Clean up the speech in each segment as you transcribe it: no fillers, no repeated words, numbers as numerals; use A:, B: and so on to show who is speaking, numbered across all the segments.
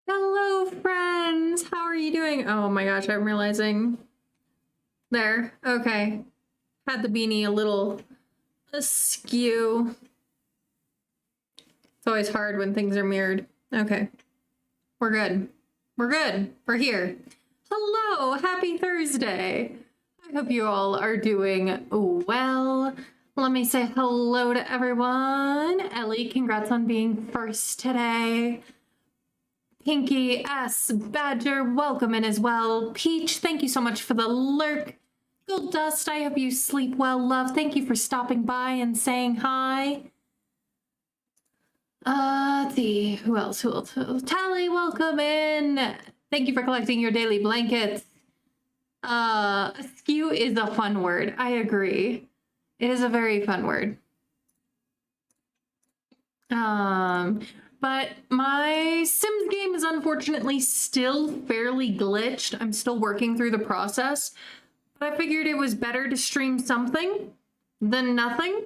A: Hello, friends. How are you doing? Oh my gosh, I'm realizing. There. Okay. Had the beanie a little askew. It's always hard when things are mirrored. Okay. We're good. We're good. We're here. Hello. Happy Thursday. I hope you all are doing well. Let me say hello to everyone. Ellie, congrats on being first today. Pinky S. Badger, welcome in as well. Peach, thank you so much for the lurk. Gold Dust, I hope you sleep well, love. Thank you for stopping by and saying hi. Let's see, who else? Tally, welcome in. Thank you for collecting your daily blankets. Askew is a fun word. I agree. It is a very fun word. But my Sims game is unfortunately still fairly glitched. I'm still working through the process, but I figured it was better to stream something than nothing.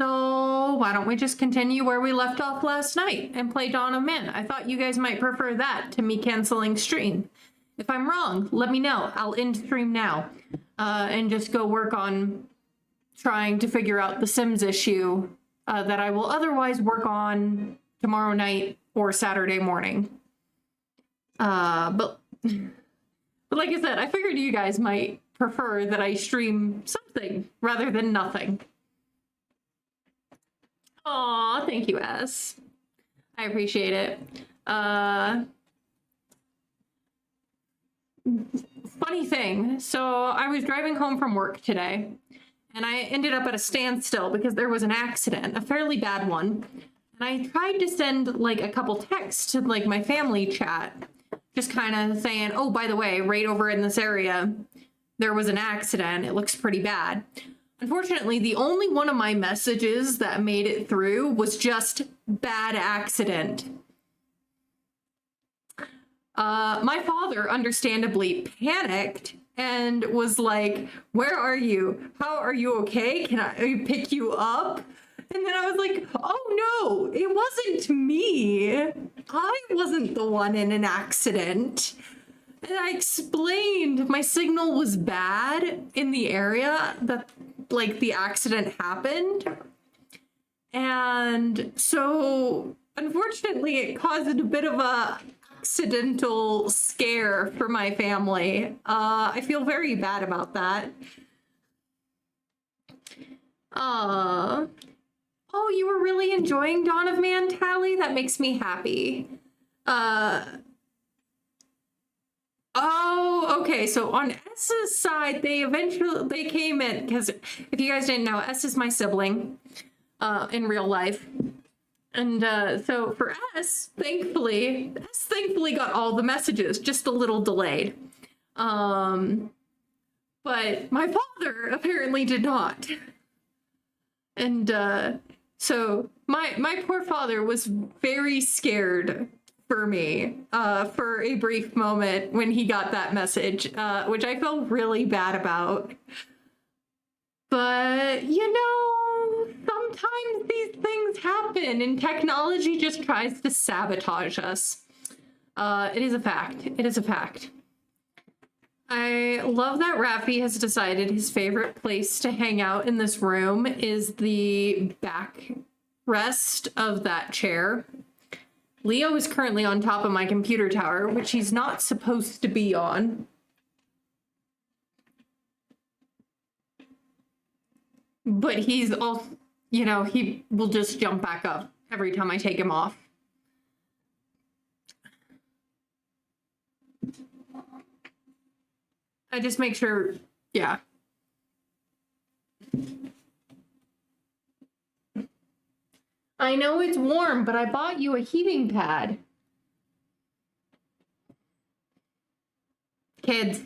A: So why don't we just continue where we left off last night and play Dawn of Man? I thought you guys might prefer that to me canceling stream. If I'm wrong, let me know. I'll end stream now and just go work on trying to figure out the Sims issue that I will otherwise work on tomorrow night or Saturday morning. But like I said, I figured you guys might prefer that I stream something rather than nothing. Aw, thank you, S. I appreciate it. Funny thing, so I was driving home from work today, and I ended up at a standstill because there was an accident, a fairly bad one. And I tried to send like a couple texts to like my family chat, just kind of saying, oh, by the way, right over in this area, there was an accident. It looks pretty bad. Unfortunately, the only one of my messages that made it through was just bad accident. My father understandably panicked and was like, where are you? How are you okay? Can I pick you up? And then I was like, oh no, it wasn't me. I wasn't the one in an accident. And I explained my signal was bad in the area that like the accident happened. And so unfortunately it caused a bit of a accidental scare for my family. I feel very bad about that. Oh, you were really enjoying Dawn of Man, Tally? That makes me happy. Oh, okay. So on S's side, they came in, because if you guys didn't know, S is my sibling in real life. And so for S thankfully got all the messages, just a little delayed. But my father apparently did not. And so my poor father was very scared for me for a brief moment when he got that message, which I felt really bad about. But, you know, sometimes these things happen and technology just tries to sabotage us. It is a fact. It is a fact. I love that Raffi has decided his favorite place to hang out in this room is the backrest of that chair. Leo is currently on top of my computer tower, which he's not supposed to be on. But he's all, you know, he will just jump back up every time I take him off. I just make sure, yeah. I know it's warm, but I bought you a heating pad. Kids.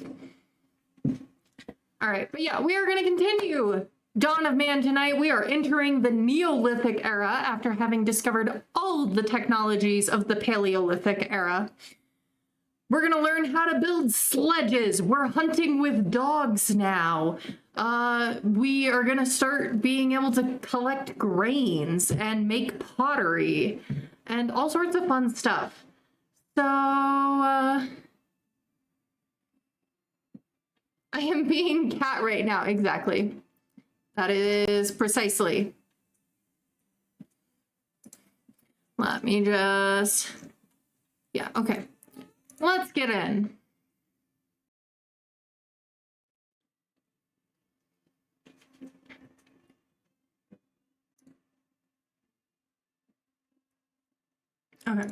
A: All right, but yeah, we are going to continue Dawn of Man tonight. We are entering the Neolithic era after having discovered all the technologies of the Paleolithic era. We're going to learn how to build sledges. We're hunting with dogs now. We are going to start being able to collect grains and make pottery and all sorts of fun stuff. So, I am being cat right now. Exactly. That is precisely. Let me just... Yeah, okay. Let's get in. Okay.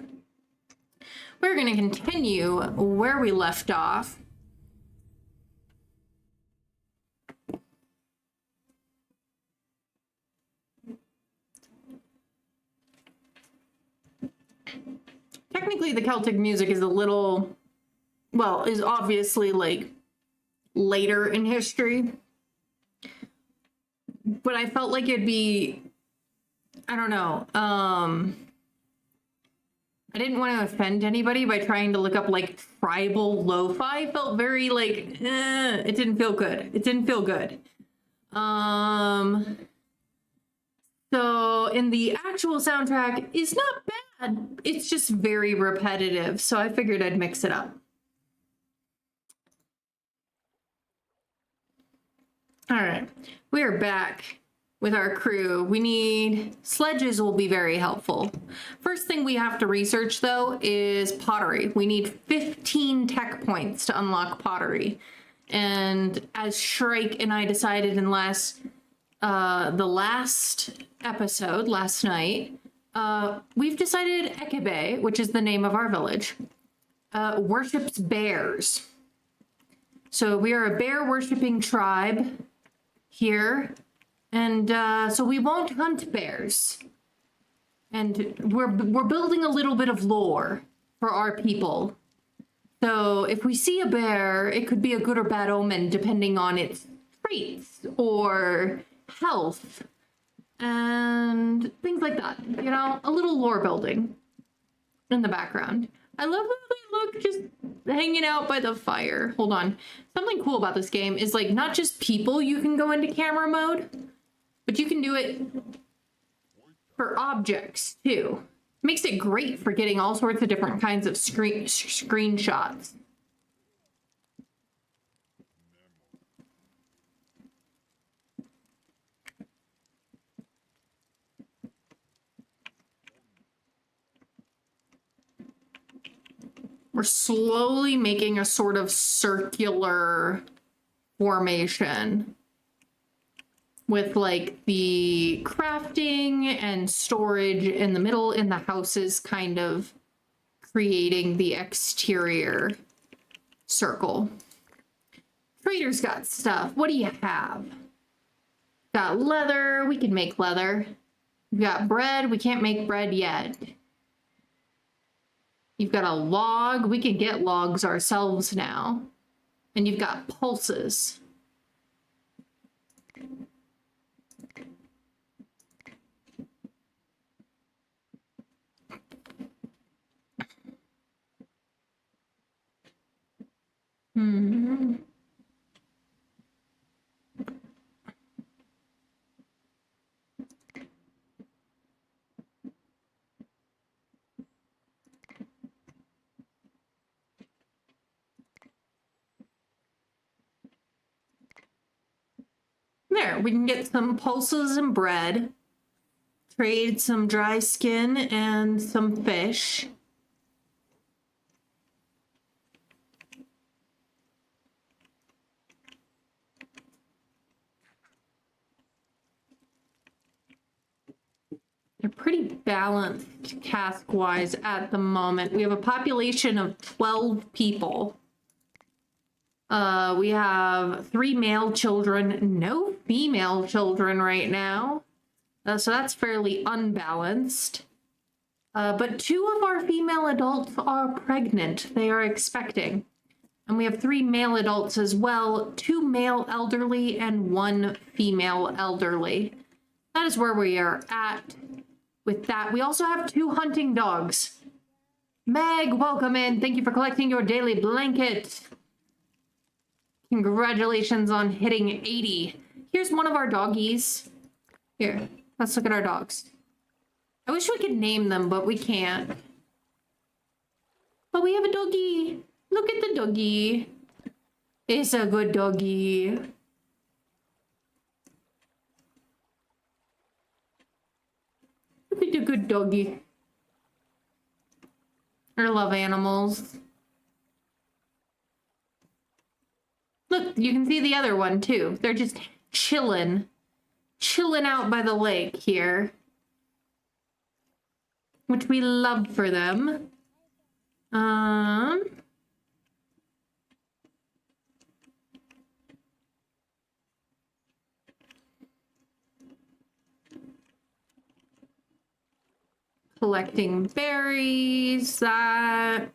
A: We're going to continue where we left off. Technically, the Celtic music is a little, well, is obviously like later in history. But I felt like it'd be, I don't know, I didn't want to offend anybody by trying to look up like tribal lo-fi. Felt very like, it didn't feel good. It didn't feel good. So in the actual soundtrack is not bad. It's just very repetitive. So I figured I'd mix it up. All right, we are back with our crew. We need sledges will be very helpful. First thing we have to research though is pottery. We need 15 tech points to unlock pottery. And as Shrike and I decided in the last episode last night, we've decided Ekebe, which is the name of our village, worships bears. So we are a bear worshipping tribe here, and so we won't hunt bears. And we're building a little bit of lore for our people. So if we see a bear, it could be a good or bad omen depending on its traits or health and things like that. You know, a little lore building in the background. I love how they look just hanging out by the fire. Hold on. Something cool about this game is like not just people you can go into camera mode, but you can do it for objects too. Makes it great for getting all sorts of different kinds of screenshots. We're slowly making a sort of circular formation with like the crafting and storage in the middle in the houses kind of creating the exterior circle. Trader's got stuff. What do you have? Got leather. We can make leather. We've got bread. We can't make bread yet. You've got a log. We can get logs ourselves now. And you've got pulses. Hmm. There, we can get some pulses and bread, trade some dry skin and some fish. They're pretty balanced cask-wise at the moment. We have a population of 12 people. We have 3 male children, no female children right now. So that's fairly unbalanced. But 2 of our female adults are pregnant. They are expecting. And we have 3 male adults as well, 2 male elderly and 1 female elderly. That is where we are at with that. We also have 2 hunting dogs. Meg, welcome in. Thank you for collecting your daily blanket. Congratulations on hitting 80. Here's one of our doggies. Here, let's look at our dogs. I wish we could name them, but we can't. Oh, we have a doggy. Look at the doggy. It's a good doggy. Look at the good doggy. I love animals. Look, you can see the other one too. They're just chilling out by the lake here, which we love for them. Collecting berries, that,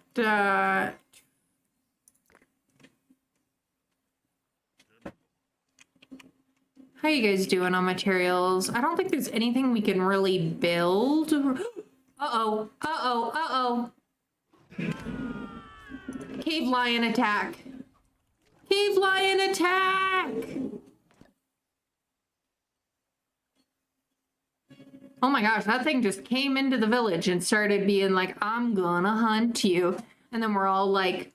A: how you guys doing on materials? I don't think there's anything we can really build. Uh-oh, uh-oh, uh-oh. Cave lion attack. Cave lion attack! Oh my gosh, that thing just came into the village and started being like, I'm gonna hunt you. And then we're all like,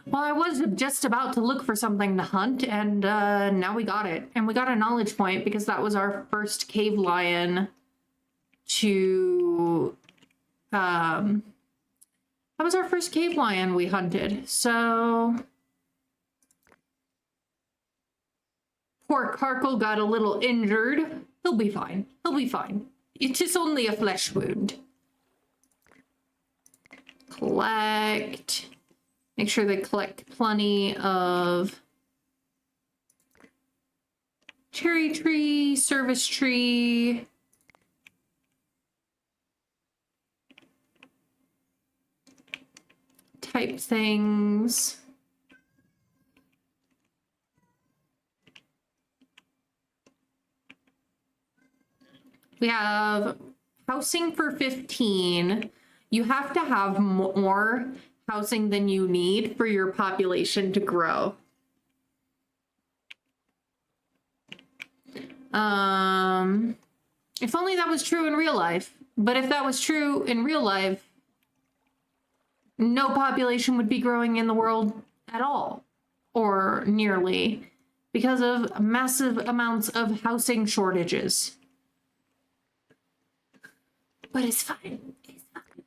A: well, I was just about to look for something to hunt, and now we got it. And we got a knowledge point because that was our first cave lion to... that was our first cave lion we hunted. So... poor Karkle got a little injured. He'll be fine. He'll be fine. It is only a flesh wound. Collect. Make sure they collect plenty of cherry tree, service tree. Type things. We have housing for 15. You have to have more housing than you need for your population to grow. If only that was true in real life. But if that was true in real life, no population would be growing in the world at all, or nearly, because of massive amounts of housing shortages. But it's fine. It's fine.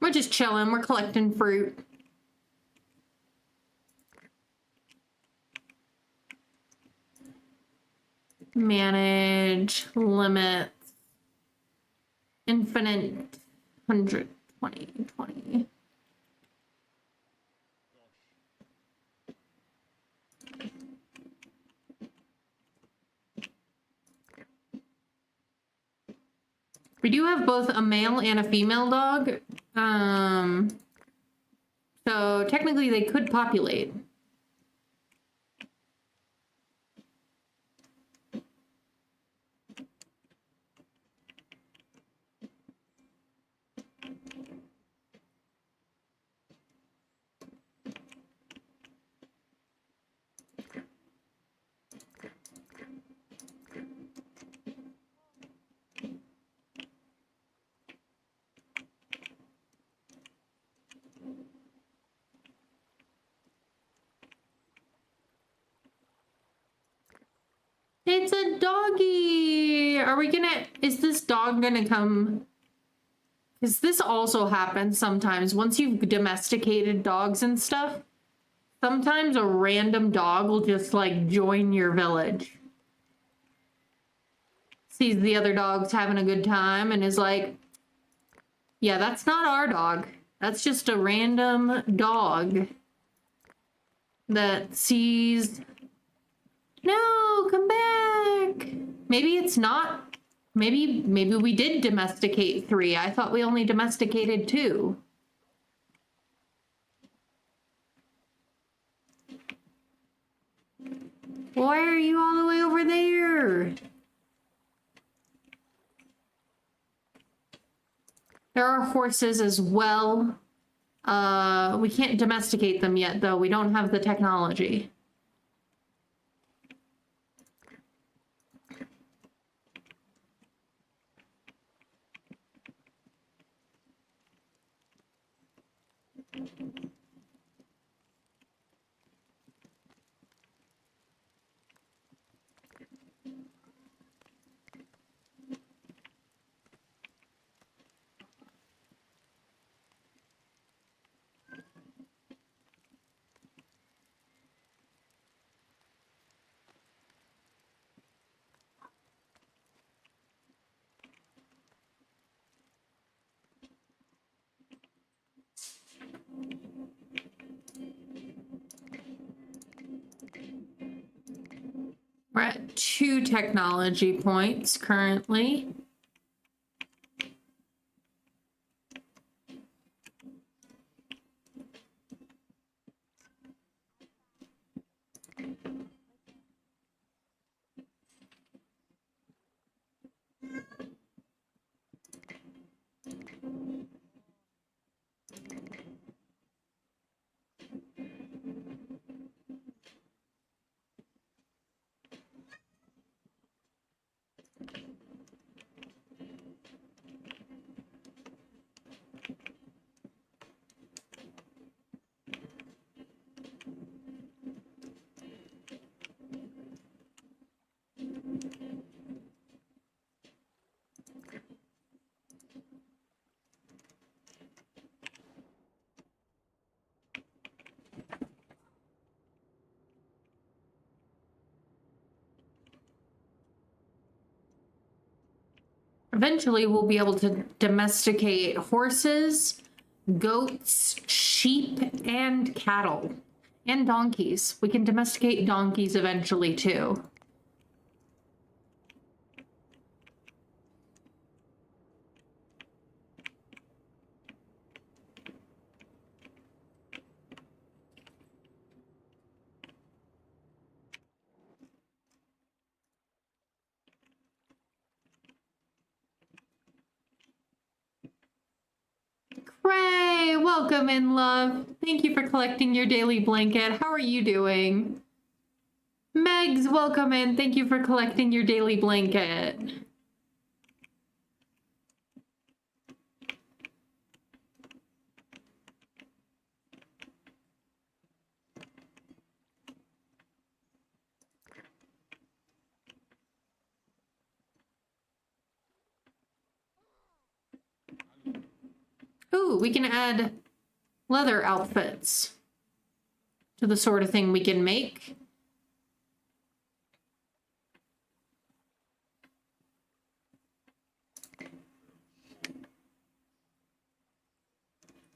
A: We're just chilling. We're collecting fruit. Manage, limit, infinite, 100, 20, 20. We do have both a male and a female dog. So technically they could populate. It's a doggy. Are we gonna, is this dog gonna come? Because this also happens sometimes. Once you've domesticated dogs and stuff, sometimes a random dog will just like join your village. Sees the other dogs having a good time and is like, yeah, that's not our dog. That's just a random dog that sees, no, come back. Maybe it's not. Maybe we did domesticate 3. I thought we only domesticated 2. Why are you all the way over there? There are horses as well. We can't domesticate them yet, though. We don't have the technology. We're at 2 technology points currently. Eventually, we'll be able to domesticate horses, goats, sheep, and cattle, and donkeys. We can domesticate donkeys eventually, too. Ray, welcome in, love. Thank you for collecting your daily blanket. How are you doing? Megs, welcome in. Thank you for collecting your daily blanket. Ooh, we can add leather outfits to the sort of thing we can make.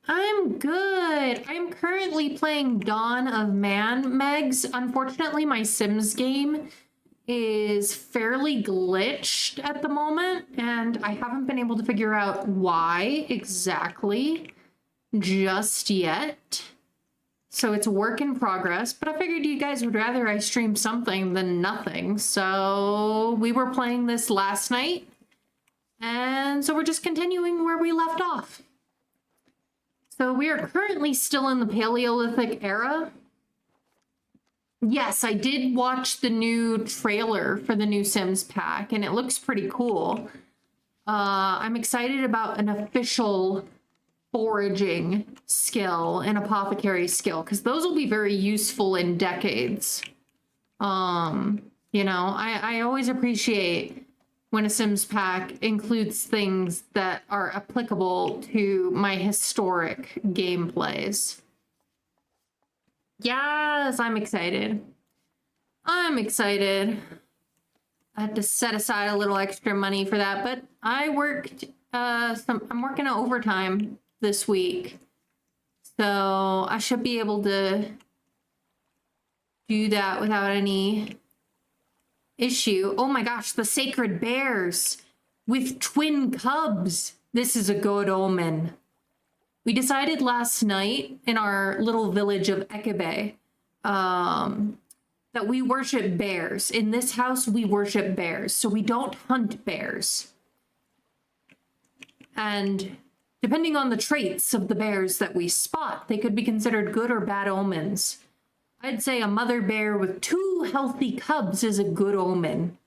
A: I'm good. I'm currently playing Dawn of Man, Megs. Unfortunately, my Sims game is fairly glitched at the moment, and I haven't been able to figure out why exactly just yet. So it's a work in progress, but I figured you guys would rather I stream something than nothing. So we were playing this last night, and so we're just continuing where we left off. So we are currently still in the Paleolithic era. Yes, I did watch the new trailer for the new Sims pack, and it looks pretty cool. I'm excited about an official foraging skill and apothecary skill, because those will be very useful in decades. You know, I always appreciate when a Sims pack includes things that are applicable to my historic gameplays. Yes, I'm excited. I'm excited. I had to set aside a little extra money for that, but I worked I'm working overtime this week. So I should be able to do that without any issue. Oh my gosh, the sacred bears with twin cubs. This is a good omen. We decided last night in our little village of Ekebe that we worship bears. In this house, we worship bears, so we don't hunt bears. And Depending on the traits of the bears that we spot, they could be considered good or bad omens. I'd say a mother bear with 2 healthy cubs is a good omen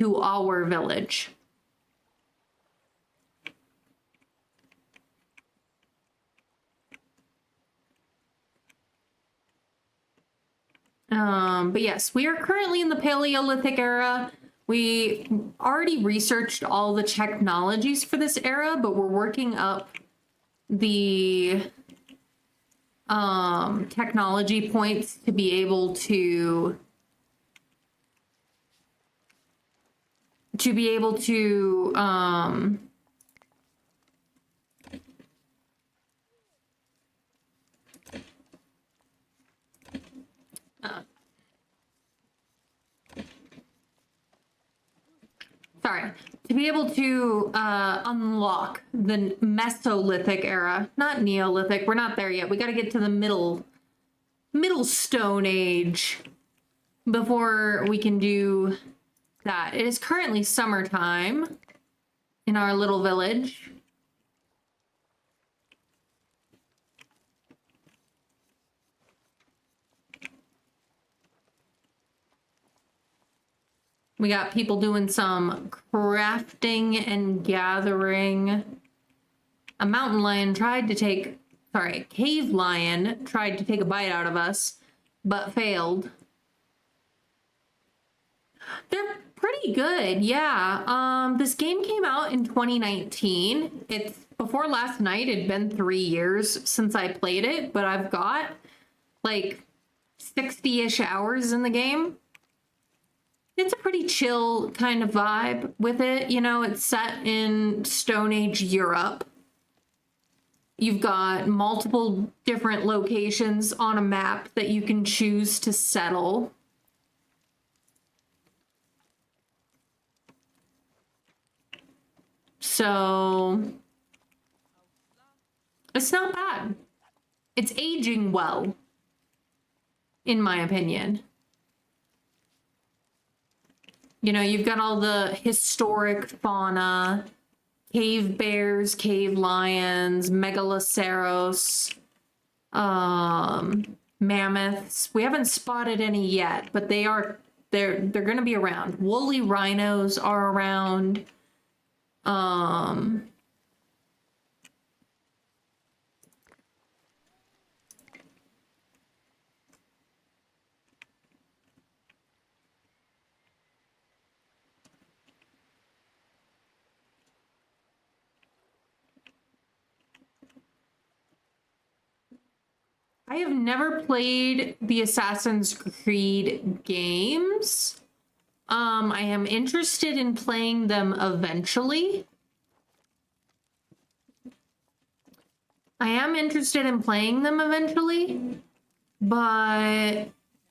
A: to our village. But yes, we are currently in the Paleolithic era. We already researched all the technologies for this era, but we're working up the technology points to be able to unlock the Mesolithic era, not Neolithic. We're not there yet. We got to get to the middle Stone Age before we can do that. It is currently summertime in our little village. We got people doing some crafting and gathering. A mountain lion tried to take, sorry, a cave lion tried to take a bite out of us, but failed. They're pretty good, yeah. This game came out in 2019. It's before last night. It'd been 3 years since I played it, but I've got like 60-ish hours in the game. It's a pretty chill kind of vibe with it. You know, it's set in Stone Age Europe. You've got multiple different locations on a map that you can choose to settle. So it's not bad. It's aging well, in my opinion. You know, you've got all the historic fauna, cave bears, cave lions, megaloceros, mammoths. We haven't spotted any yet, but they're going to be around. Woolly rhinos are around. I have never played the Assassin's Creed games. I am interested in playing them eventually. But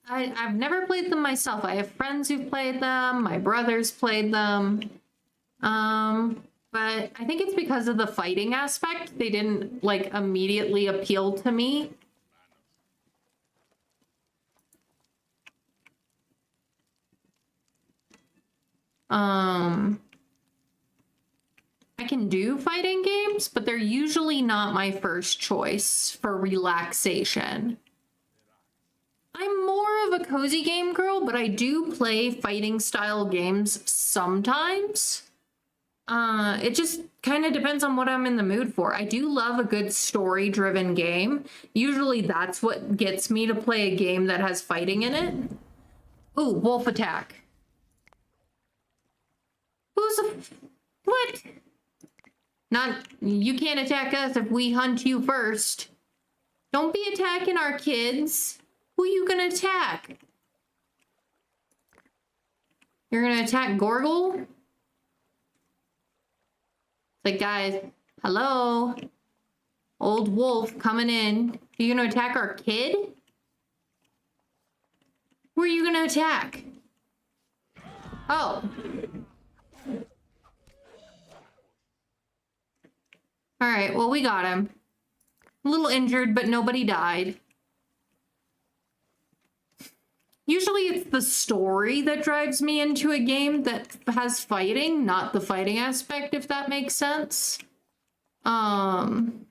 A: I've never played them myself. I have friends who've played them. My brother's played them. But I think it's because of the fighting aspect. They didn't like immediately appeal to me. I can do fighting games, but they're usually not my first choice for relaxation. I'm more of a cozy game girl, but I do play fighting style games sometimes. It just kind of depends on what I'm in the mood for. I do love a good story-driven game. Usually that's what gets me to play a game that has fighting in it. Ooh, wolf attack. What? Not, you can't attack us if we hunt you first. Don't be attacking our kids. Who are you gonna attack? You're gonna attack Gorgle? It's like, guys, hello? Old wolf coming in. Are you gonna attack our kid? Who are you gonna attack? Oh. All right, well, we got him. A little injured, but nobody died. Usually it's the story that drives me into a game that has fighting, not the fighting aspect, if that makes sense. Um,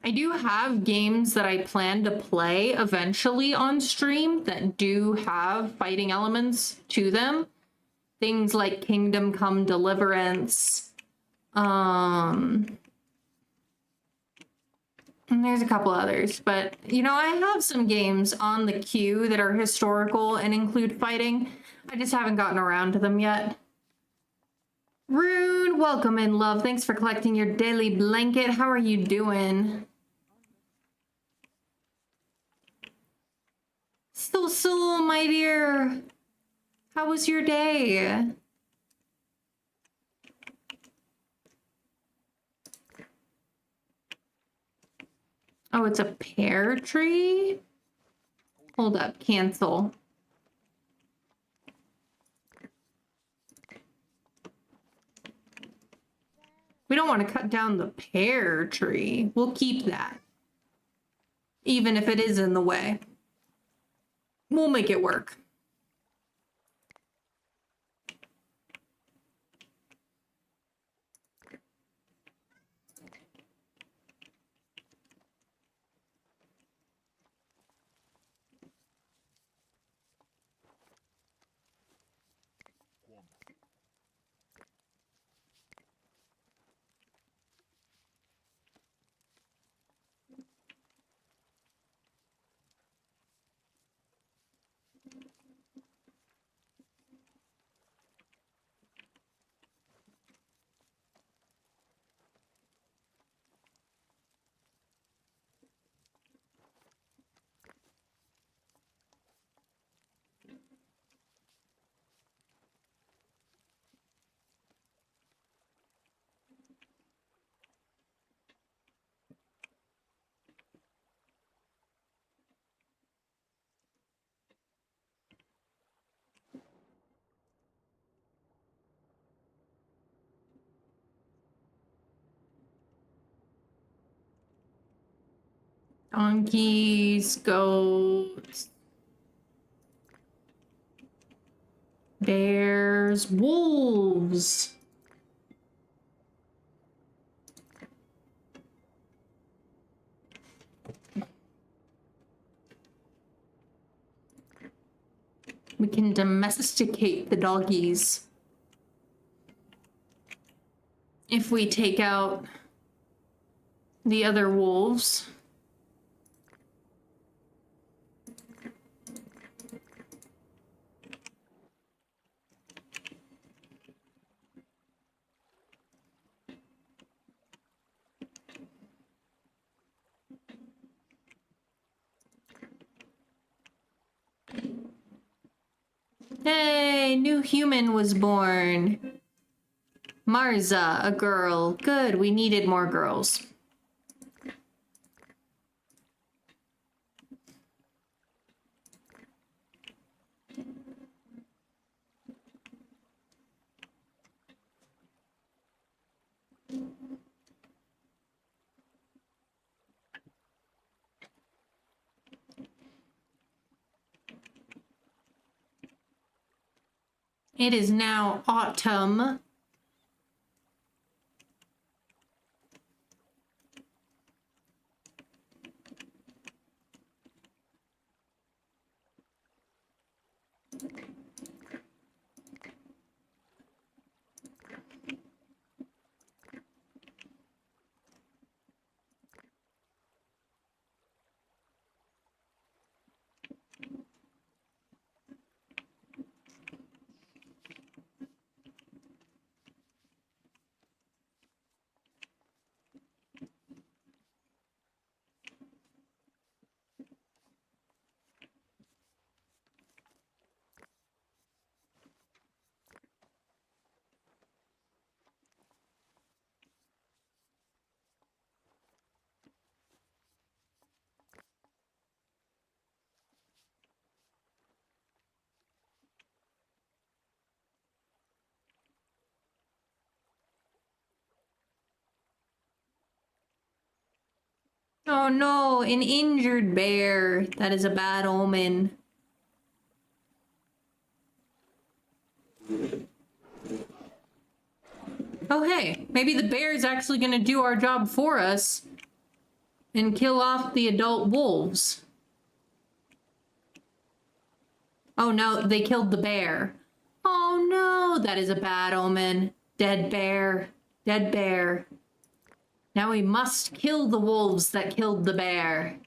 A: I do have games that I plan to play eventually on stream that do have fighting elements to them. Things like Kingdom Come Deliverance. And there's a couple others, but you know, I have some games on the queue that are historical and include fighting. I just haven't gotten around to them yet. Rune, welcome in, love. Thanks for collecting your daily blanket. How are you doing? So, my dear. How was your day? Oh, it's a pear tree? Hold up, cancel. We don't want to cut down the pear tree. We'll keep that. Even if it is in the way. We'll make it work. Donkeys, goats, bears, wolves. We can domesticate the doggies. If we take out the other wolves. Hey, new human was born. Marza, a girl. Good, we needed more girls. It is now autumn. Oh no, an injured bear. That is a bad omen. Oh hey, maybe the bear is actually going to do our job for us and kill off the adult wolves. Oh no, they killed the bear. Oh no, that is a bad omen. Dead bear. Dead bear. Now we must kill the wolves that killed the bear.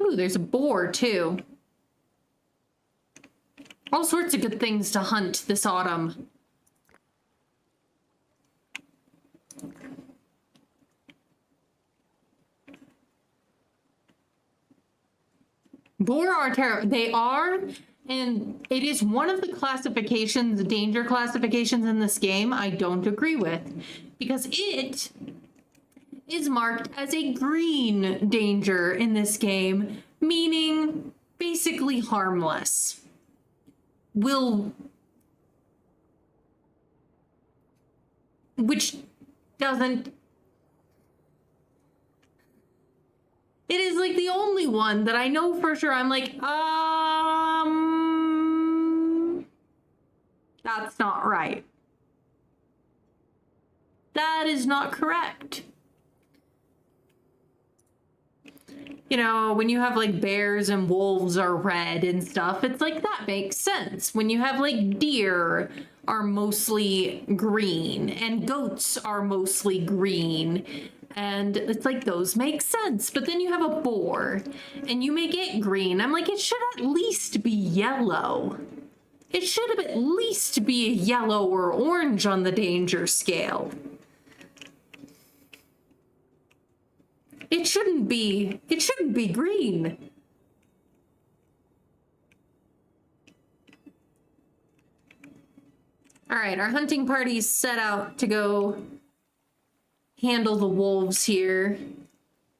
A: Ooh, there's a boar too. All sorts of good things to hunt this autumn. Boar are terrible. They are, and it is one of the classifications, danger classifications in this game I don't agree with, because it is marked as a green danger in this game, meaning basically harmless. Which doesn't. It is like the only one that I know for sure. I'm like, that's not right. That is not correct. You know, when you have like bears and wolves are red and stuff, it's like that makes sense. When you have like deer are mostly green and goats are mostly green, and it's like those make sense. But then you have a boar and you make it green. I'm like, it should at least be yellow. It should at least be yellow or orange on the danger scale. It shouldn't be green. All right, our hunting party's set out to go handle the wolves here.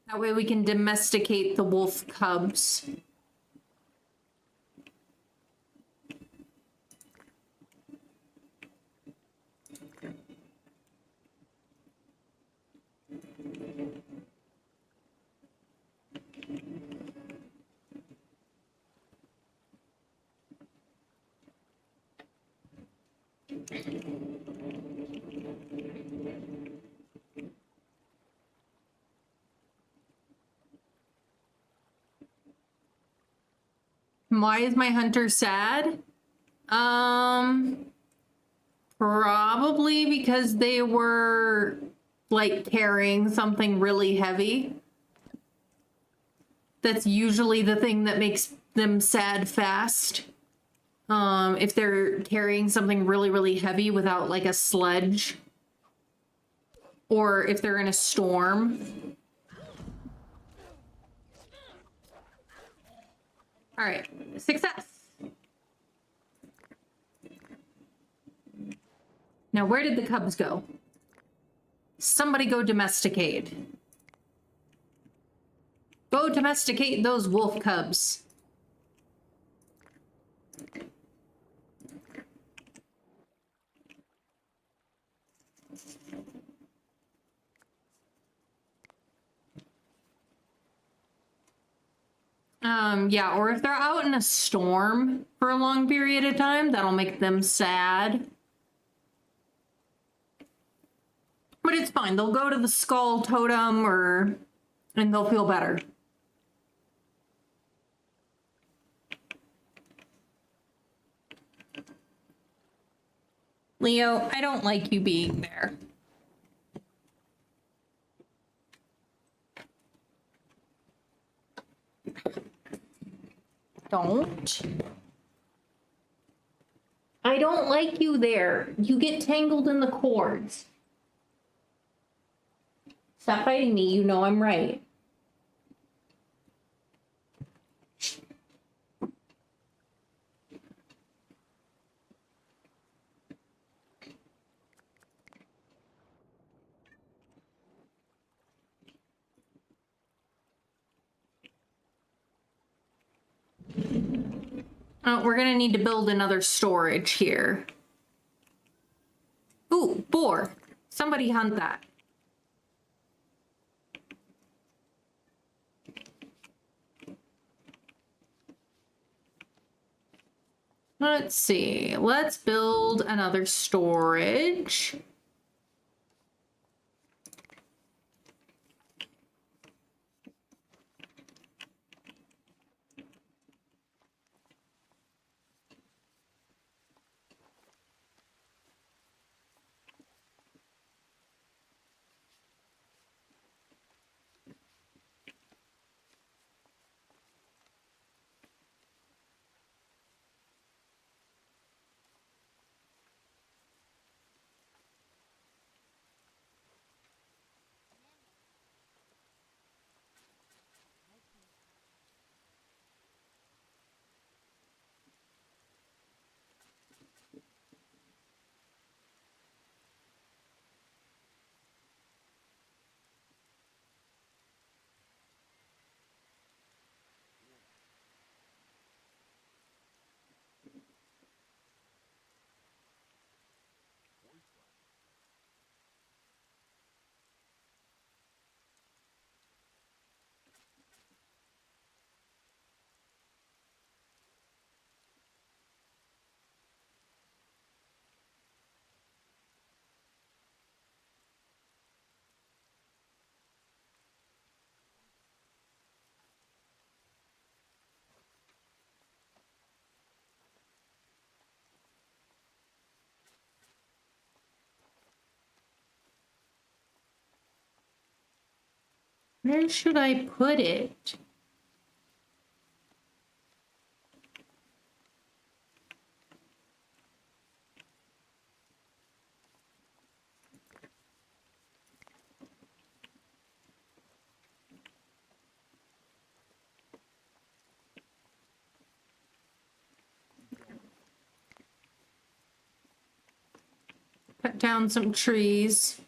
A: That way we can domesticate the wolf cubs. Why is my hunter sad? Probably because they were like carrying something really heavy. That's usually the thing that makes them sad fast. If they're carrying something really, really heavy without like a sledge, or if they're in a storm. All right, success. Now, where did the cubs go? Somebody go domesticate. Go domesticate those wolf cubs. Yeah, or if they're out in a storm for a long period of time, that'll make them sad. But it's fine. They'll go to the skull totem and they'll feel better. Leo, I don't like you being there. Don't. I don't like you there. You get tangled in the cords. Stop fighting me. You know I'm right. Oh, we're gonna need to build another storage here. Ooh, boar. Somebody hunt that. Let's see. Let's build another storage. Where should I put it? Cut down some trees.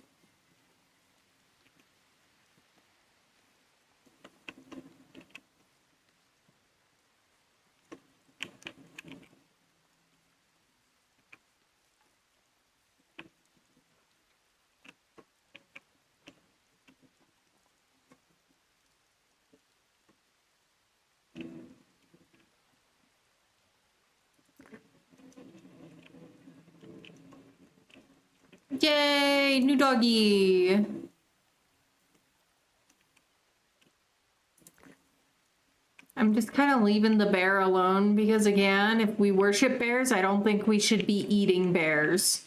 A: Yay, new doggy. I'm just kind of leaving the bear alone because, again, if we worship bears, I don't think we should be eating bears.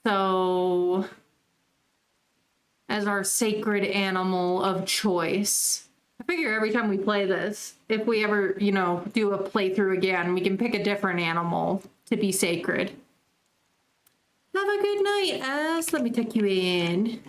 A: So, as our sacred animal of choice. I figure every time we play this, if we ever, do a playthrough again, we can pick a different animal to be sacred. Have a good night, ass. Let me tuck you in.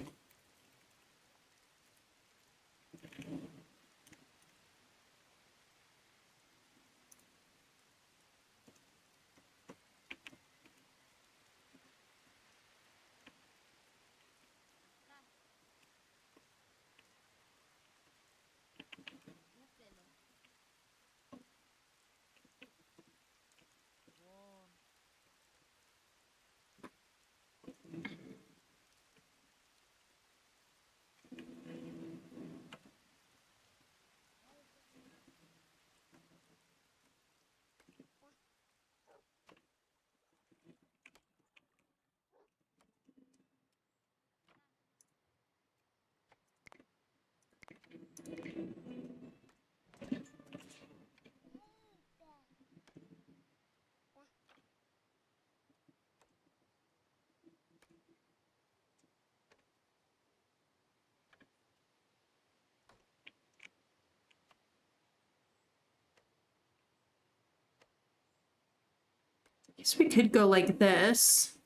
A: Guess we could go like this.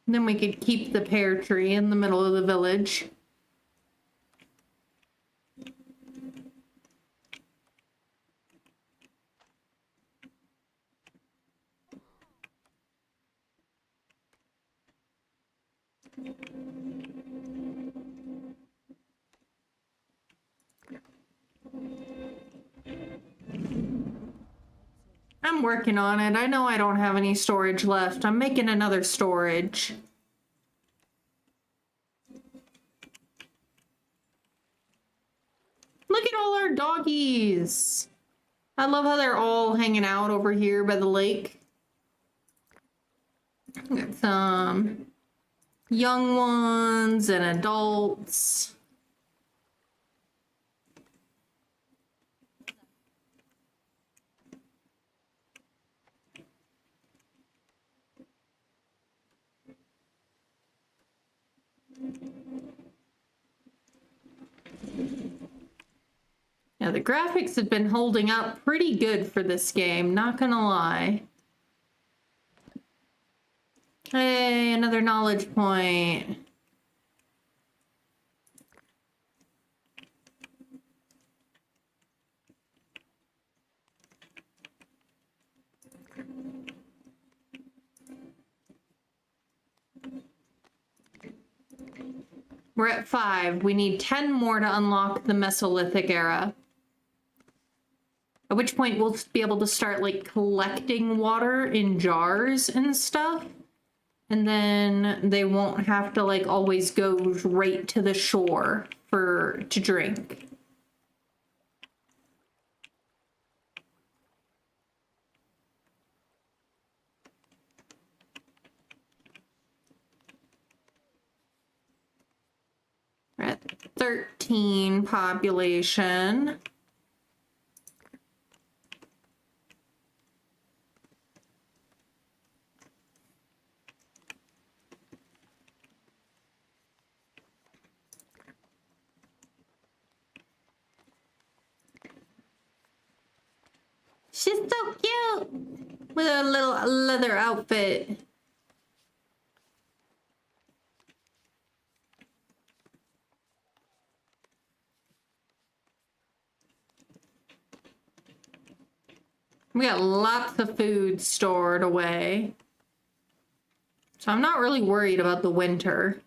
A: Then we could keep the pear tree in the middle of the village. I'm working on it. I know I don't have any storage left. I'm making another storage. Look at all our doggies. I love how they're all hanging out over here by the lake. Got some young ones and adults. Now the graphics have been holding up pretty good for this game, not gonna lie. Hey, another knowledge point. We're at 5. We need 10 more to unlock the Mesolithic era. At which point we'll be able to start like collecting water in jars and stuff. And then they won't have to like always go right to the shore to drink. We're at 13 population. She's so cute with a little leather outfit. We got lots of food stored away. So I'm not really worried about the winter.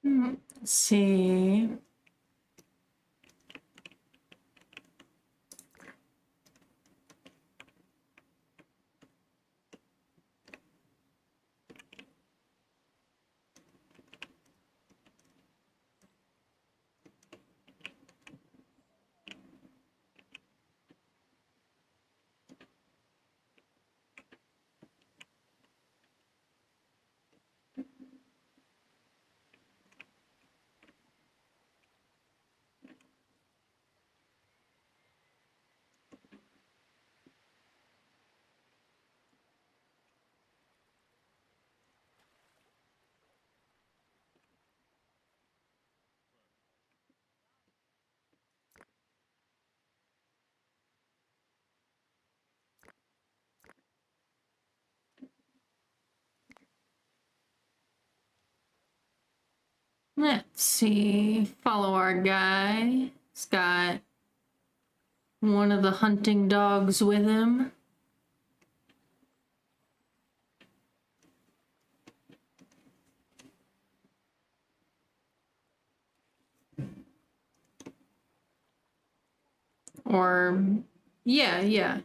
A: Let's see. Let's see. Follow our guy. He's got one of the hunting dogs with him. Or, yeah.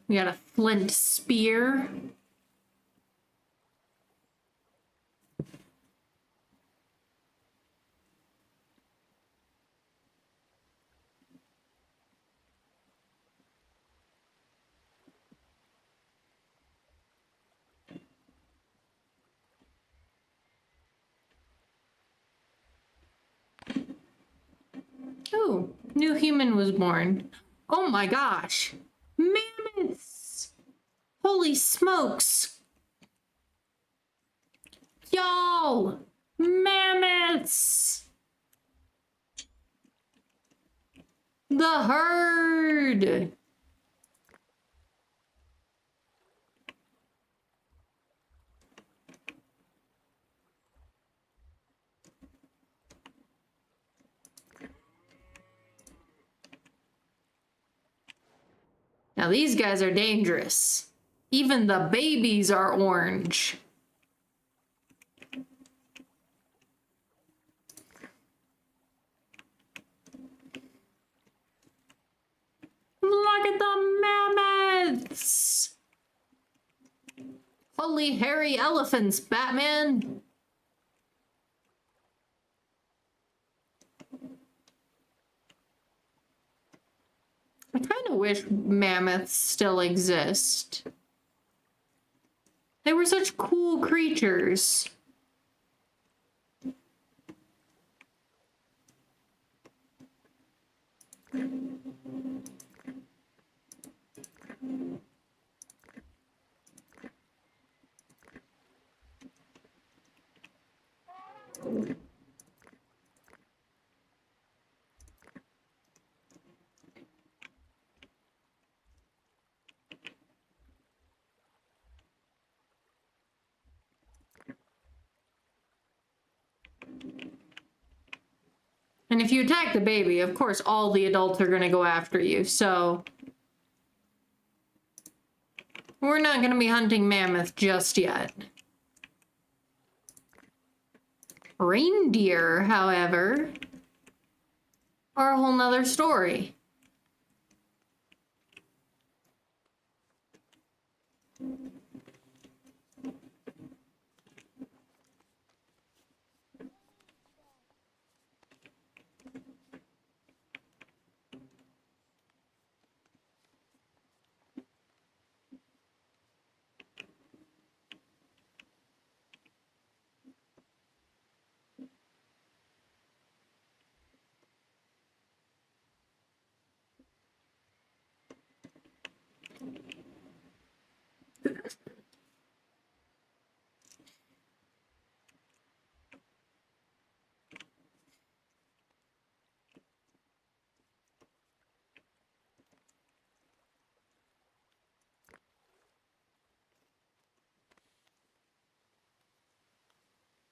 A: We got a flint spear. Ooh, new human was born. Oh my gosh. Mammoths! Holy smokes! Y'all! Mammoths! The herd! Now these guys are dangerous. Even the babies are orange. Look at the mammoths! Holy hairy elephants, Batman! I kind of wish mammoths still exist. They were such cool creatures. And if you attack the baby, of course, all the adults are going to go after you, so we're not going to be hunting mammoth just yet. Reindeer, however, are a whole nother story.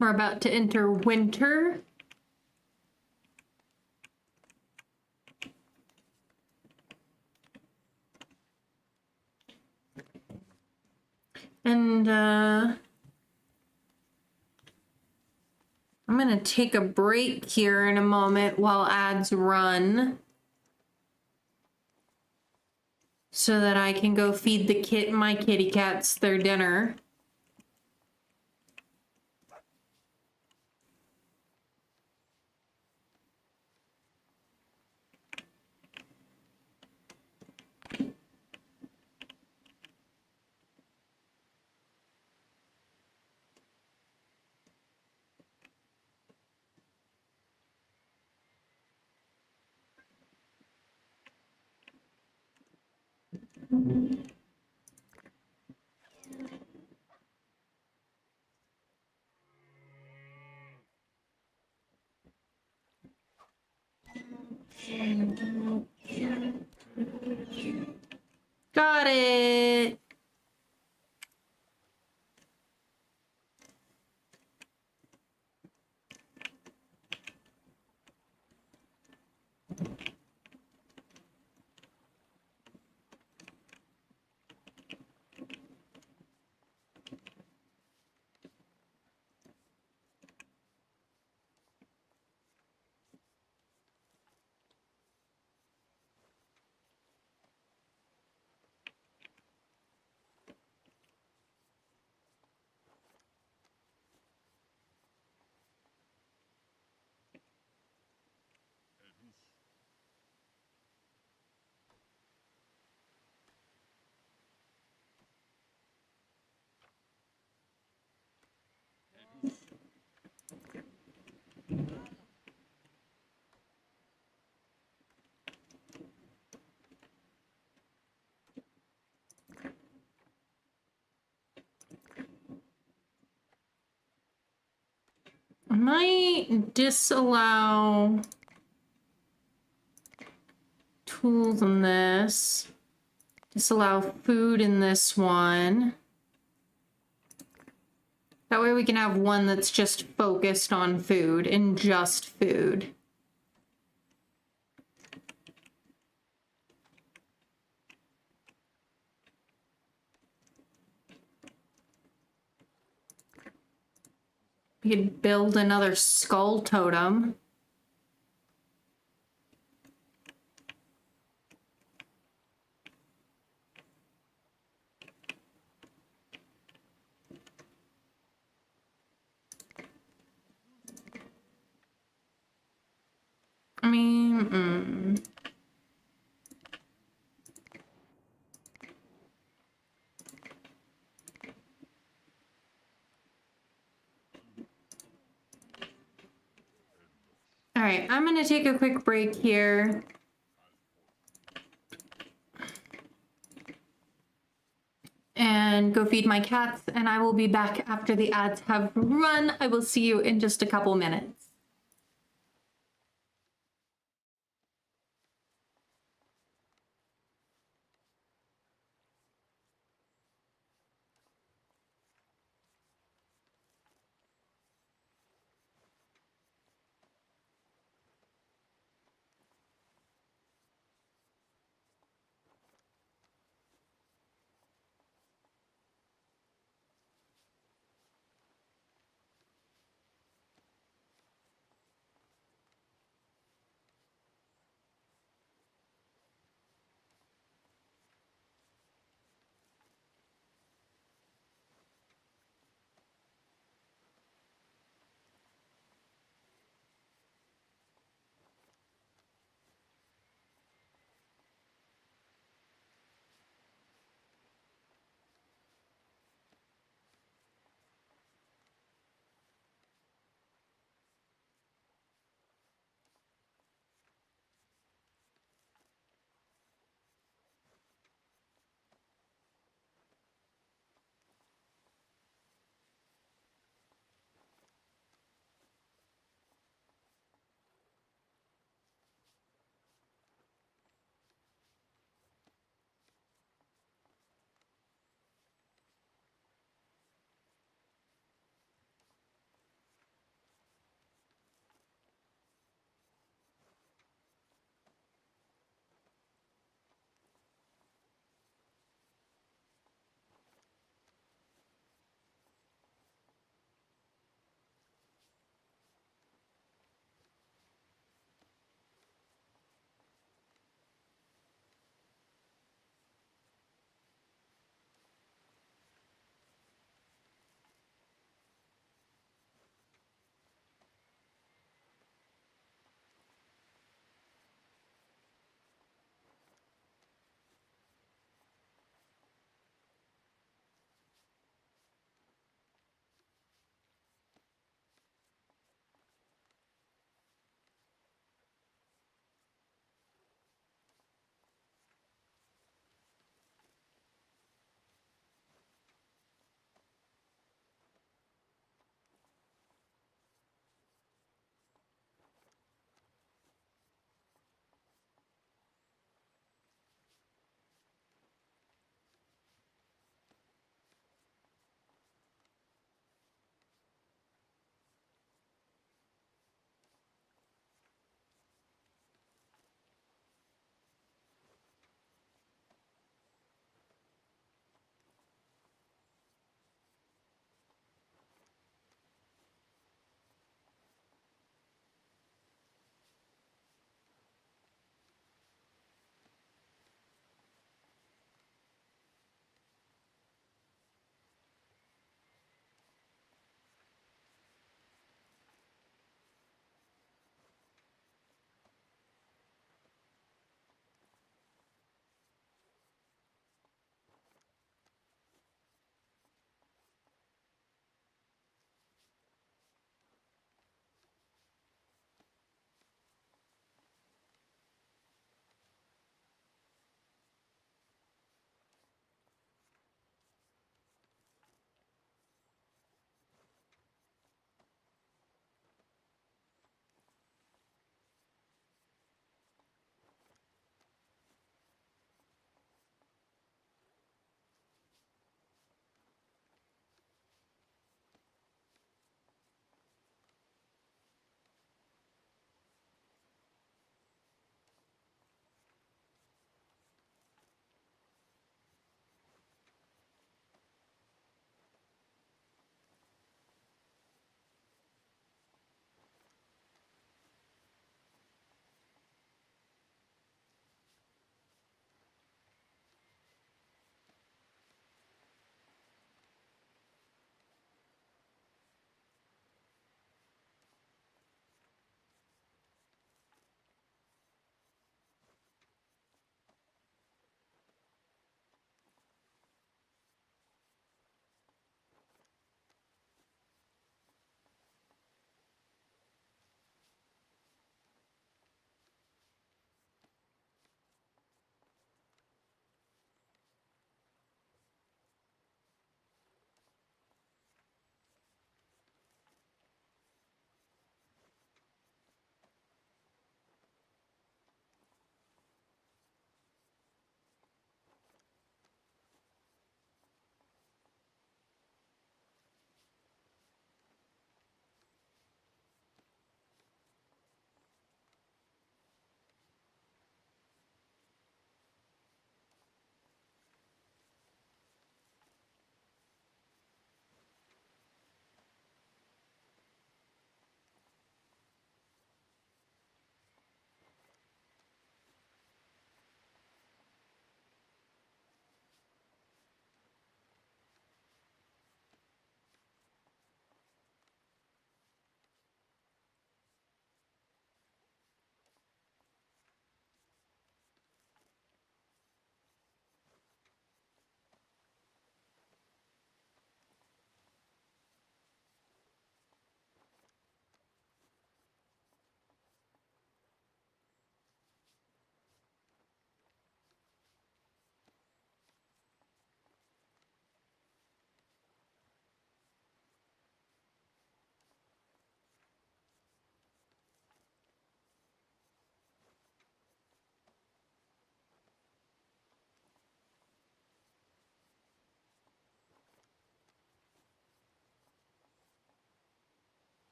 A: We're about to enter winter. And, I'm gonna take a break here in a moment while ads run so that I can go feed my kitty cats their dinner. Got it. I might disallow tools in this. Disallow food in this one. That way we can have one that's just focused on food and just food. We could build another skull totem. I mean, All right, I'm gonna take a quick break here. And go feed my cats, and I will be back after the ads have run. I will see you in just a couple minutes.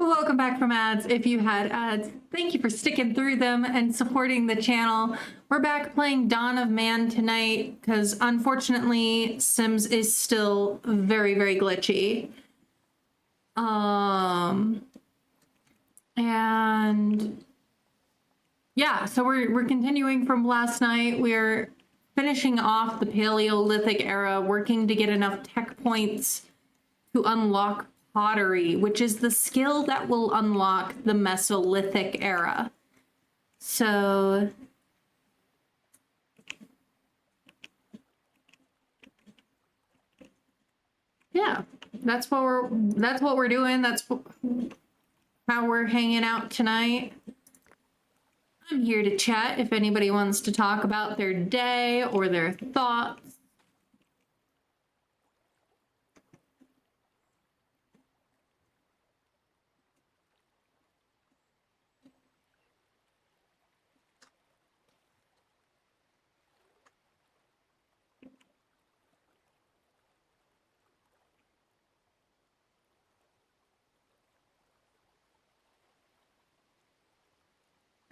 A: Welcome back from ads. If you had ads, thank you for sticking through them and supporting the channel. We're back playing Dawn of Man tonight because unfortunately Sims is still very, very glitchy. And yeah, so we're continuing from last night. We're finishing off the Paleolithic era, working to get enough tech points to unlock pottery, which is the skill that will unlock the Mesolithic era. So yeah, that's what we're doing. That's how we're hanging out tonight. I'm here to chat if anybody wants to talk about their day or their thoughts.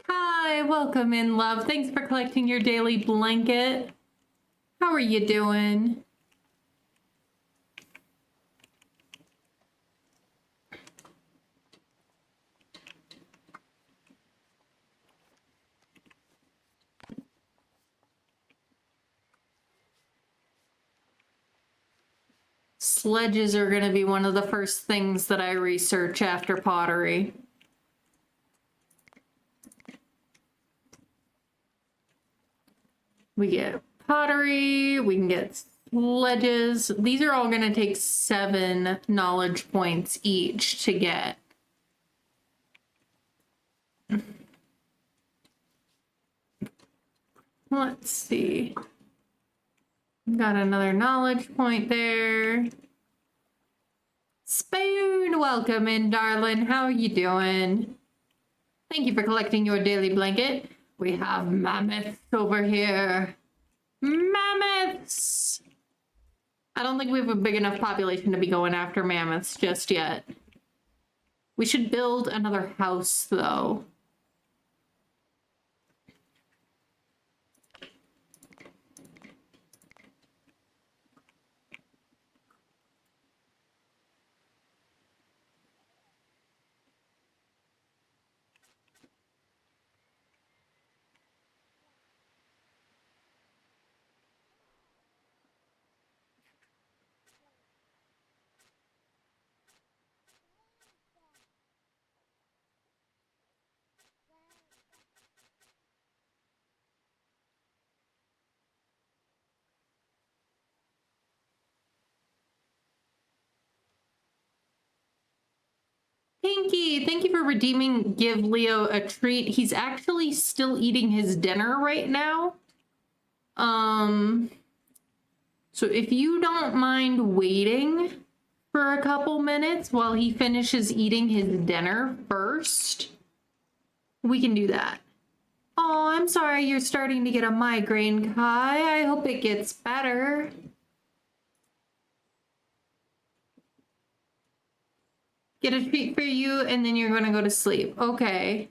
A: Hi, welcome in, love. Thanks for collecting your daily blanket. How are you doing? Sledges are going to be one of the first things that I research after pottery. We get pottery, we can get sledges. These are all going to take 7 knowledge points each to get. Let's see. Got another knowledge point there. Spoon, welcome in, darling. How are you doing? Thank you for collecting your daily blanket. We have mammoths over here. Mammoths! I don't think we have a big enough population to be going after mammoths just yet. We should build another house, though. Pinky, thank you for redeeming Give Leo a Treat. He's actually still eating his dinner right now. So if you don't mind waiting for a couple minutes while he finishes eating his dinner first, we can do that. Oh, I'm sorry you're starting to get a migraine, Kai. I hope it gets better. Get a treat for you, and then you're going to go to sleep. Okay.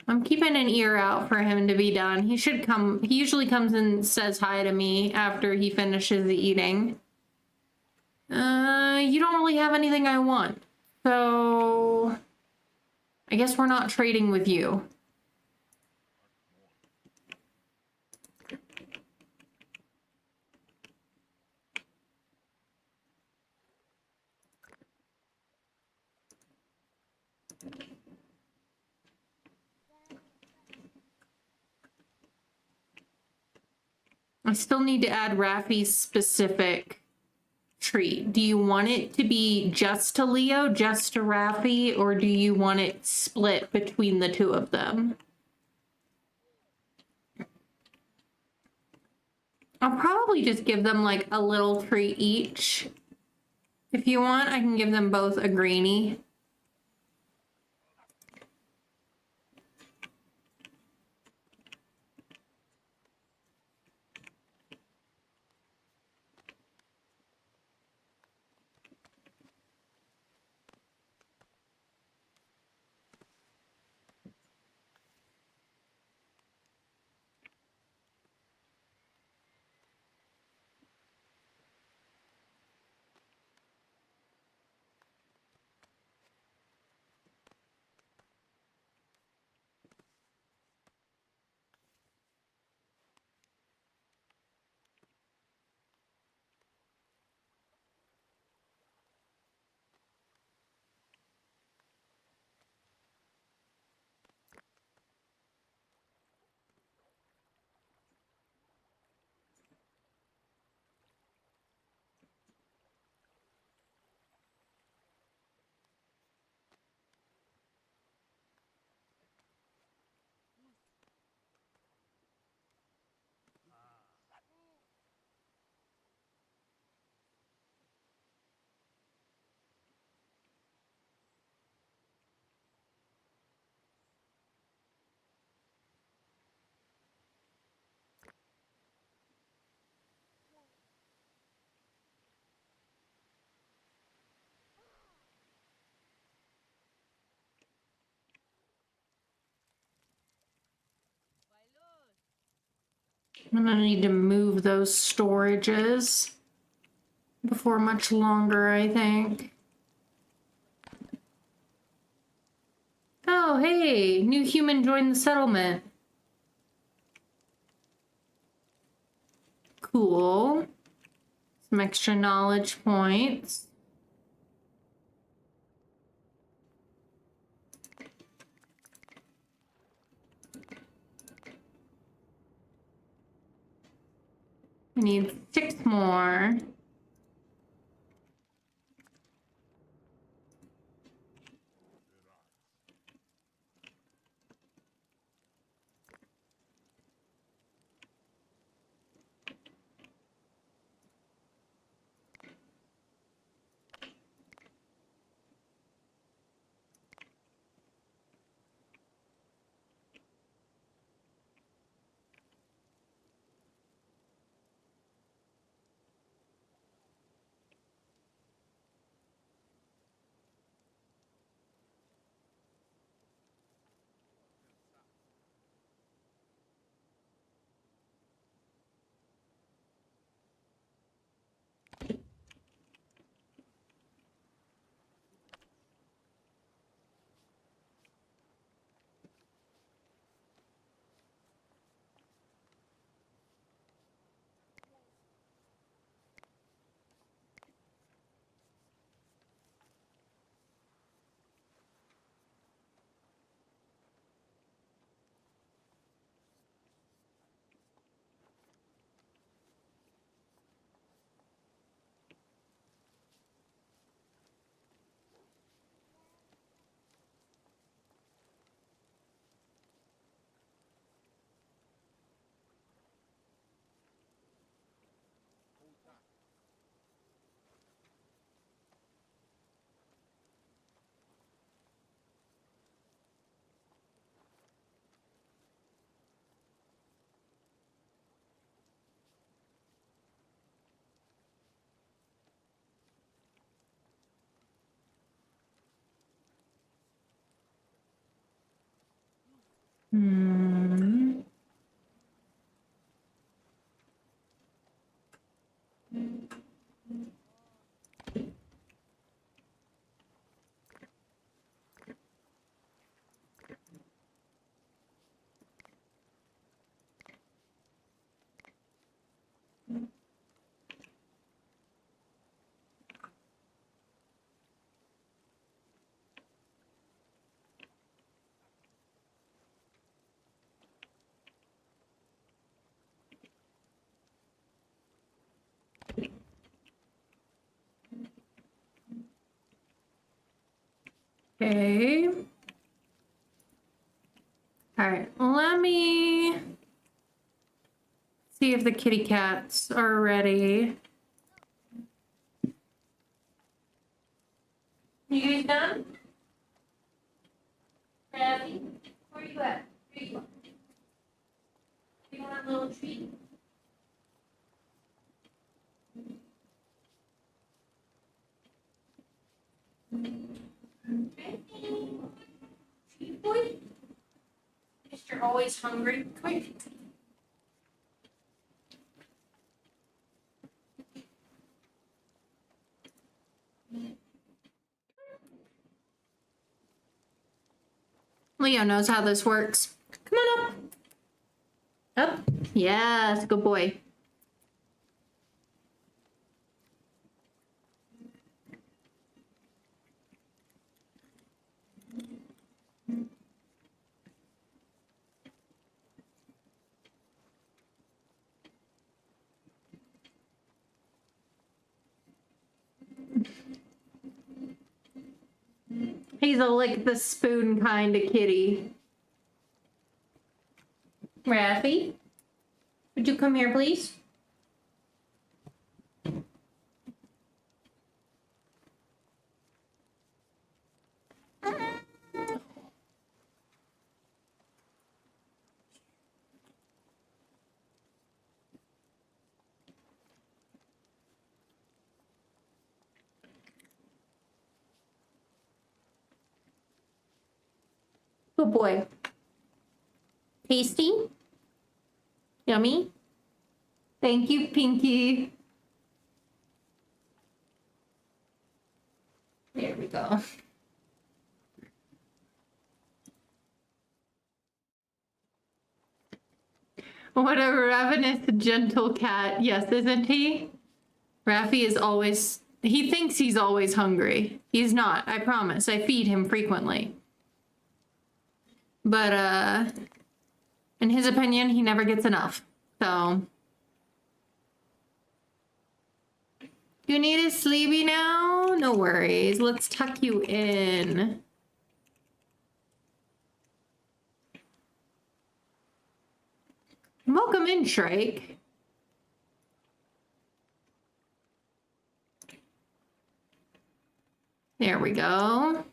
A: I'm keeping an ear out for him to be done. He should come. He usually comes and says hi to me after he finishes eating. You don't really have anything I want. So I guess we're not trading with you. I still need to add Raffi's specific treat. Do you want it to be just to Leo, just to Raffi, or do you want it split between the two of them? I'll probably just give them like a little treat each. If you want, I can give them both a greenie. I'm gonna need to move those storages before much longer, I think. Oh, hey, new human joined the settlement. Cool. Some extra knowledge points. I need 6 more. Hmm. Okay. All right, let me see if the kitty cats are ready. You guys done? Abby, where you at? Where you at? You want a little treat? Treat boy? Guess you're always hungry. Come here. Leo knows how this works. Come on up. Up. Yes, good boy. He's a lick the spoon kind of kitty. Raffy, would you come here, please? Good boy. Tasty? Yummy? Thank you, Pinky. There we go. What a ravenous, gentle cat. Yes, isn't he? Raffi is always... He thinks he's always hungry. He's not, I promise. I feed him frequently. But, in his opinion, he never gets enough. So... You need a sleepy now? No worries. Let's tuck you in. Welcome in, Shrike. There we go.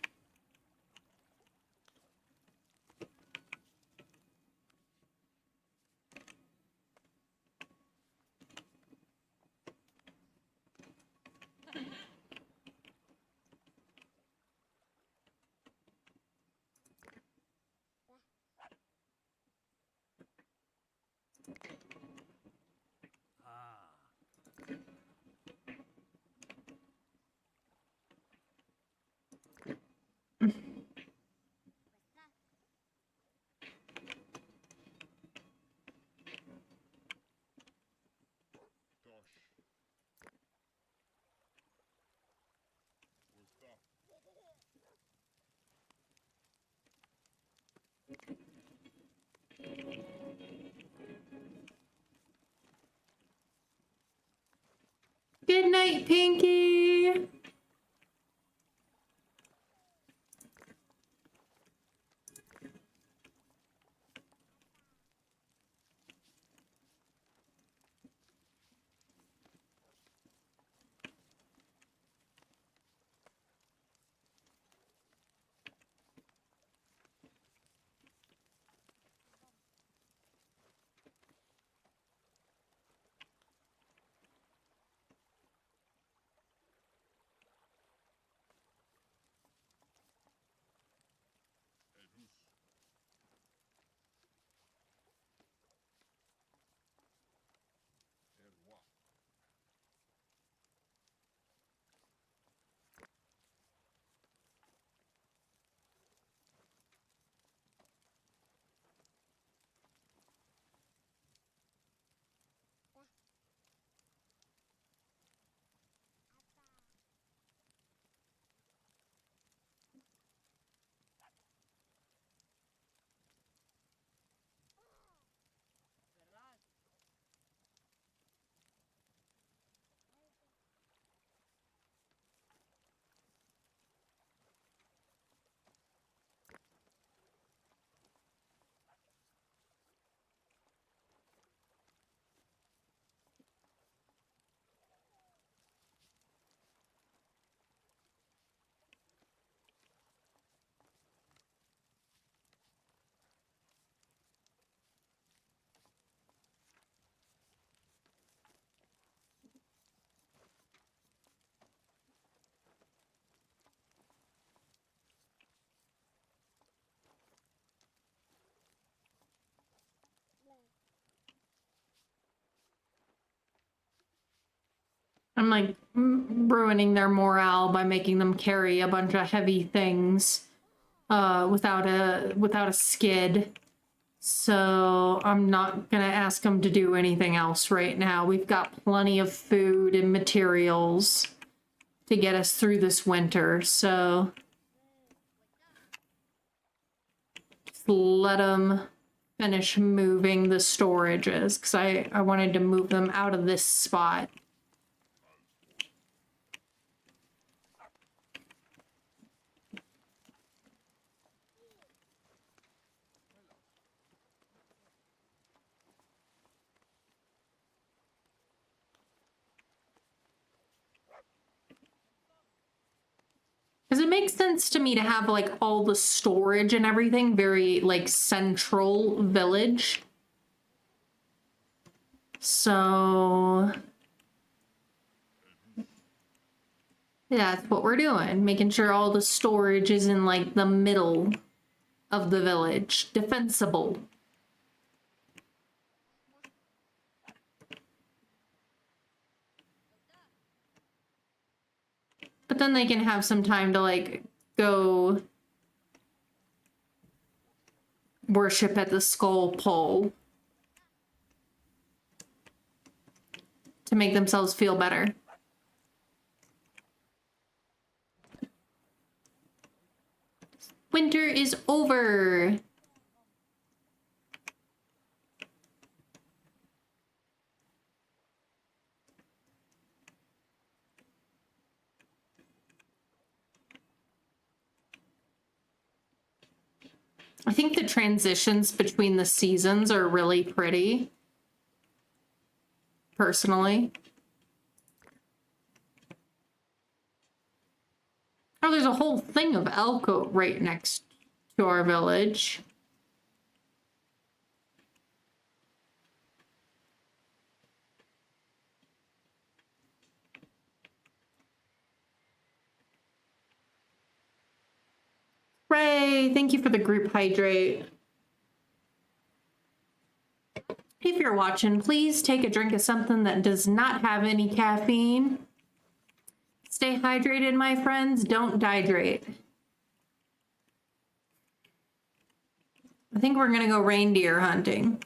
A: Good night, Pinky. I'm like ruining their morale by making them carry a bunch of heavy things without a skid. So I'm not gonna ask them to do anything else right now. We've got plenty of food and materials to get us through this winter. So just let them finish moving the storages because I wanted to move them out of this spot. Because it makes sense to me to have like all the storage and everything very like central village. So yeah, that's what we're doing. Making sure all the storage is in like the middle of the village. Defensible. But then they can have some time to, like, go worship at the skull pole to make themselves feel better. Winter is over. I think the transitions between the seasons are really pretty, personally. Oh, there's a whole thing of Elko right next to our village. Ray, thank you for the group hydrate. If you're watching, please take a drink of something that does not have any caffeine. Stay hydrated, my friends. Don't dehydrate. I think we're gonna go reindeer hunting.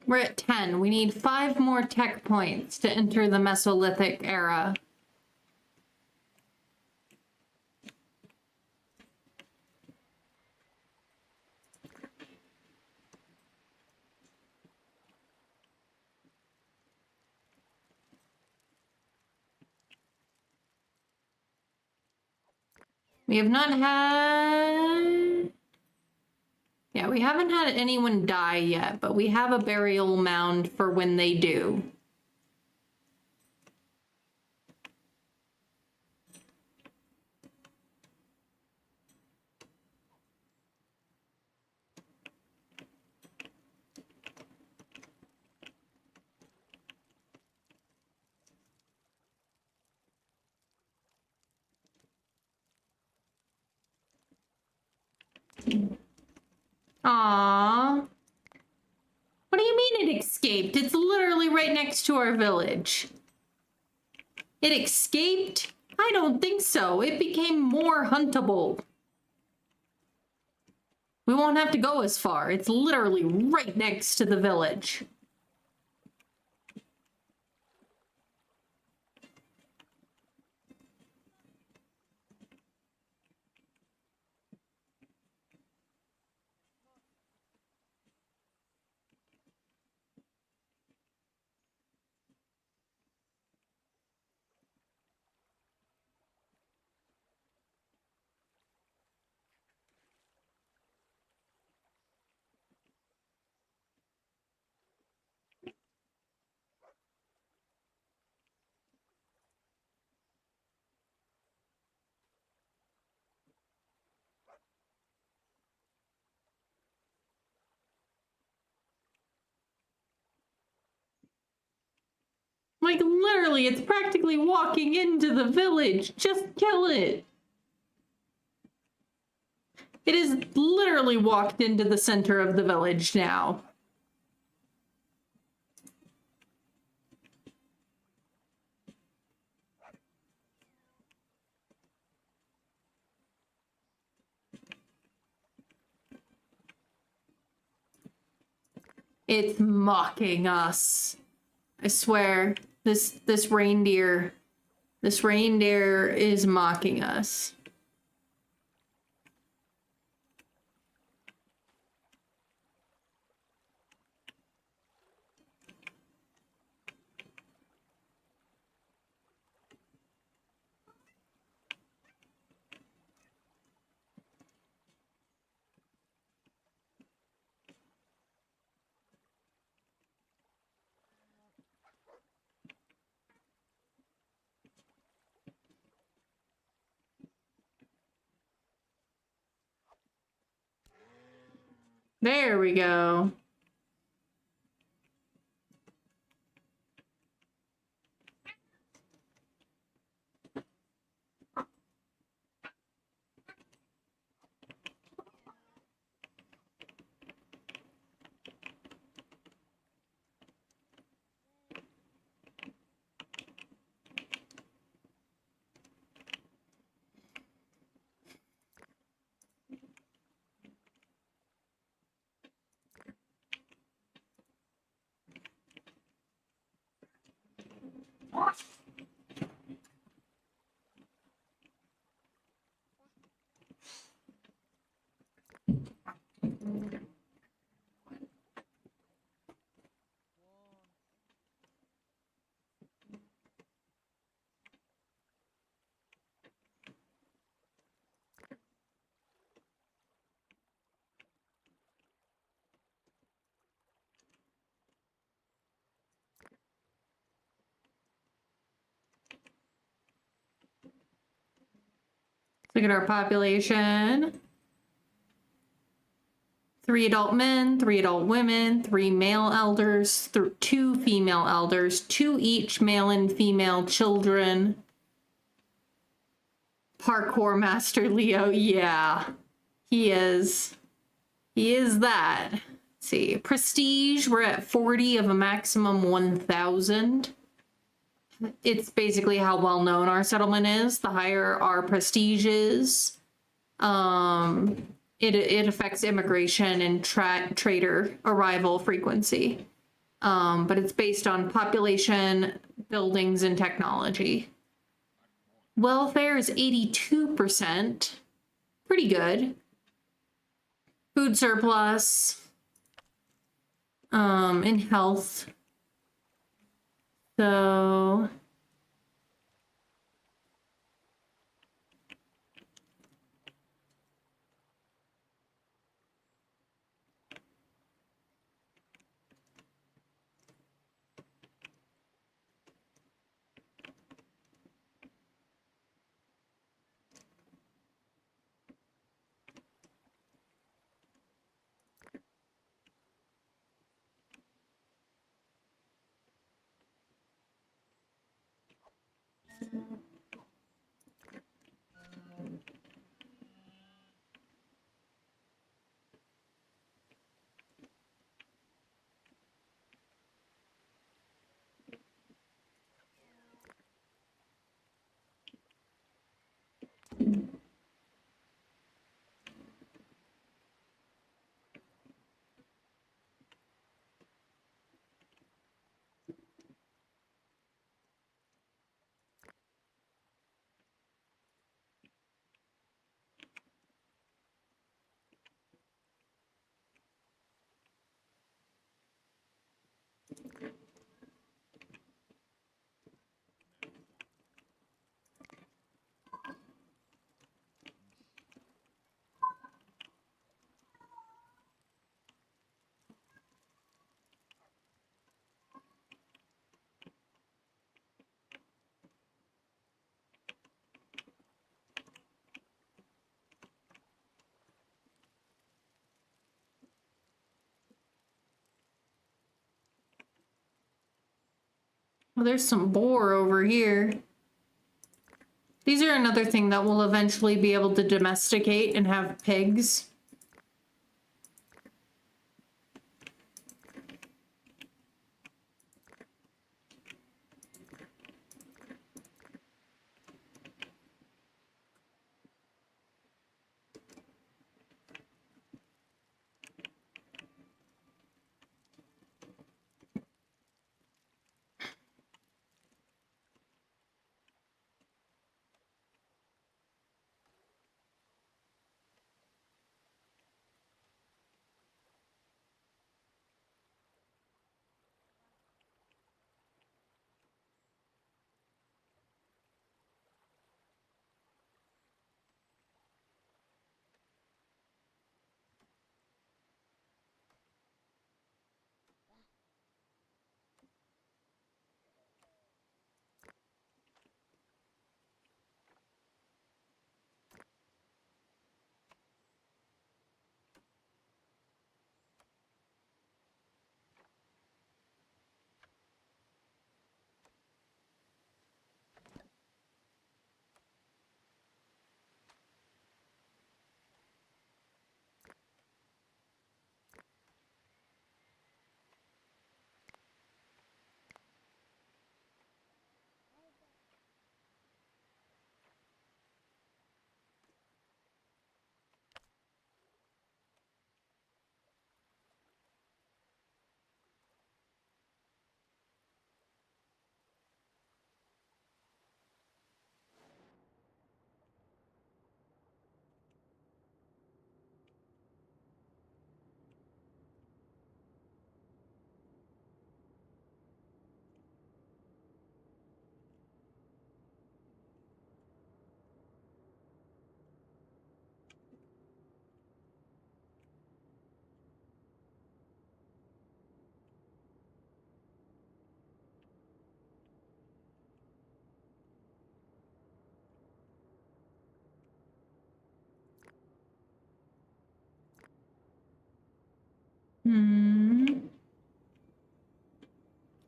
A: We're at 10. We need 5 more tech points to enter the Mesolithic era. We have not had... Yeah, we haven't had anyone die yet, but we have a burial mound for when they do. Aww. What do you mean it escaped? It's literally right next to our village. It escaped? I don't think so. It became more huntable. We won't have to go as far. It's literally right next to the village. Like, literally, it's practically walking into the village. Just kill it. It is literally walked into the center of the village now. It's mocking us. I swear, this reindeer is mocking us. There we go. Look at our population. 3 adult men, 3 adult women, 3 male elders, 2 female elders, 2 each male and female children. Parkour master Leo, yeah. He is. He is that. Let's see. Prestige, we're at 40 of a maximum 1,000. It's basically how well known our settlement is. The higher our prestige is, it affects immigration and trader arrival frequency. But it's based on population, buildings, and technology. Welfare is 82%. Pretty good. Food surplus. In health. So well, there's some boar over here. These are another thing that we'll eventually be able to domesticate and have pigs.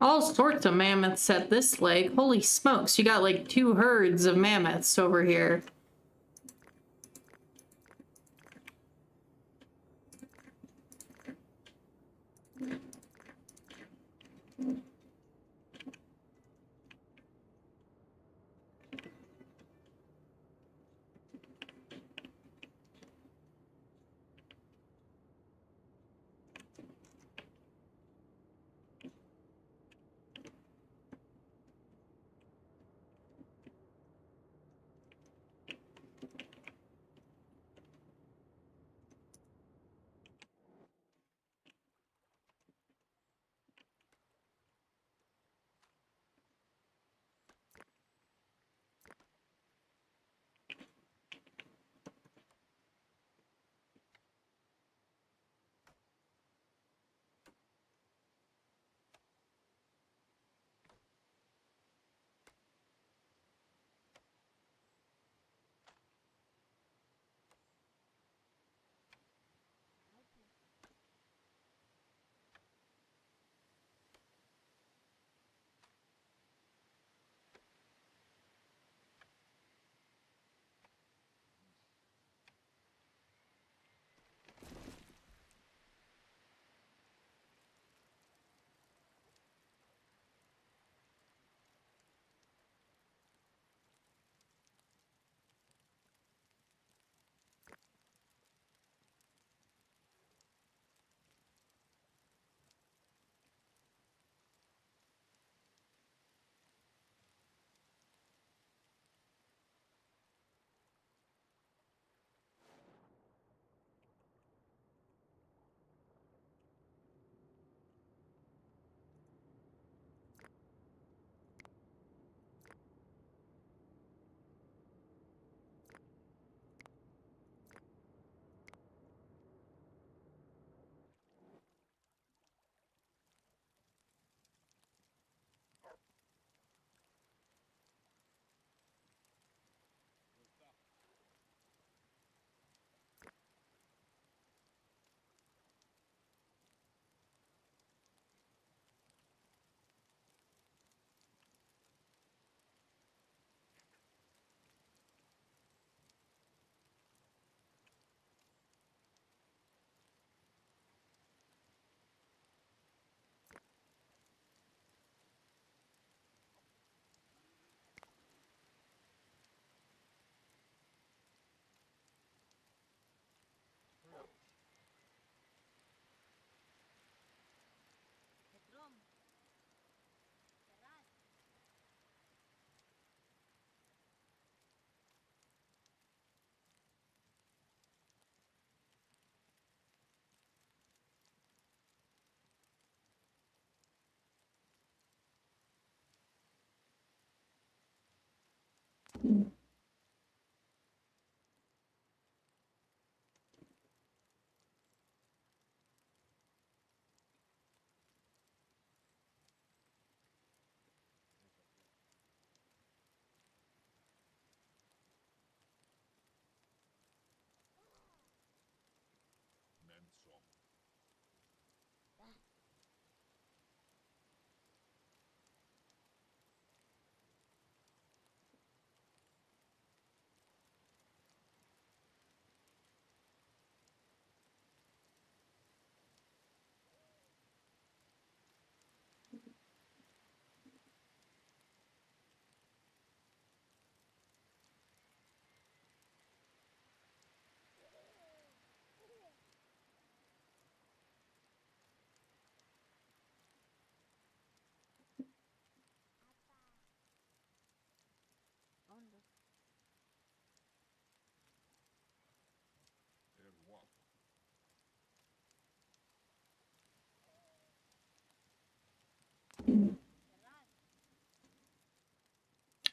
A: All sorts of mammoths at this lake. Holy smokes, you got like 2 herds of mammoths over here.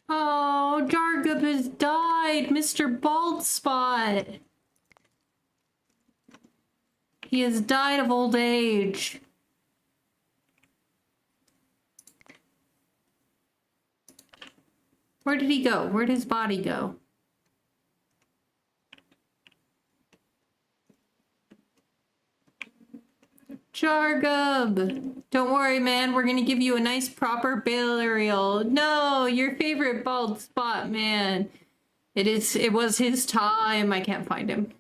A: Oh, Jargup has died, Mr. Bald Spot. He has died of old age. Where did he go? Where did his body go? Jargub, don't worry, man. We're gonna give you a nice proper burial. No, your favorite bald spot, man. It was his time. I can't find him.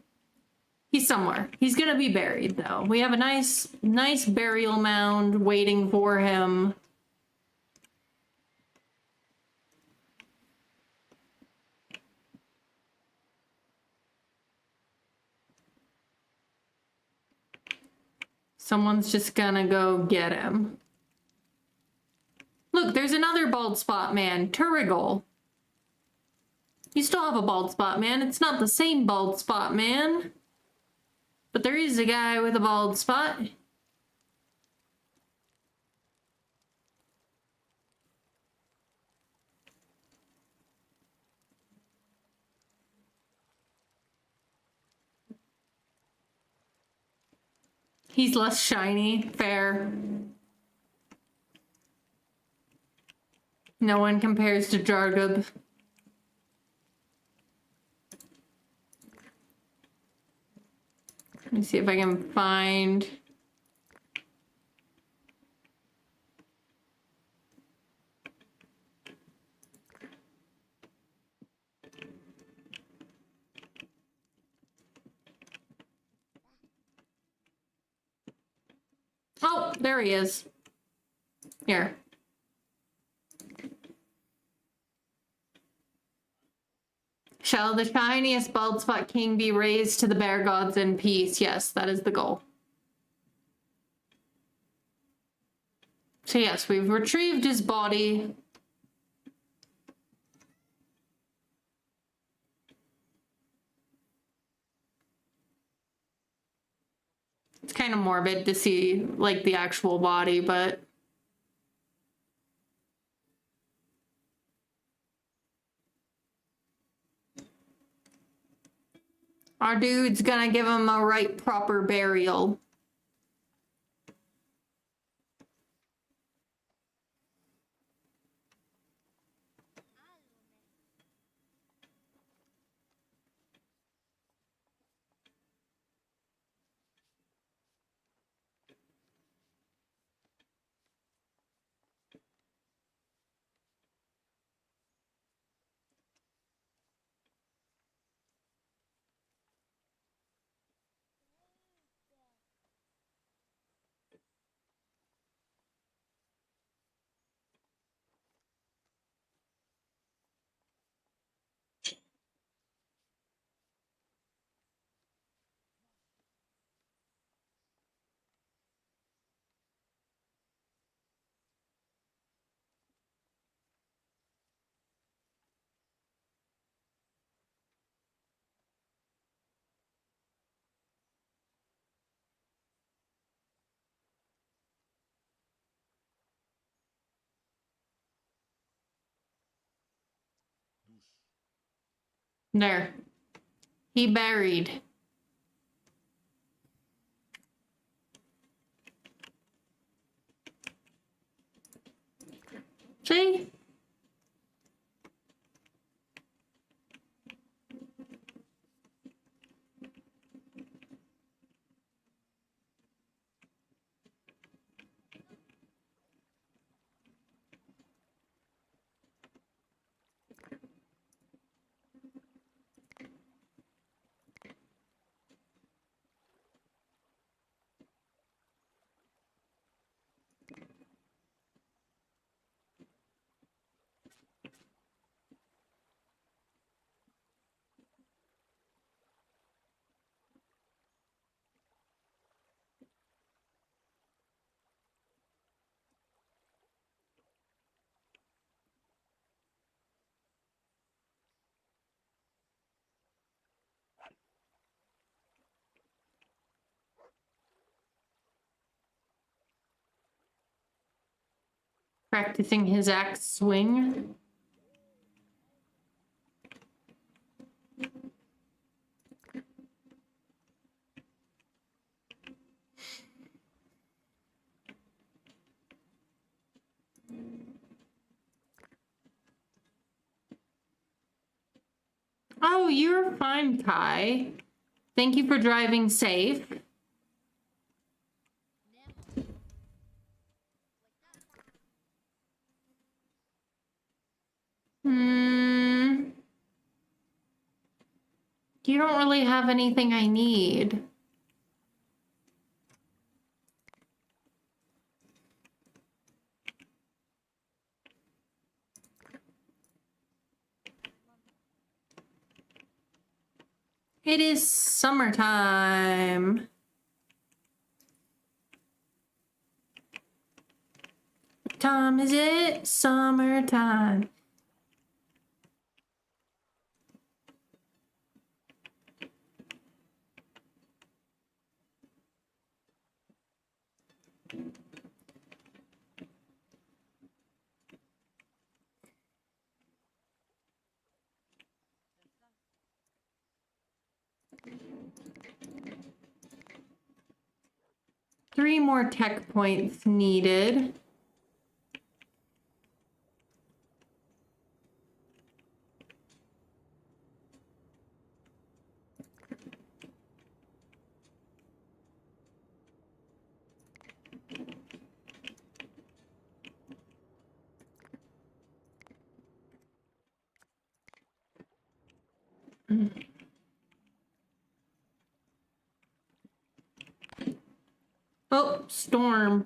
A: He's somewhere. He's gonna be buried, though. We have a nice burial mound waiting for him. Someone's just gonna go get him. Look, there's another bald spot man, Turrigal. You still have a bald spot man. It's not the same bald spot man. But there is a guy with a bald spot. He's less shiny. Fair. No one compares to Jargub. Let me see if I can find... Oh, there he is. Here. Shall the shiniest bald spot king be raised to the bear gods in peace? Yes, that is the goal. So yes, we've retrieved his body. It's kind of morbid to see, like, the actual body, but... Our dude's gonna give him a right proper burial. There. He buried. See? Practicing his axe swing. Oh, you're fine, Kai. Thank you for driving safe. Hmm. You don't really have anything I need. It is summertime. What time is it? Summertime. Three more tech points needed. Oh, storm.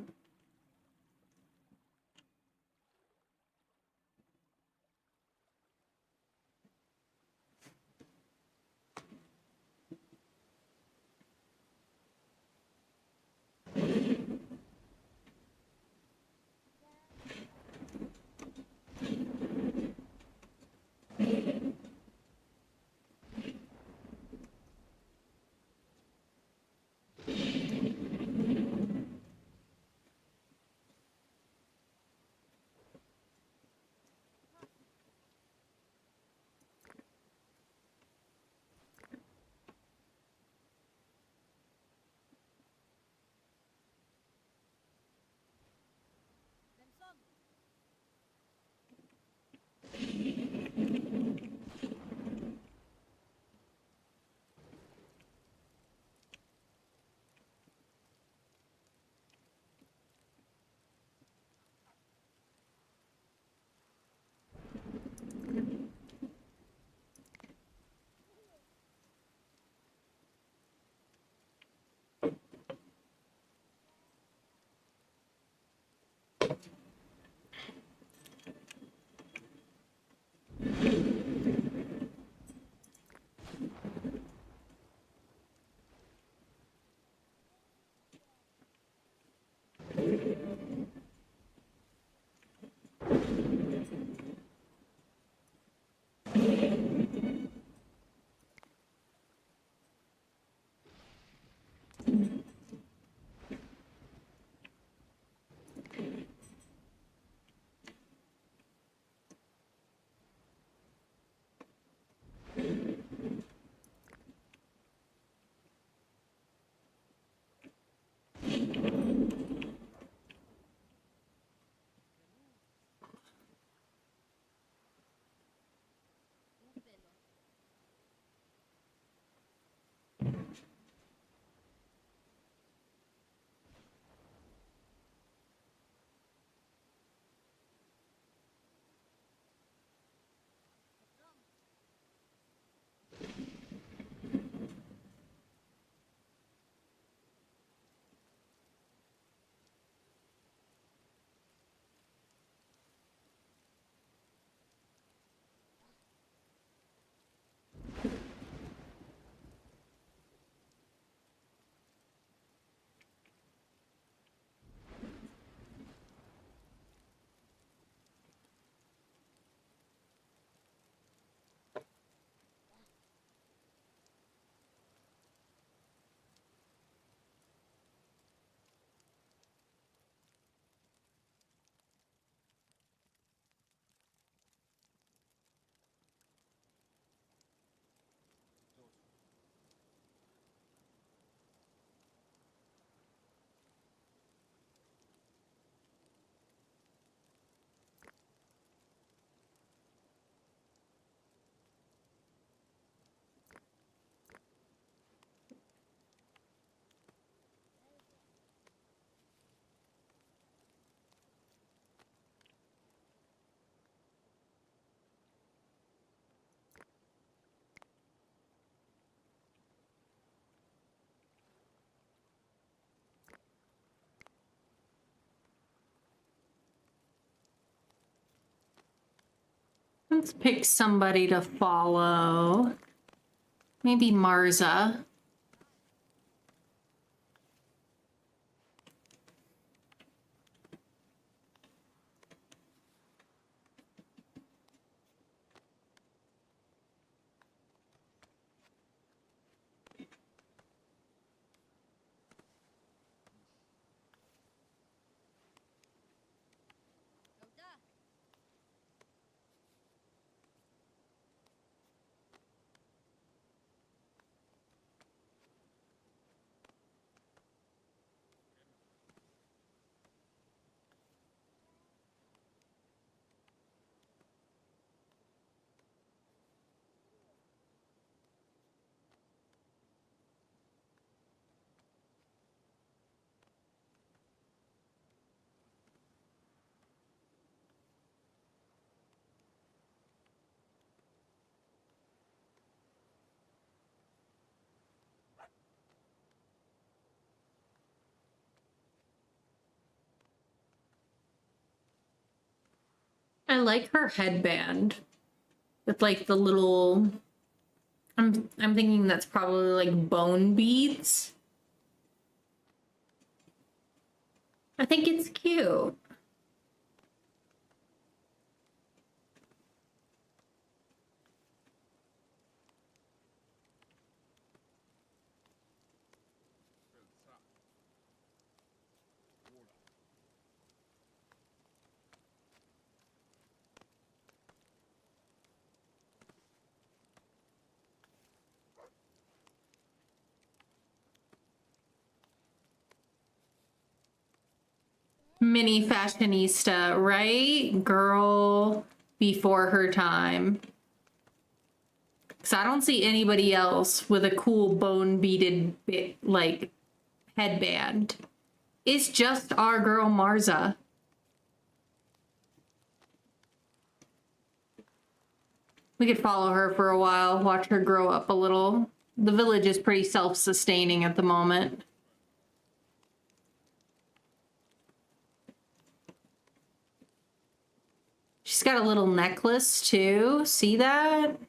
A: Let's pick somebody to follow. Maybe Marza. I like her headband with like the little. I'm thinking that's probably like bone beads. I think it's cute. Mini fashionista, right? Girl before her time. Because I don't see anybody else with a cool bone beaded like headband. It's just our girl Marza. We could follow her for a while, watch her grow up a little. The village is pretty self-sustaining at the moment. She's got a little necklace too. See that?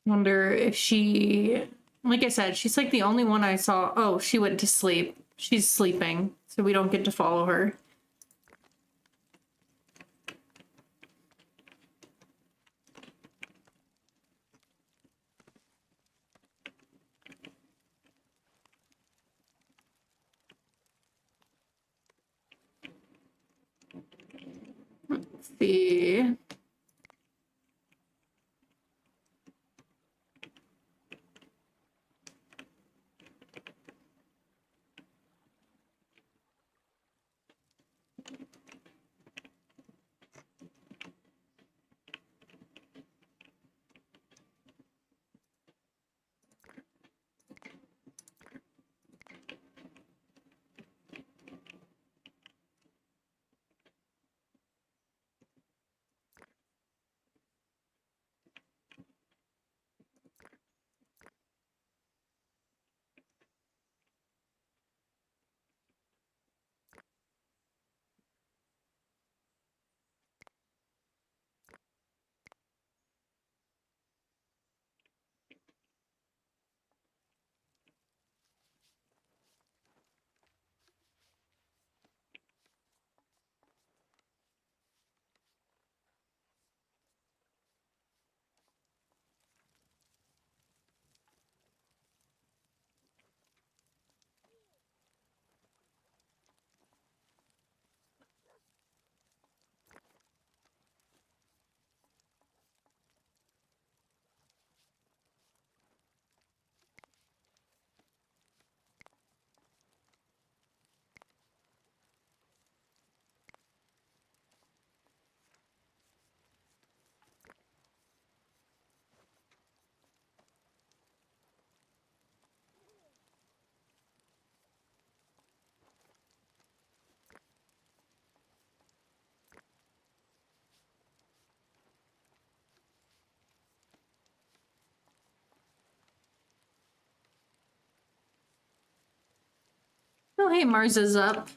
A: Wonder if she, like I said, she's like the only one I saw. Oh, she went to sleep. She's sleeping, so we don't get to follow her. Let's see. Oh, hey, Mars is up.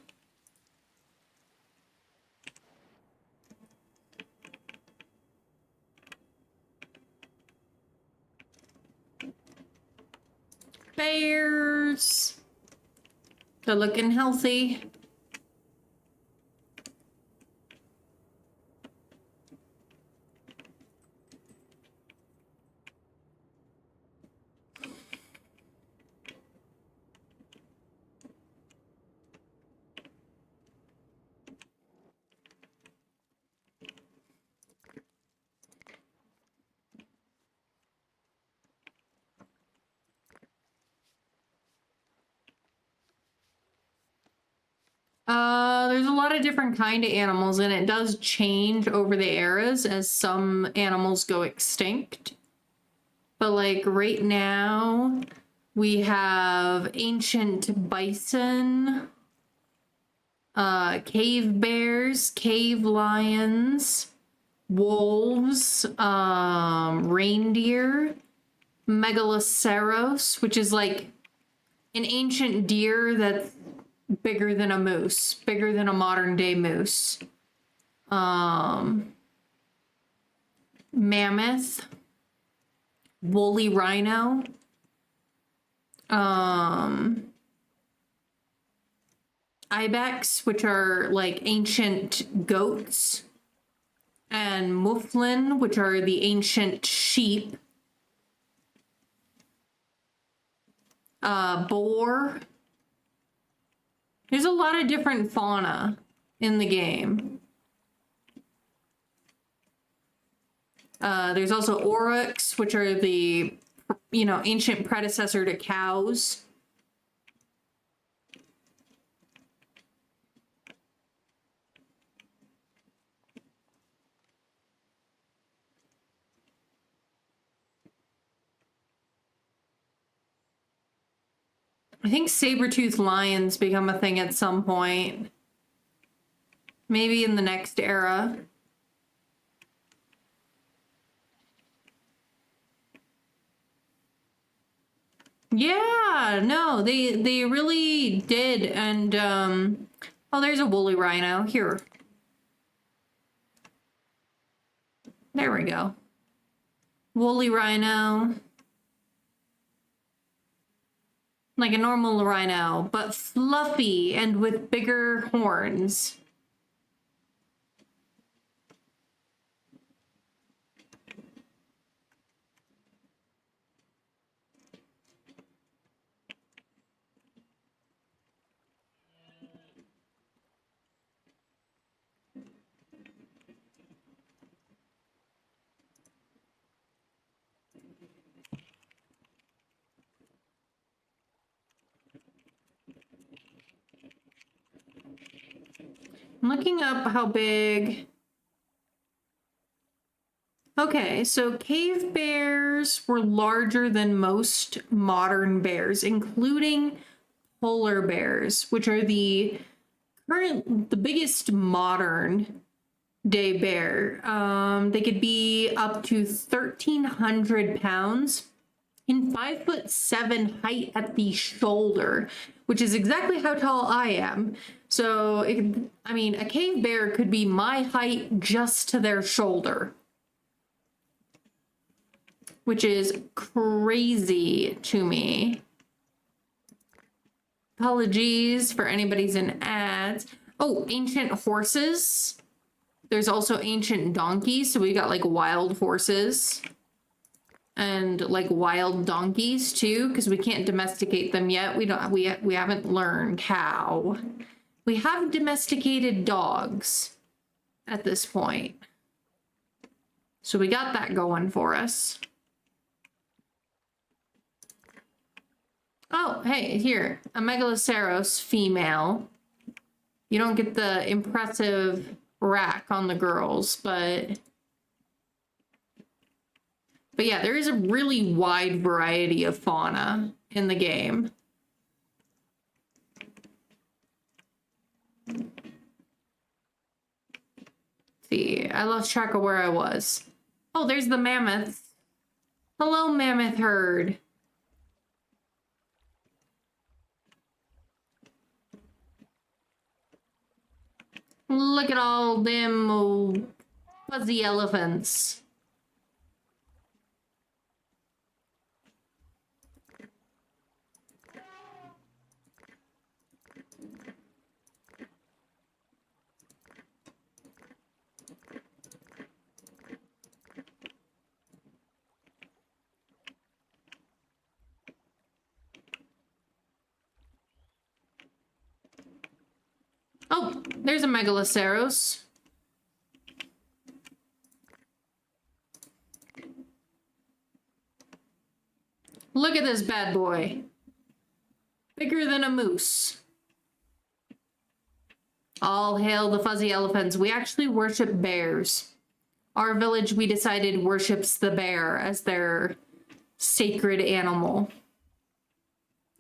A: Bears. They're looking healthy. There's a lot of different kind of animals, and it does change over the eras as some animals go extinct. But like right now, we have ancient bison, cave bears, cave lions, wolves, reindeer, megaloceros, which is like an ancient deer that's bigger than a moose, bigger than a modern day moose. Mammoth, woolly rhino, ibex, which are like ancient goats, and mouflon, which are the ancient sheep, boar. There's a lot of different fauna in the game. There's also aurochs, which are the, ancient predecessor to cows. I think saber-toothed lions become a thing at some point. Maybe in the next era. Yeah, no, they really did. And oh, there's a woolly rhino here. There we go. Woolly rhino. Like a normal rhino, but fluffy and with bigger horns. I'm looking up how big. Okay, so cave bears were larger than most modern bears, including polar bears, which are the biggest modern day bear. They could be up to 1,300 pounds and 5'7" height at the shoulder, which is exactly how tall I am. So, a cave bear could be my height just to their shoulder, which is crazy to me. Apologies for anybody's in ads. Oh, ancient horses. There's also ancient donkeys. So we got like wild horses and like wild donkeys too, because we can't domesticate them yet. We haven't learned how. We have domesticated dogs at this point. So we got that going for us. Oh, hey, here, a megaloceros female. You don't get the impressive rack on the girls, but yeah, there is a really wide variety of fauna in the game. See, I lost track of where I was. Oh, there's the mammoths. Hello, mammoth herd. Look at all them fuzzy elephants. Oh, there's a Megaloceros. Look at this bad boy. Bigger than a moose. All hail the fuzzy elephants. We actually worship bears. Our village, we decided, worships the bear as their sacred animal.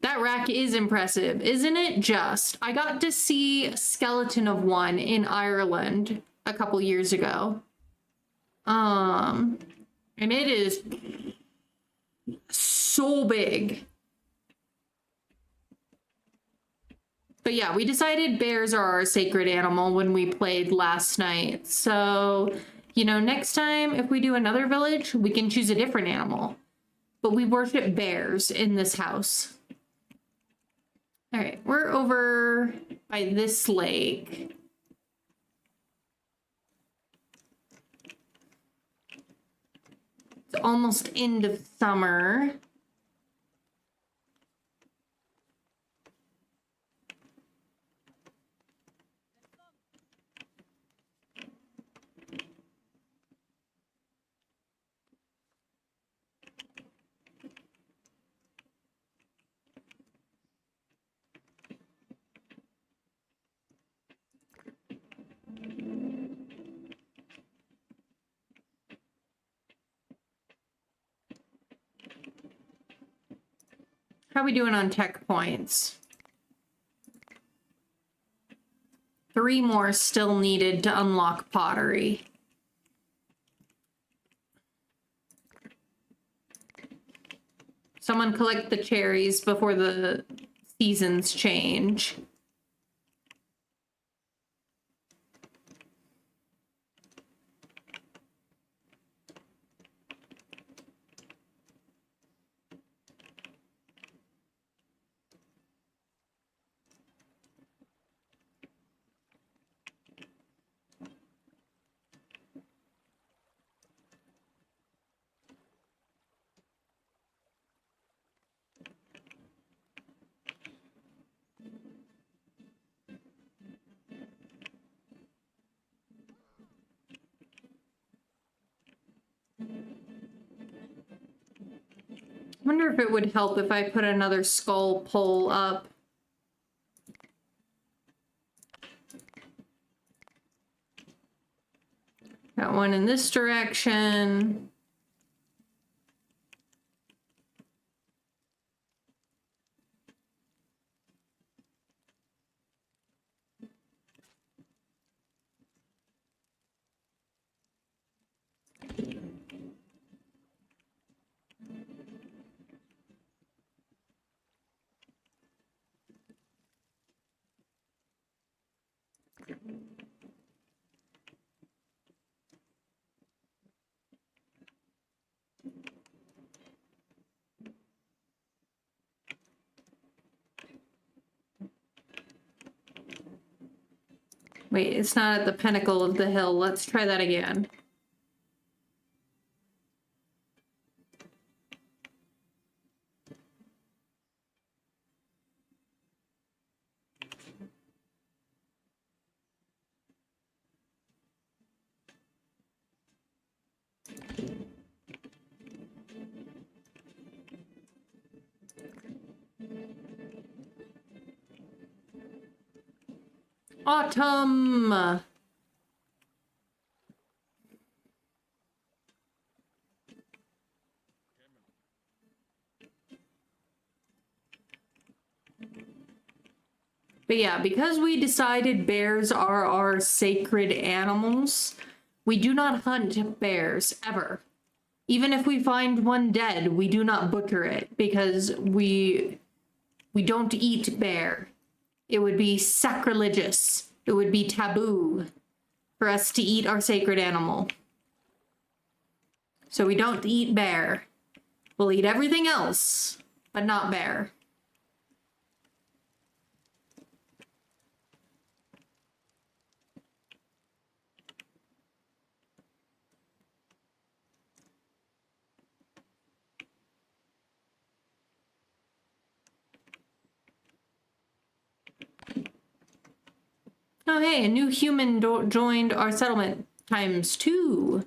A: That rack is impressive, isn't it just? I got to see a skeleton of one in Ireland a couple years ago. And it is so big. But yeah, we decided bears are our sacred animal when we played last night. So, you know, next time if we do another village, we can choose a different animal. But we worship bears in this house. All right, we're over by this lake. It's almost end of summer. How are we doing on tech points? 3 more still needed to unlock pottery. Someone collect the cherries before the seasons change. I wonder if it would help if I put another skull pole up. Got one in this direction. Wait, it's not at the pinnacle of the hill. Let's try that again. Autumn! But yeah, because we decided bears are our sacred animals, we do not hunt bears, ever. Even if we find one dead, we do not butcher it, because we don't eat bear. It would be sacrilegious it would be taboo for us to eat our sacred animal. So we don't eat bear. We'll eat everything else, but not bear. Oh, hey, a new human joined our settlement ×2.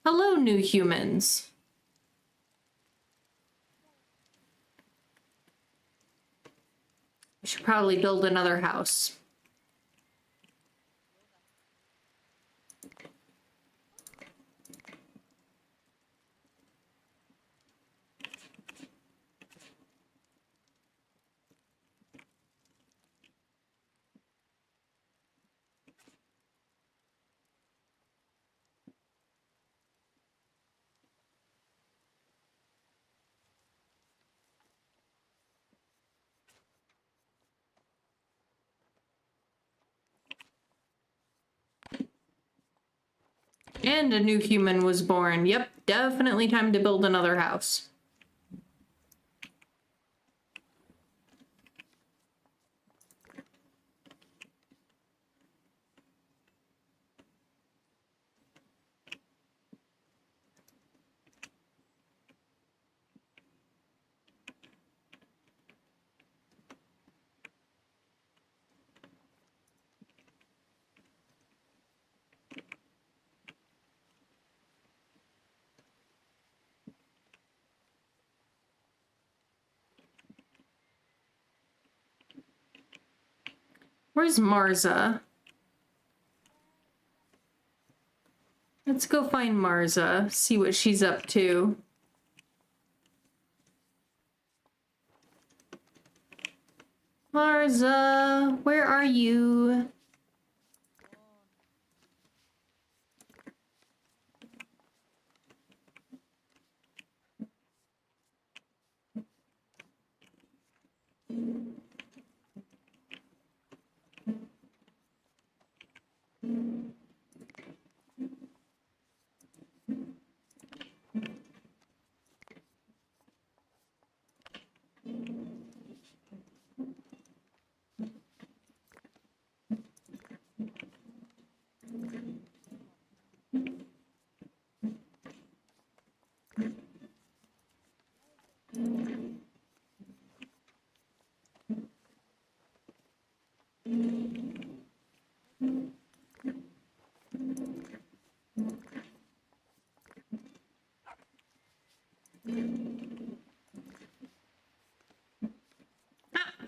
A: Hello, new humans. We should probably build another house. And a new human was born. Yep, definitely time to build another house. Where's Marza? Let's go find Marza, see what she's up to. Marza, where are you?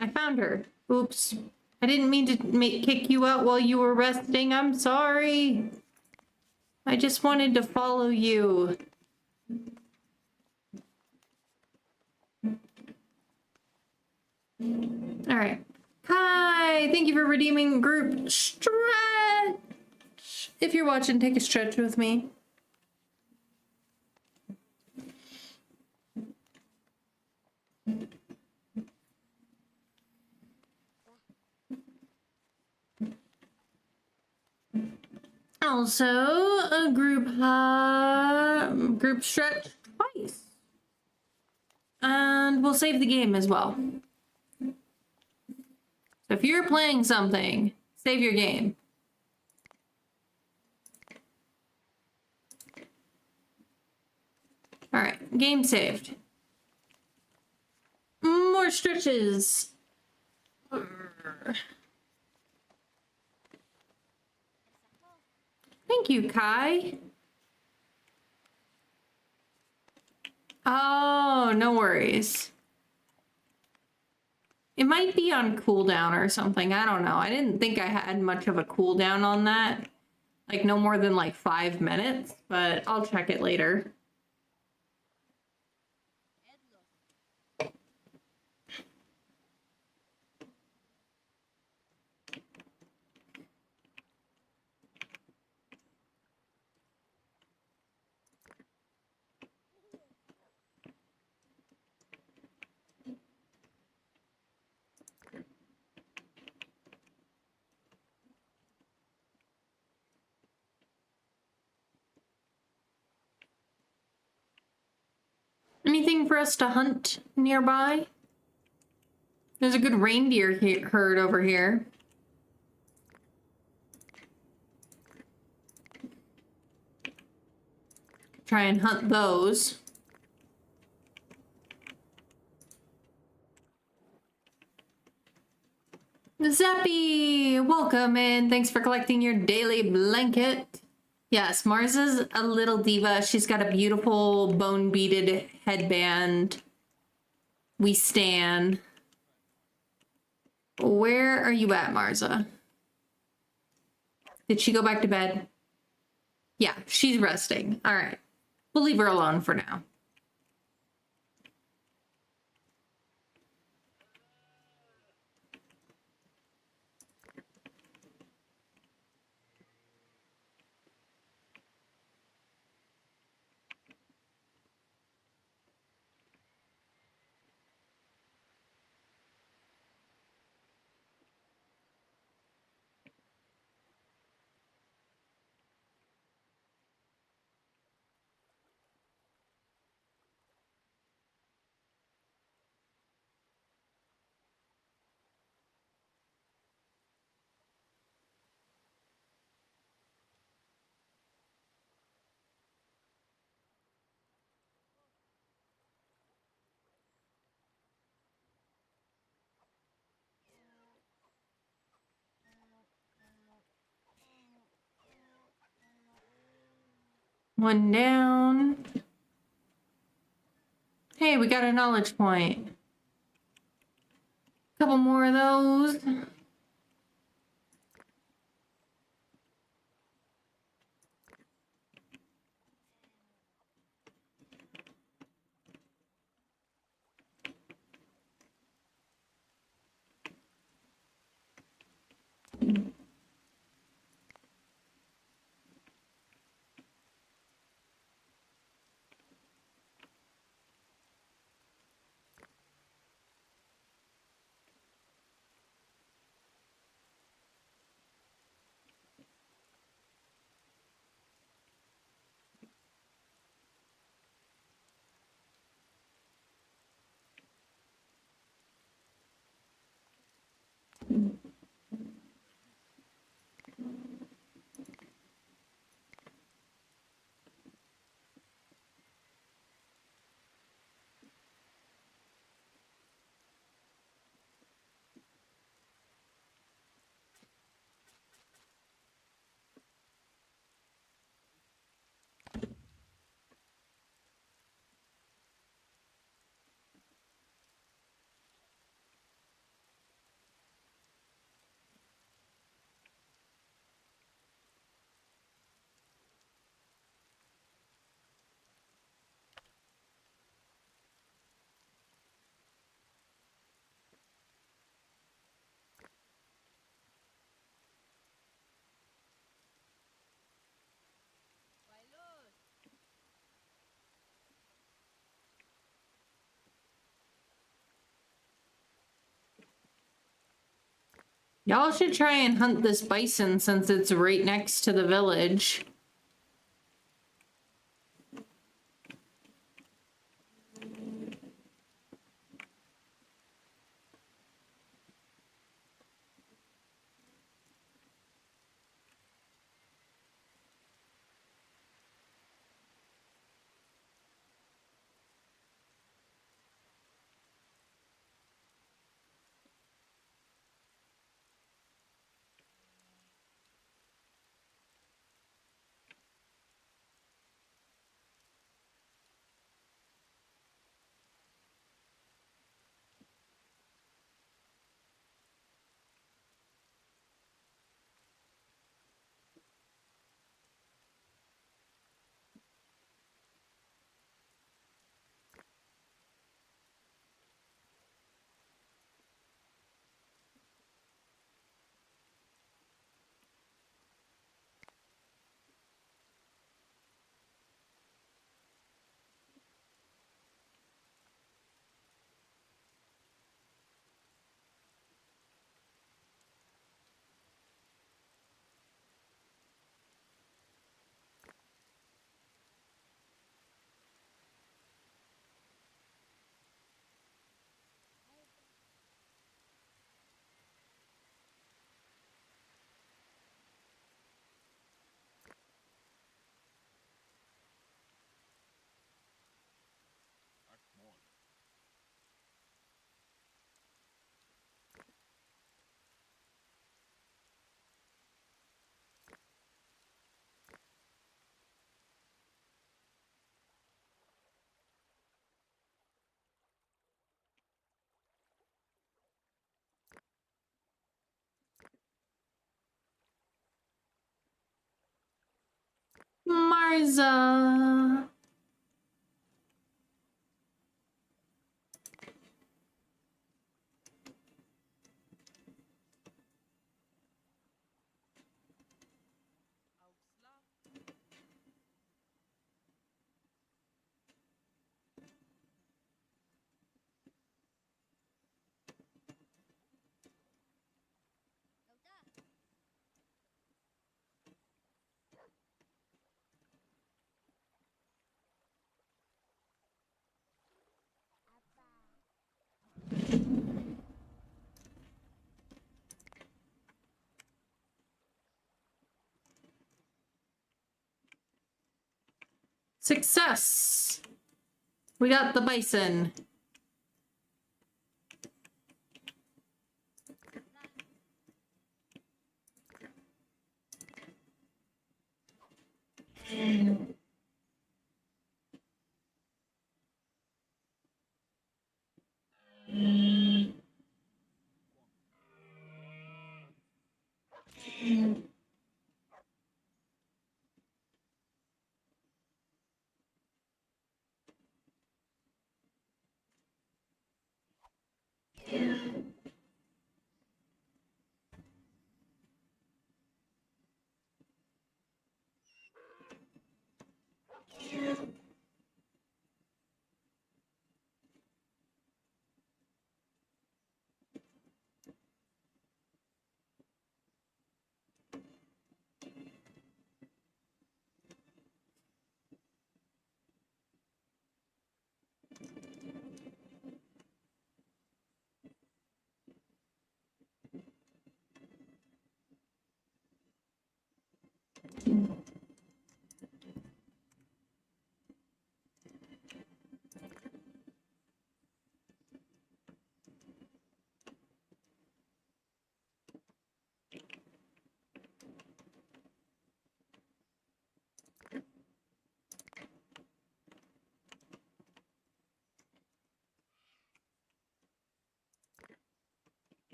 A: I found her. Oops. I didn't mean to kick you out while you were resting. I'm sorry. I just wanted to follow you. All right. Hi. Thank you for redeeming group stretch. If you're watching, take a stretch with me. Also, a group stretch twice. And we'll save the game as well. So if you're playing something, save your game. All right, game saved. More stretches. Thank you, Kai. Oh, no worries. It might be on cooldown or something. I don't know. I didn't think I had much of a cooldown on that. Like no more than like 5 minutes, but I'll check it later. Anything for us to hunt nearby? There's a good reindeer herd over here. Try and hunt those. Zappy, welcome and thanks for collecting your daily blanket. Yes, Mars is a little diva. She's got a beautiful bone beaded headband. We stan. Where are you at, Marza? Did she go back to bed? Yeah, she's resting. All right. We'll leave her alone for now. One down. Hey, we got a knowledge point. Couple more of those. Y'all should try and hunt this bison since it's right next to the village. Marza. Success. We got the bison.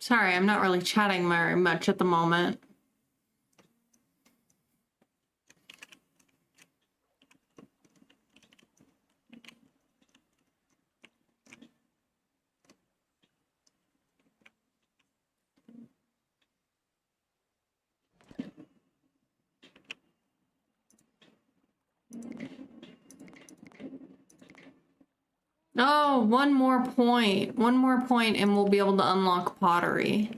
A: Sorry, I'm not really chatting very much at the moment. Oh, one more point. One more point and we'll be able to unlock pottery.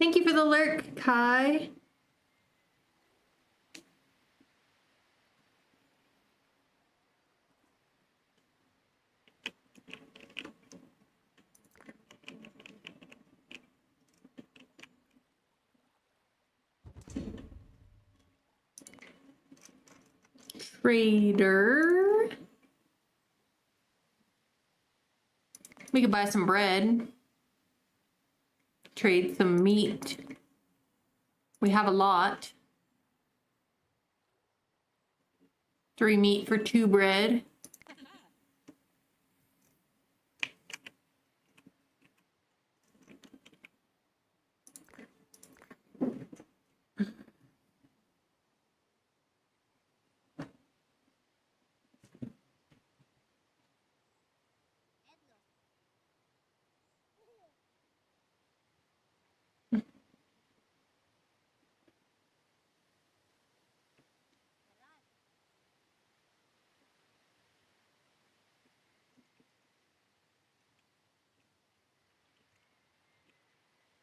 A: Thank you for the lurk, Kai. Trader. We could buy some bread. Trade some meat. We have a lot. 3 meat for 2 bread.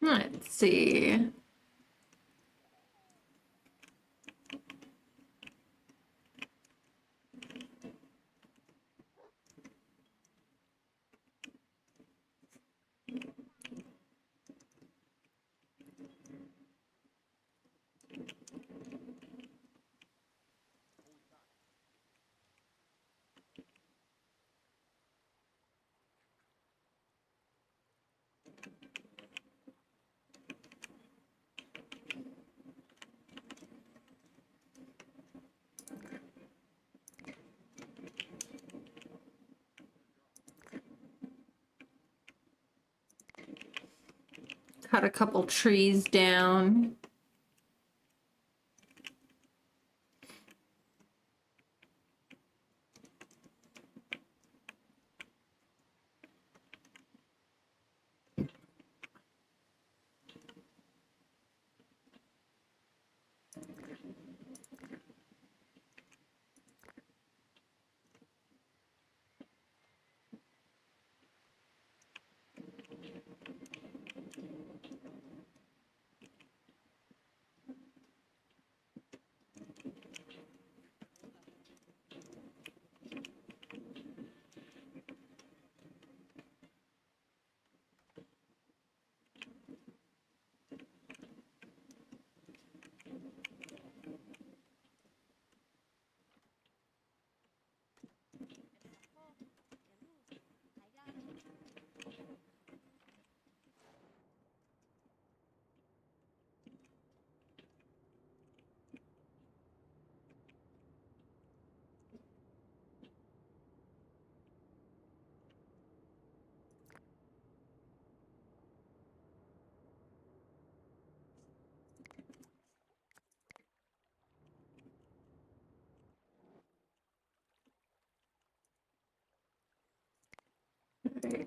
A: Let's see. Cut a couple trees down.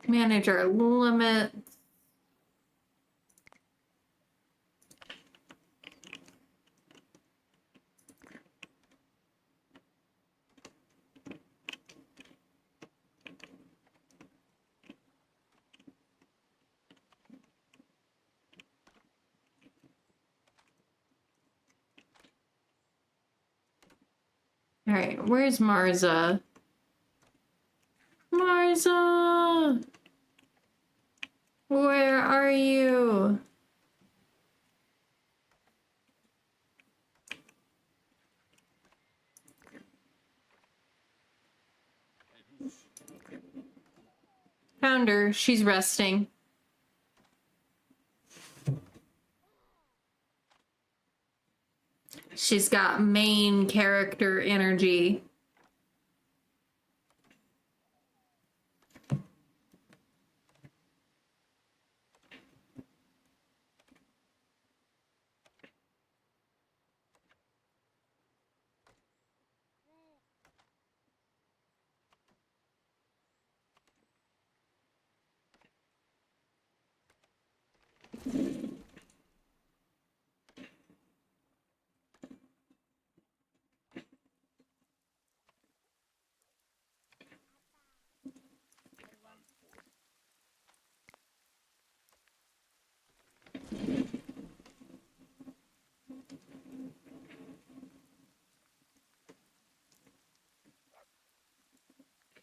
A: Manage our limits. All right, where's Marza? Marza! Where are you? Found her. She's resting. She's got main character energy.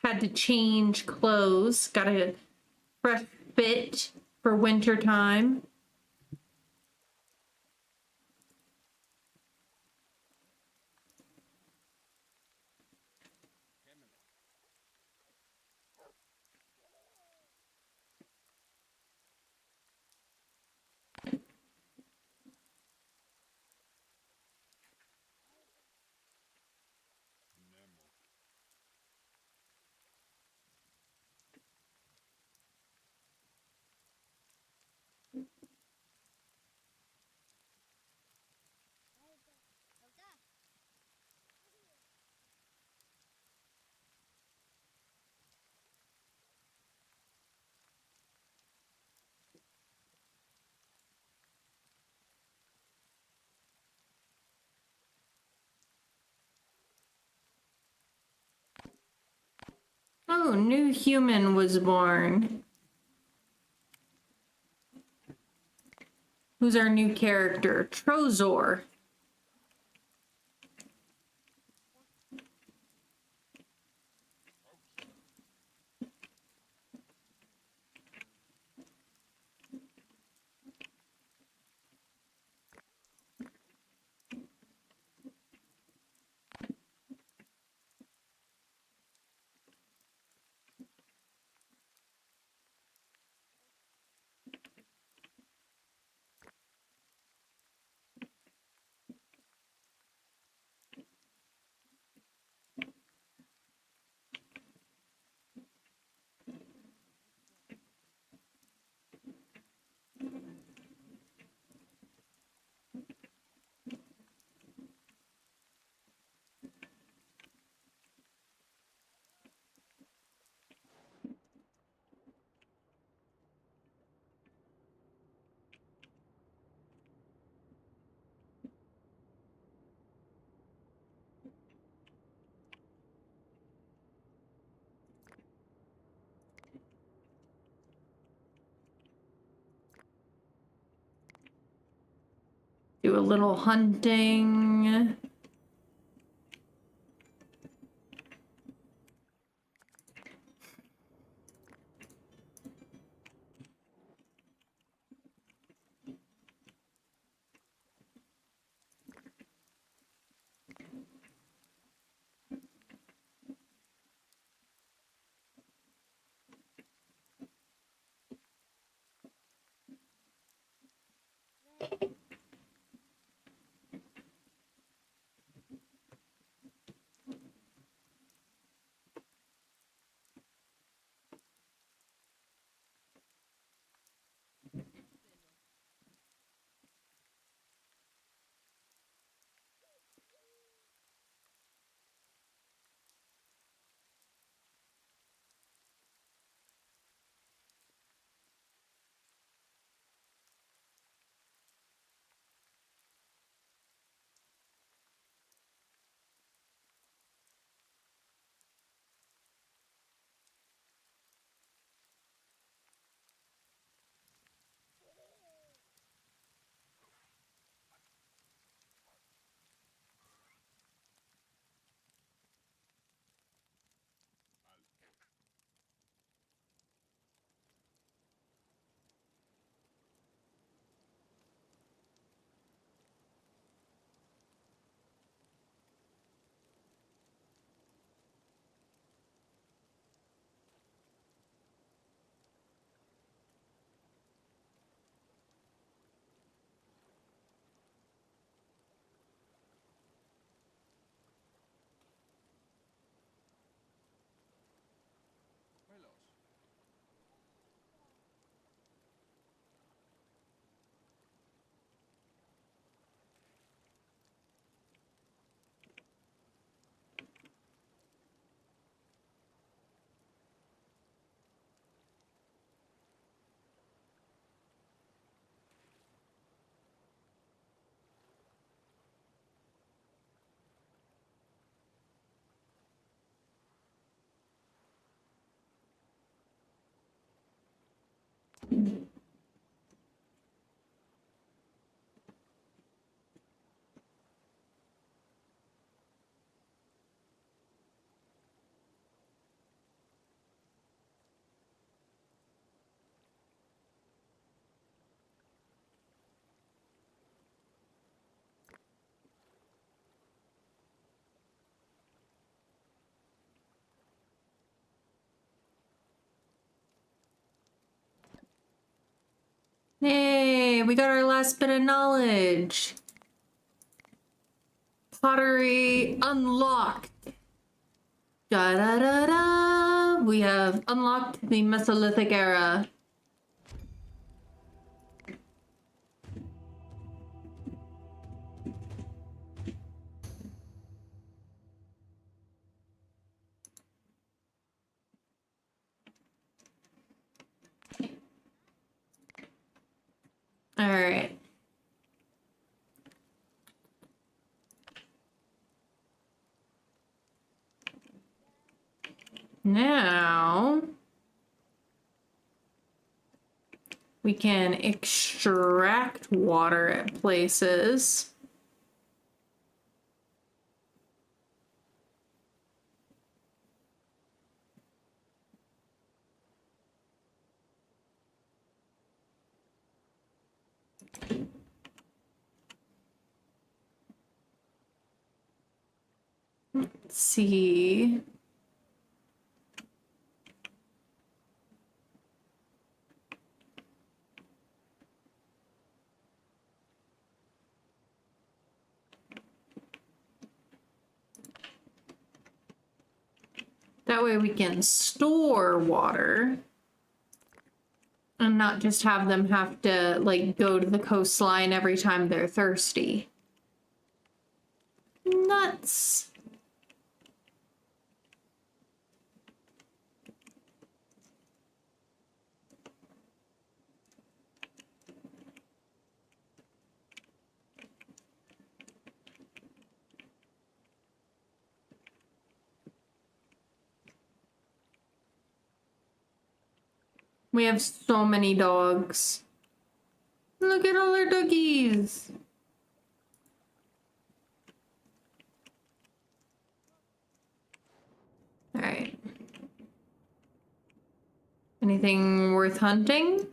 A: Had to change clothes. Got a fresh fit for winter time. Oh, new human was born. Who's our new character? Trozor. Do a little hunting. Hey, we got our last bit of knowledge. Pottery unlocked. Da da da da. We have unlocked the Mesolithic era. All right. Now we can extract water at places. Let's see. That way we can store water and not just have them have to like go to the coastline every time they're thirsty. Nuts. We have so many dogs. Look at all our doggies. All right. Anything worth hunting?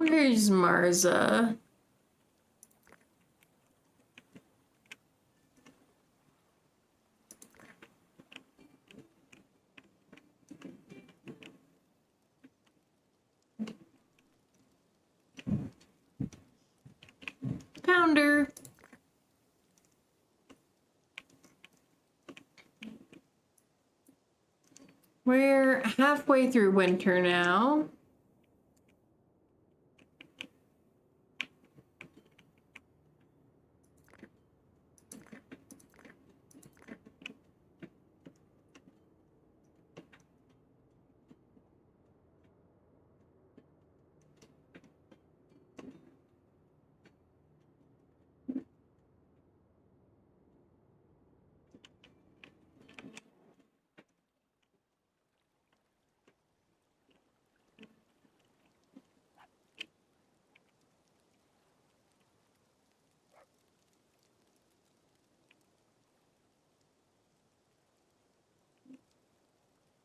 A: Where's Marza? Pounder. We're halfway through winter now.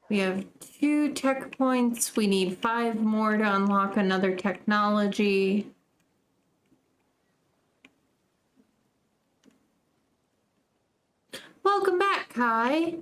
A: We have 2 tech points. We need 5 more to unlock another technology. Welcome back, Kai.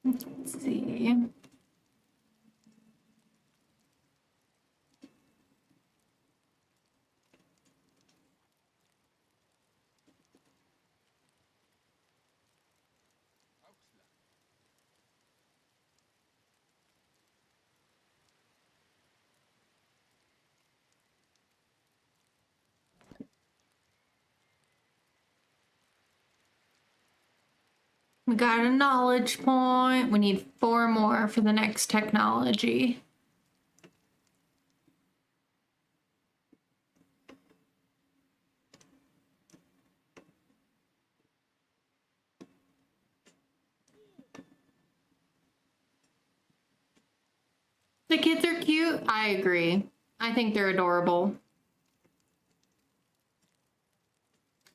A: Let's see. We got a knowledge point. We need 4 more for the next technology. The kids are cute. I agree. I think they're adorable.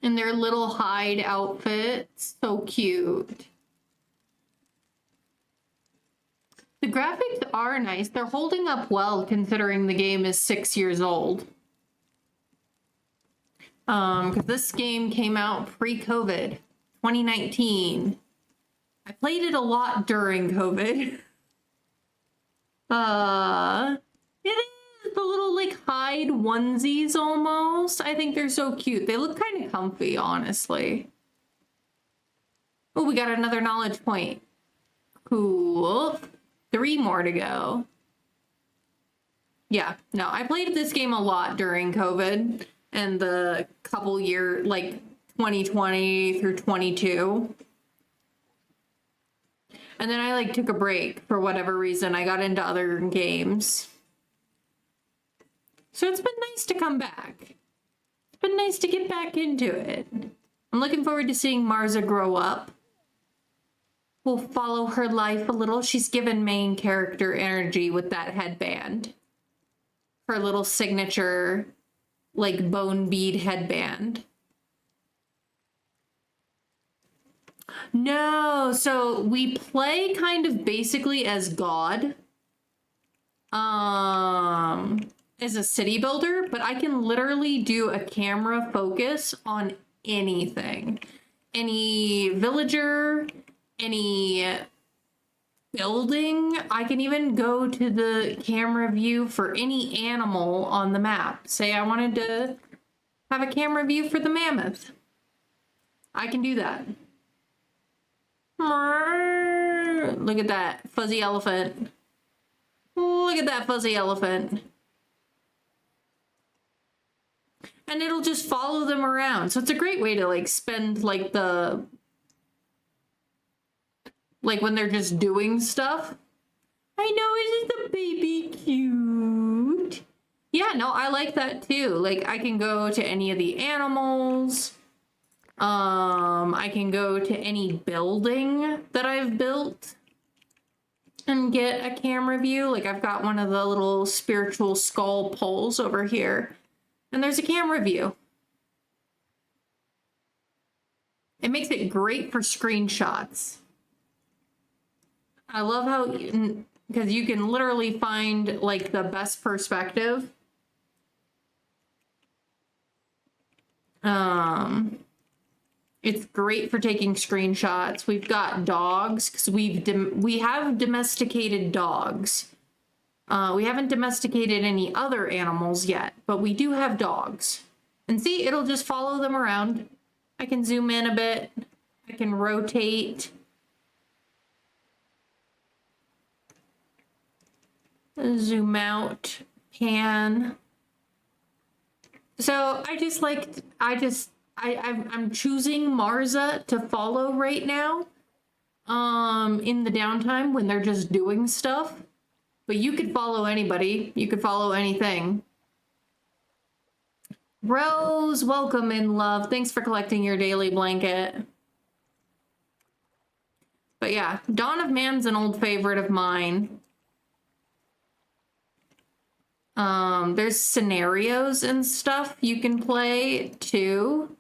A: And their little hide outfits, so cute. The graphics are nice. They're holding up well considering the game is 6 years old. Because this game came out pre-COVID, 2019. I played it a lot during COVID. It is the little like hide onesies almost. I think they're so cute. They look kind of comfy, honestly. Oh, we got another knowledge point. Cool. 3 more to go. Yeah, no, I played this game a lot during COVID and the couple year, like 2020 through 22. And then I like took a break for whatever reason. I got into other games. So it's been nice to come back. It's been nice to get back into it. I'm looking forward to seeing Marza grow up. We'll follow her life a little. She's given main character energy with that headband. Her little signature, like, bone bead headband. No, so we play kind of basically as God. As a city builder, but I can literally do a camera focus on anything. Any villager, any building. I can even go to the camera view for any animal on the map. Say I wanted to have a camera view for the mammoth. I can do that. Look at that fuzzy elephant. Look at that fuzzy elephant. And it'll just follow them around. So it's a great way to like spend like when they're just doing stuff. I know, isn't the baby cute? Yeah, no, I like that too. Like I can go to any of the animals. I can go to any building that I've built and get a camera view. Like I've got one of the little spiritual skull poles over here, and there's a camera view. It makes it great for screenshots. I love how, because you can literally find like the best perspective. It's great for taking screenshots. We've got dogs because we have domesticated dogs. We haven't domesticated any other animals yet, but we do have dogs. And see, it'll just follow them around. I can zoom in a bit. I can rotate. Zoom out, pan. So I'm choosing Marza to follow right now. In the downtime when they're just doing stuff. But you could follow anybody. You could follow anything. Rose, welcome in, love. Thanks for collecting your daily blanket. But yeah, Dawn of Man's an old favorite of mine. There's scenarios and stuff you can play too.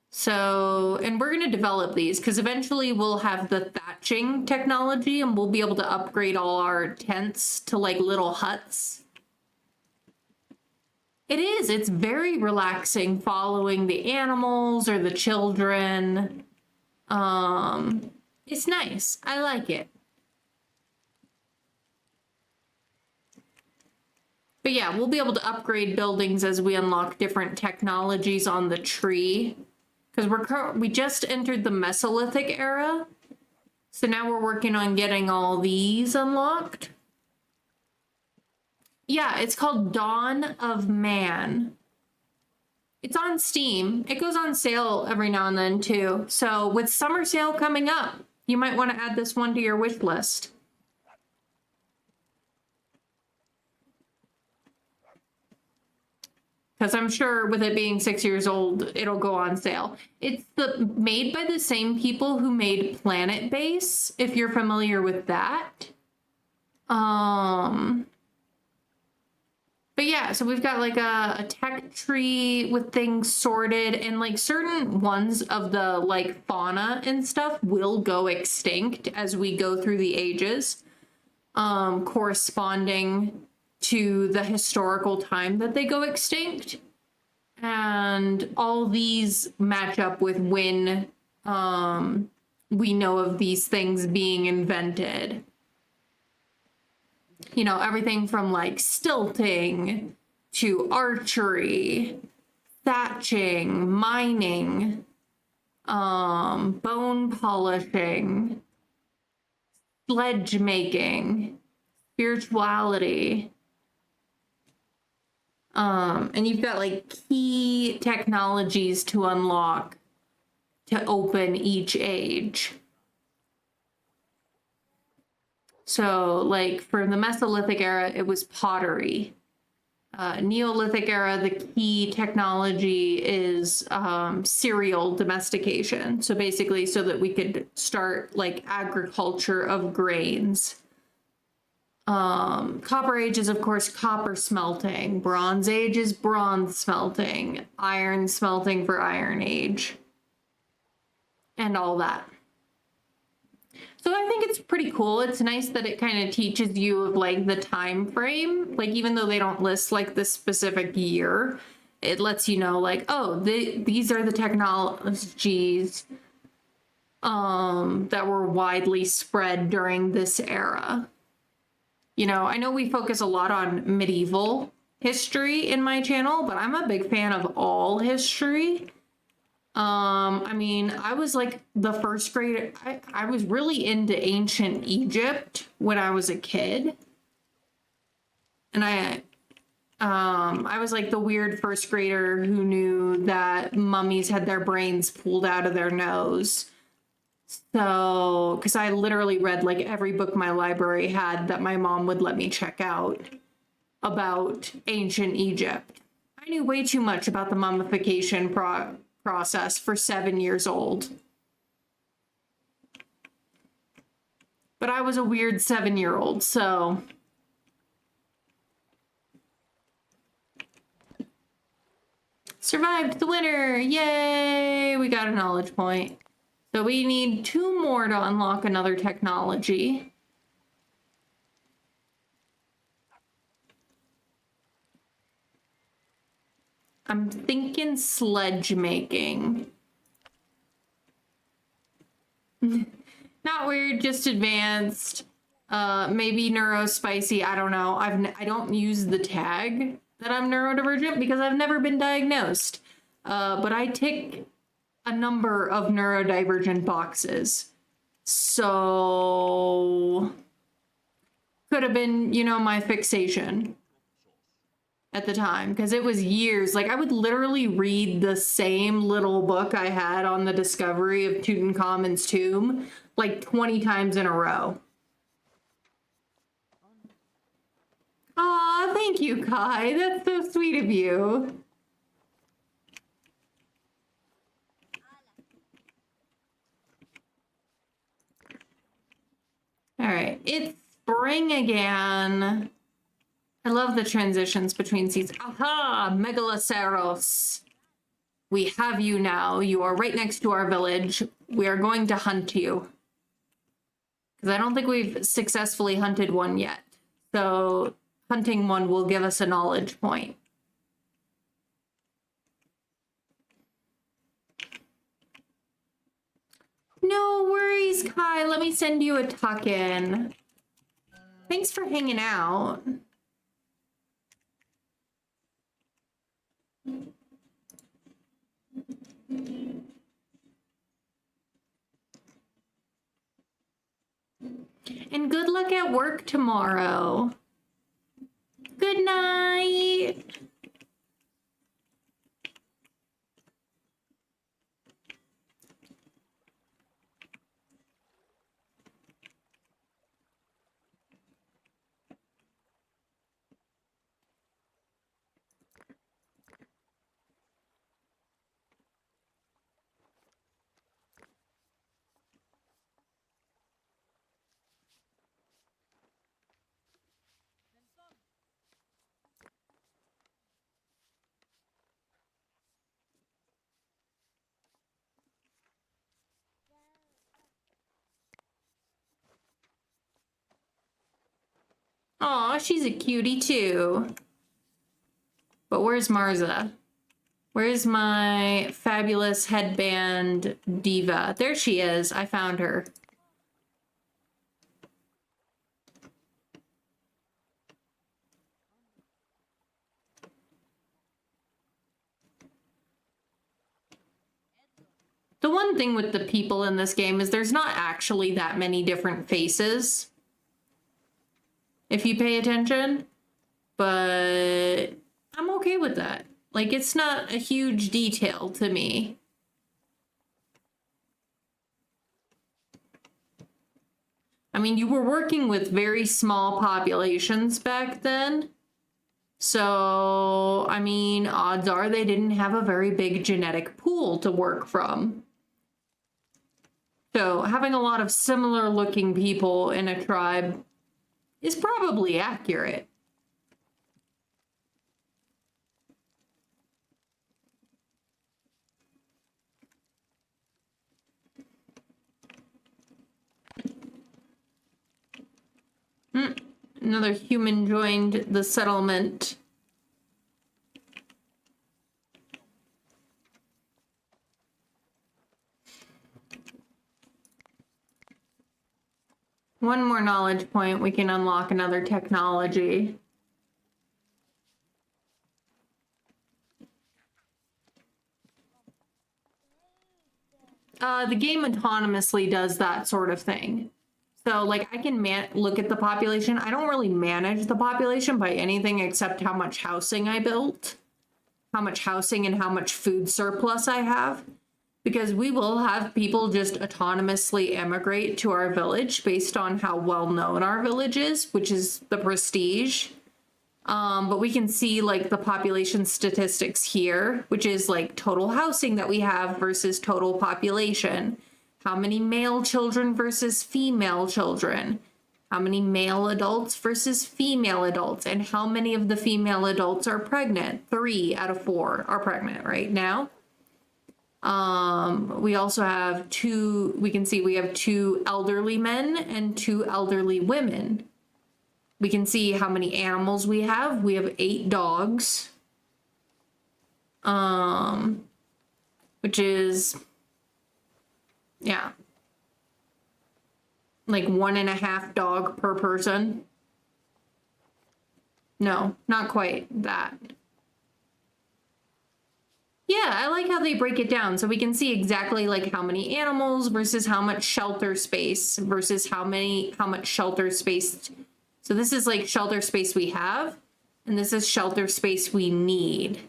A: So, and we're going to develop these because eventually we'll have the thatching technology and we'll be able to upgrade all our tents to like little huts. It is. It's very relaxing following the animals or the children. It's nice. I like it. But yeah, we'll be able to upgrade buildings as we unlock different technologies on the tree. Because we just entered the Mesolithic era. So now we're working on getting all these unlocked. Yeah, it's called Dawn of Man. It's on Steam. It goes on sale every now and then too. So with summer sale coming up, you might want to add this one to your wish list. Because I'm sure with it being 6 years old, it'll go on sale. It's made by the same people who made Planet Base, if you're familiar with that. But yeah, so we've got like a tech tree with things sorted, and like certain ones of the like fauna and stuff will go extinct as we go through the ages, corresponding to the historical time that they go extinct. And all these match up with when we know of these things being invented. You know, everything from like stilting to archery, thatching, mining, bone polishing, sledge making, spirituality. And you've got like key technologies to unlock to open each age. So like for the Mesolithic era, it was pottery. Neolithic era, the key technology is cereal domestication. So basically so that we could start like agriculture of grains. Copper Age is, of course, copper smelting. Bronze Age is bronze smelting. Iron smelting for Iron Age. And all that. So I think it's pretty cool. It's nice that it kind of teaches you of, like, the time frame. Like, even though they don't list, like, the specific year, it lets you know, like, oh, these are the technologies that were widely spread during this era. You know, I know we focus a lot on medieval history in my channel, but I'm a big fan of all history. I mean, I was like the first grade. I was really into ancient Egypt when I was a kid. And I was like the weird first grader who knew that mummies had their brains pulled out of their nose. So, because I literally read like every book my library had that my mom would let me check out about ancient Egypt. I knew way too much about the mummification process for 7 years old. But I was a weird 7-year-old, so. Survived the winter! Yay! We got a knowledge point. So we need 2 more to unlock another technology. I'm thinking sledge making. Not weird, just advanced. Maybe neurospicy, I don't know. I don't use the tag that I'm neurodivergent because I've never been diagnosed. But I tick a number of neurodivergent boxes. So could have been, you know, my fixation at the time, because it was years. Like, I would literally read the same little book I had on the discovery of Tutankhamun's tomb like 20 times in a row. Aw, thank you, Kai. That's so sweet of you. All right, it's spring again. I love the transitions between seasons. Aha, Megaloceros. We have you now. You are right next to our village. We are going to hunt you. Because I don't think we've successfully hunted one yet. So hunting one will give us a knowledge point. No worries, Kai. Let me send you a tuck-in. Thanks for hanging out. And good luck at work tomorrow. Good night. Aw, she's a cutie too. But where's Marza? Where's my fabulous headband diva? There she is. I found her. The one thing with the people in this game is there's not actually that many different faces, if you pay attention, but I'm okay with that. Like, it's not a huge detail to me. I mean, you were working with very small populations back then. So, I mean, odds are they didn't have a very big genetic pool to work from. So, having a lot of similar looking people in a tribe is probably accurate. Another human joined the settlement. One more knowledge point, we can unlock another technology. The game autonomously does that sort of thing. So, like, I can look at the population. I don't really manage the population by anything except how much housing I built, how much housing and how much food surplus I have. Because we will have people just autonomously emigrate to our village based on how well known our village is, which is the prestige. But we can see like the population statistics here, which is like total housing that we have versus total population. How many male children versus female children? How many male adults versus female adults? And how many of the female adults are pregnant? 3 out of 4 are pregnant right now. We also have we can see we have 2 elderly men and 2 elderly women. We can see how many animals we have. We have 8 dogs. Which is, yeah, like 1.5 dog per person. No, not quite that. Yeah, I like how they break it down. So we can see exactly like how many animals versus how much shelter space versus how much shelter space. So this is like shelter space we have, and this is shelter space we need.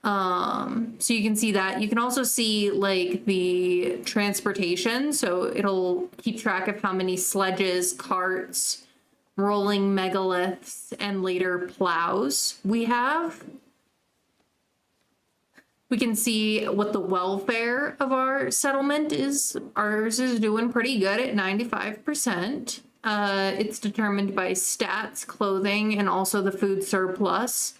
A: So you can see that. You can also see like the transportation. So it'll keep track of how many sledges, carts, rolling megaliths, and later plows we have. We can see what the welfare of our settlement is. Ours is doing pretty good at 95%. It's determined by stats, clothing, and also the food surplus,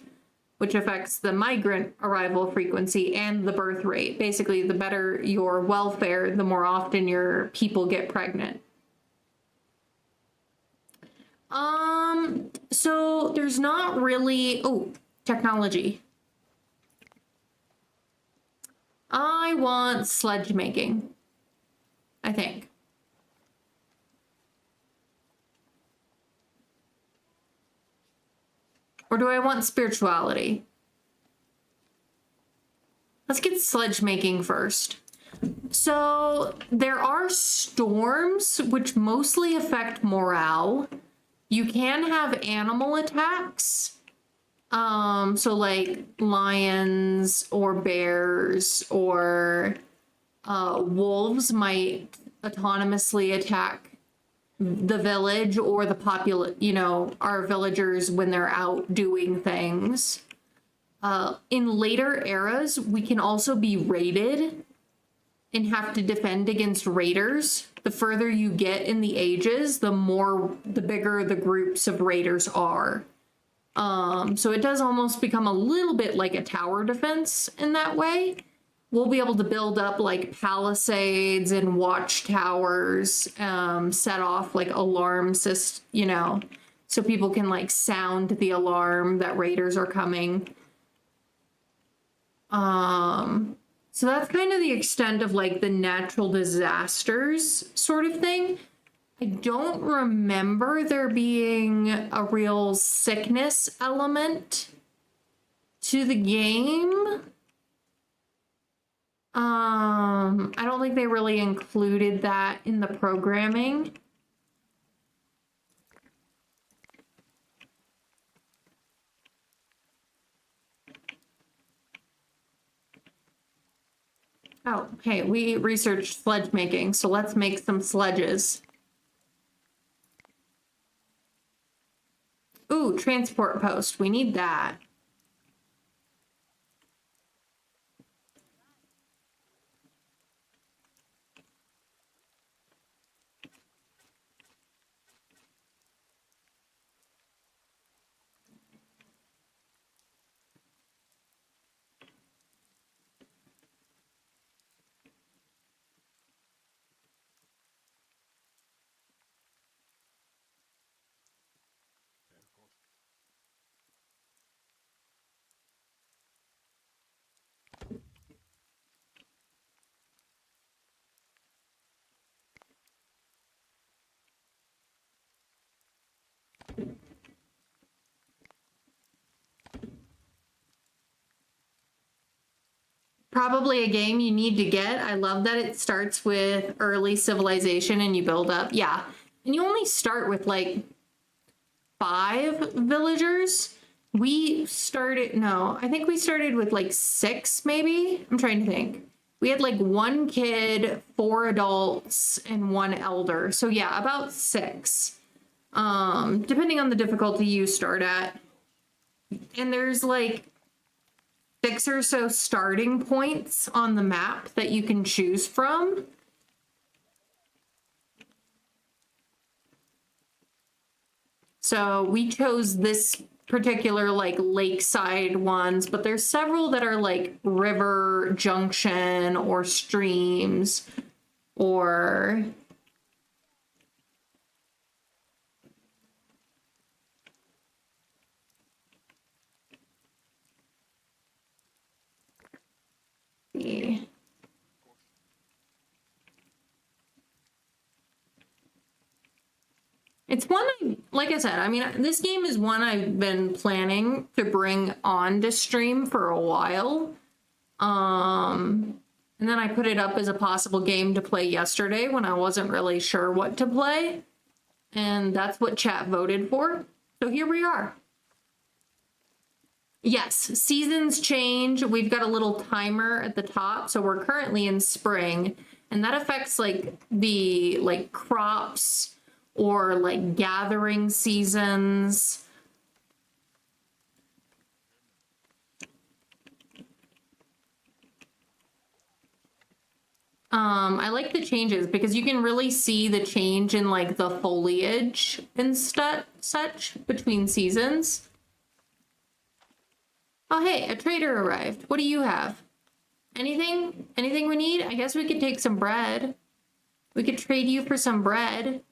A: which affects the migrant arrival frequency and the birth rate. Basically, the better your welfare, the more often your people get pregnant. So there's not really, technology. I want sledge making, I think. Or do I want spirituality? Let's get sledge making first. So there are storms which mostly affect morale. You can have animal attacks. So like lions or bears or wolves might autonomously attack the village or the our villagers when they're out doing things. In later eras, we can also be raided and have to defend against raiders. The further you get in the ages, the bigger the groups of raiders are. So it does almost become a little bit like a tower defense in that way. We'll be able to build up like palisades and watchtowers, set off like alarm systems, so people can like sound the alarm that raiders are coming. So that's kind of the extent of like the natural disasters sort of thing. I don't remember there being a real sickness element to the game. I don't think they really included that in the programming. Oh, hey, we researched sledge making, so let's make some sledges. Ooh, transport post. We need that. Probably a game you need to get. I love that it starts with early civilization and you build up. Yeah. And you only start with like 5 villagers. We started, no, I think we started with like 6 maybe. I'm trying to think. We had like 1 kid, 4 adults, and 1 elder. So yeah, about 6. Depending on the difficulty you start at. And there's like 6 or so starting points on the map that you can choose from. So we chose this particular like lakeside ones, but there's several that are like river junction or streams or it's one like I said, I mean, this game is one I've been planning to bring on to stream for a while. And then I put it up as a possible game to play yesterday when I wasn't really sure what to play. And that's what chat voted for. So here we are. Yes, seasons change. We've got a little timer at the top. So we're currently in spring, and that affects like the like crops or like gathering seasons. I like the changes because you can really see the change in like the foliage and such between seasons. Oh, hey, a trader arrived. What do you have? Anything? Anything we need? I guess we could take some bread. We could trade you for some bread.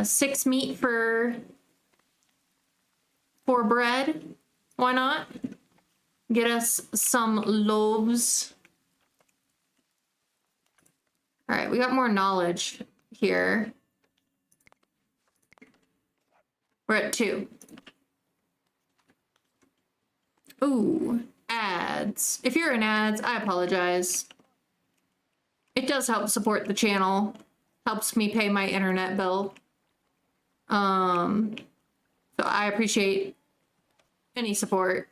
A: 6 meat for 4 bread. Why not? Get us some loaves. All right, we got more knowledge here. We're at 2. Ooh, ads. If you're in ads, I apologize. It does help support the channel. Helps me pay my internet bill. So I appreciate any support.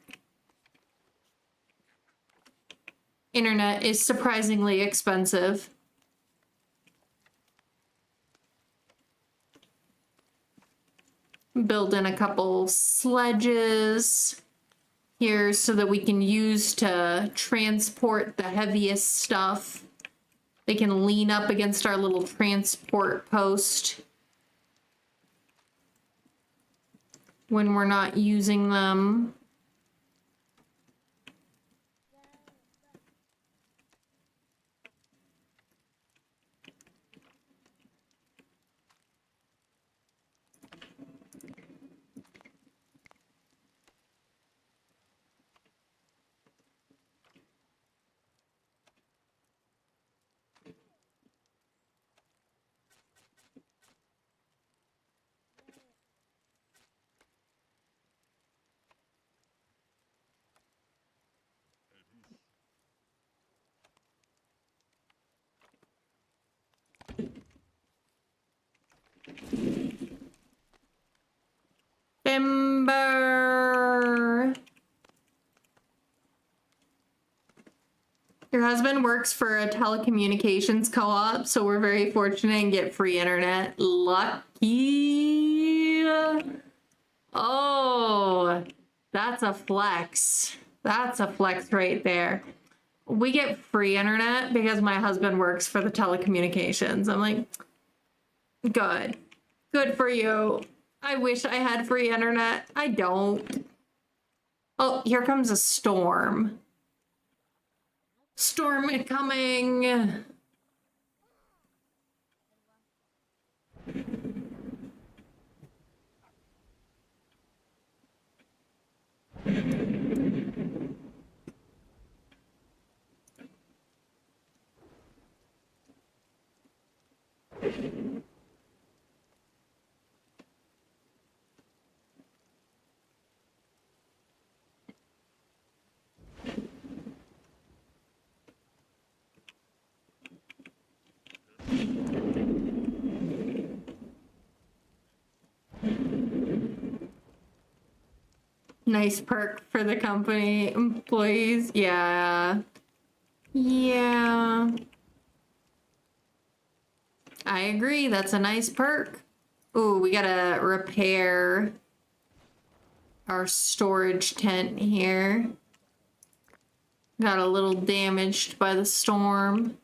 A: Internet is surprisingly expensive. Build in a couple sledges here so that we can use to transport the heaviest stuff. They can lean up against our little transport post when we're not using them. Timber. Your husband works for a telecommunications co-op, so we're very fortunate and get free internet. Lucky. Oh, that's a flex. That's a flex right there. We get free internet because my husband works for the telecommunications. I'm like, good. Good for you. I wish I had free internet. I don't. Oh, here comes a storm. Storm coming. Nice perk for the company employees. Yeah. Yeah. I agree. That's a nice perk. Ooh, we gotta repair our storage tent here. Got a little damaged by the storm.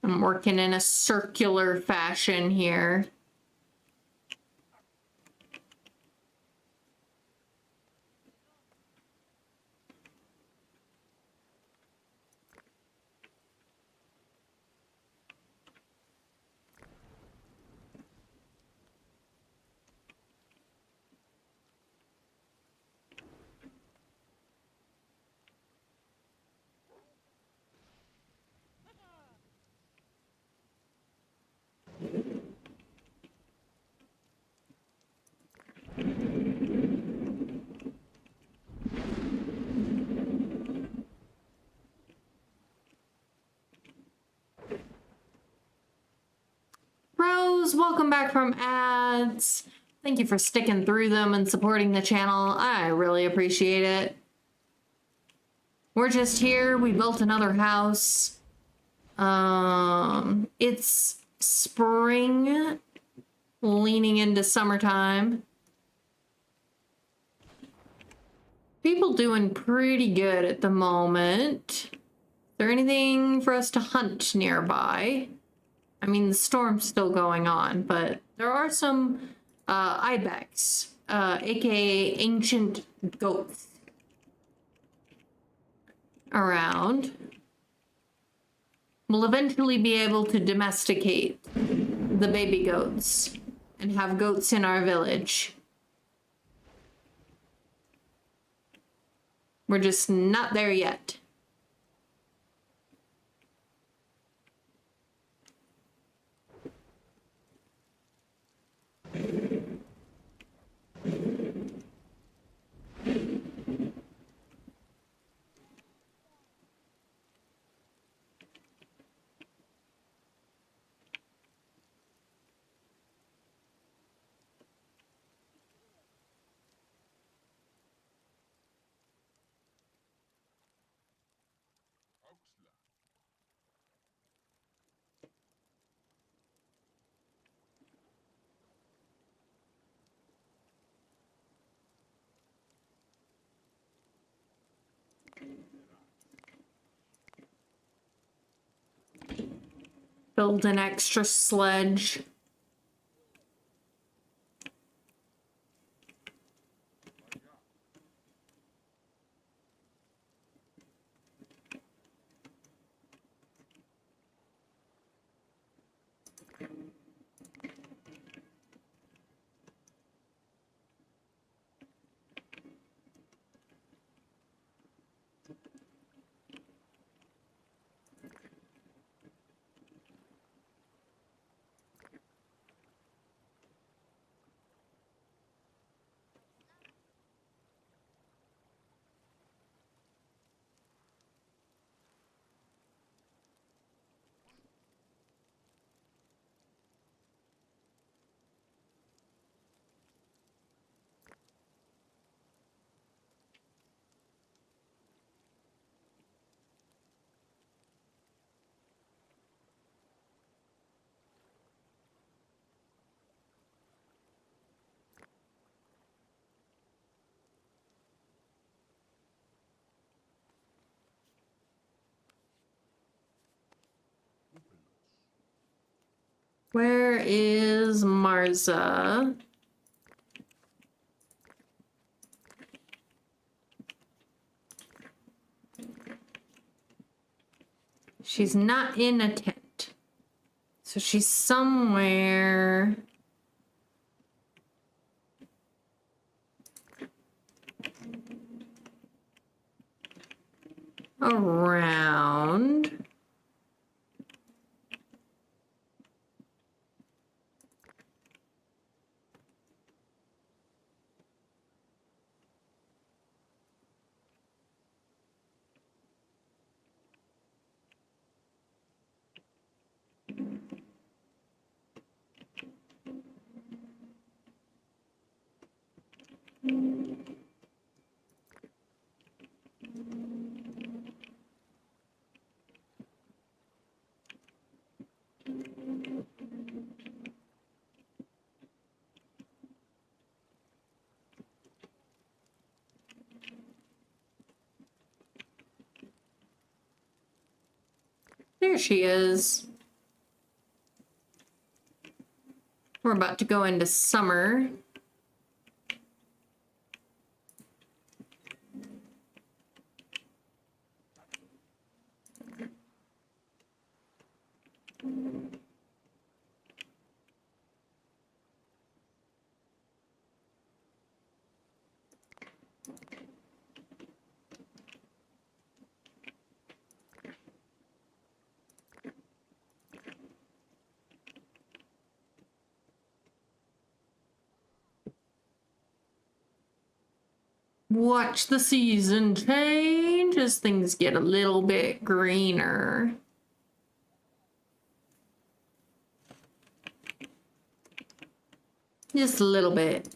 A: I'm working in a circular fashion here. Rose, welcome back from ads. Thank you for sticking through them and supporting the channel. I really appreciate it. We're just here. We built another house. It's spring, leaning into summertime. People doing pretty good at the moment. Is there anything for us to hunt nearby? I mean, the storm's still going on, but there are some ibex, aka ancient goats, around. We'll eventually be able to domesticate the baby goats and have goats in our village. We're just not there yet. Build an extra sledge. Where is Marza? She's not in a tent. So she's somewhere. Around. There she is. We're about to go into summer. Watch the season change as things get a little bit greener. Just a little bit.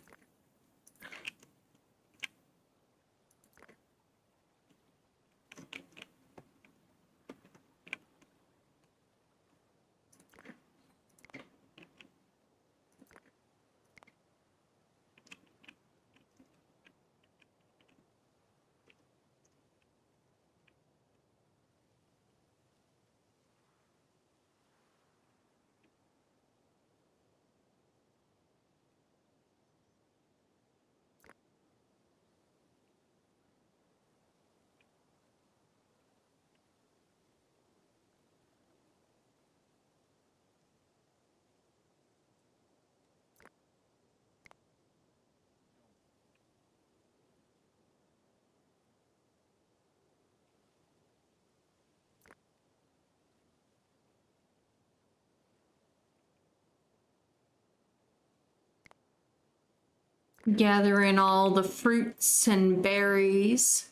A: Gathering all the fruits and berries.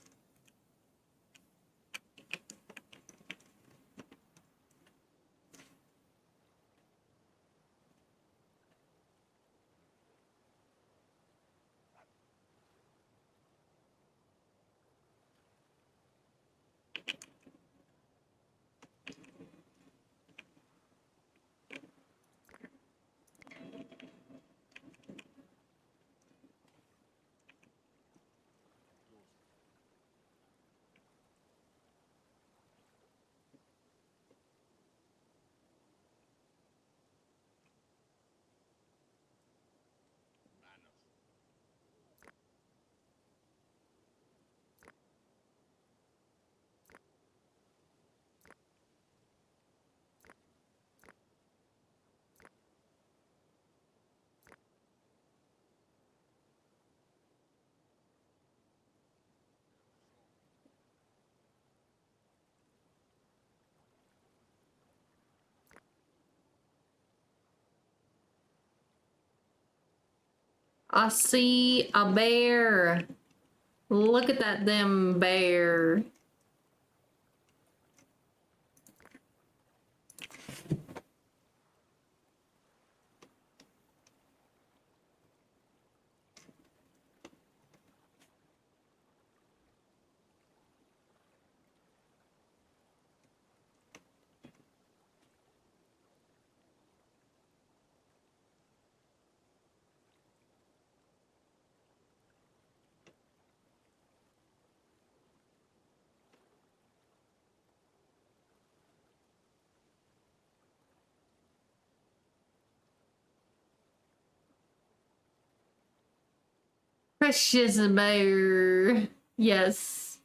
A: I see a bear. Look at that damn bear. Precious bear. Yes.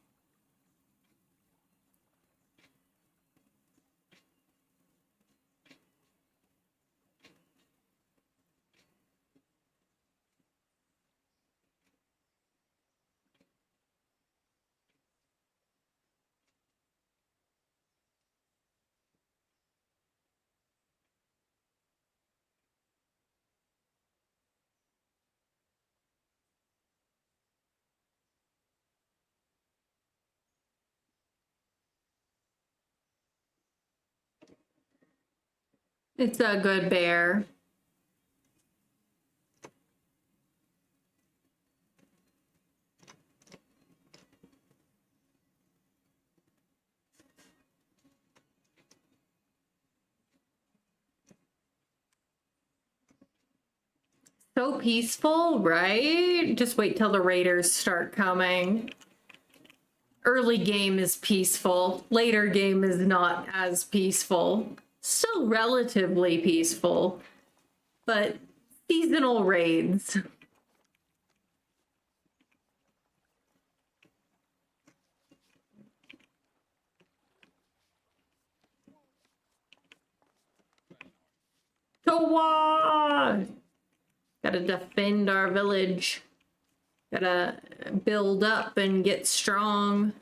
A: It's a good bear. so peaceful, right? Just wait till the raiders start coming. Early game is peaceful. Later game is not as peaceful. Still relatively peaceful, but seasonal raids. Towa! Gotta defend our village. Gotta build up and get strong.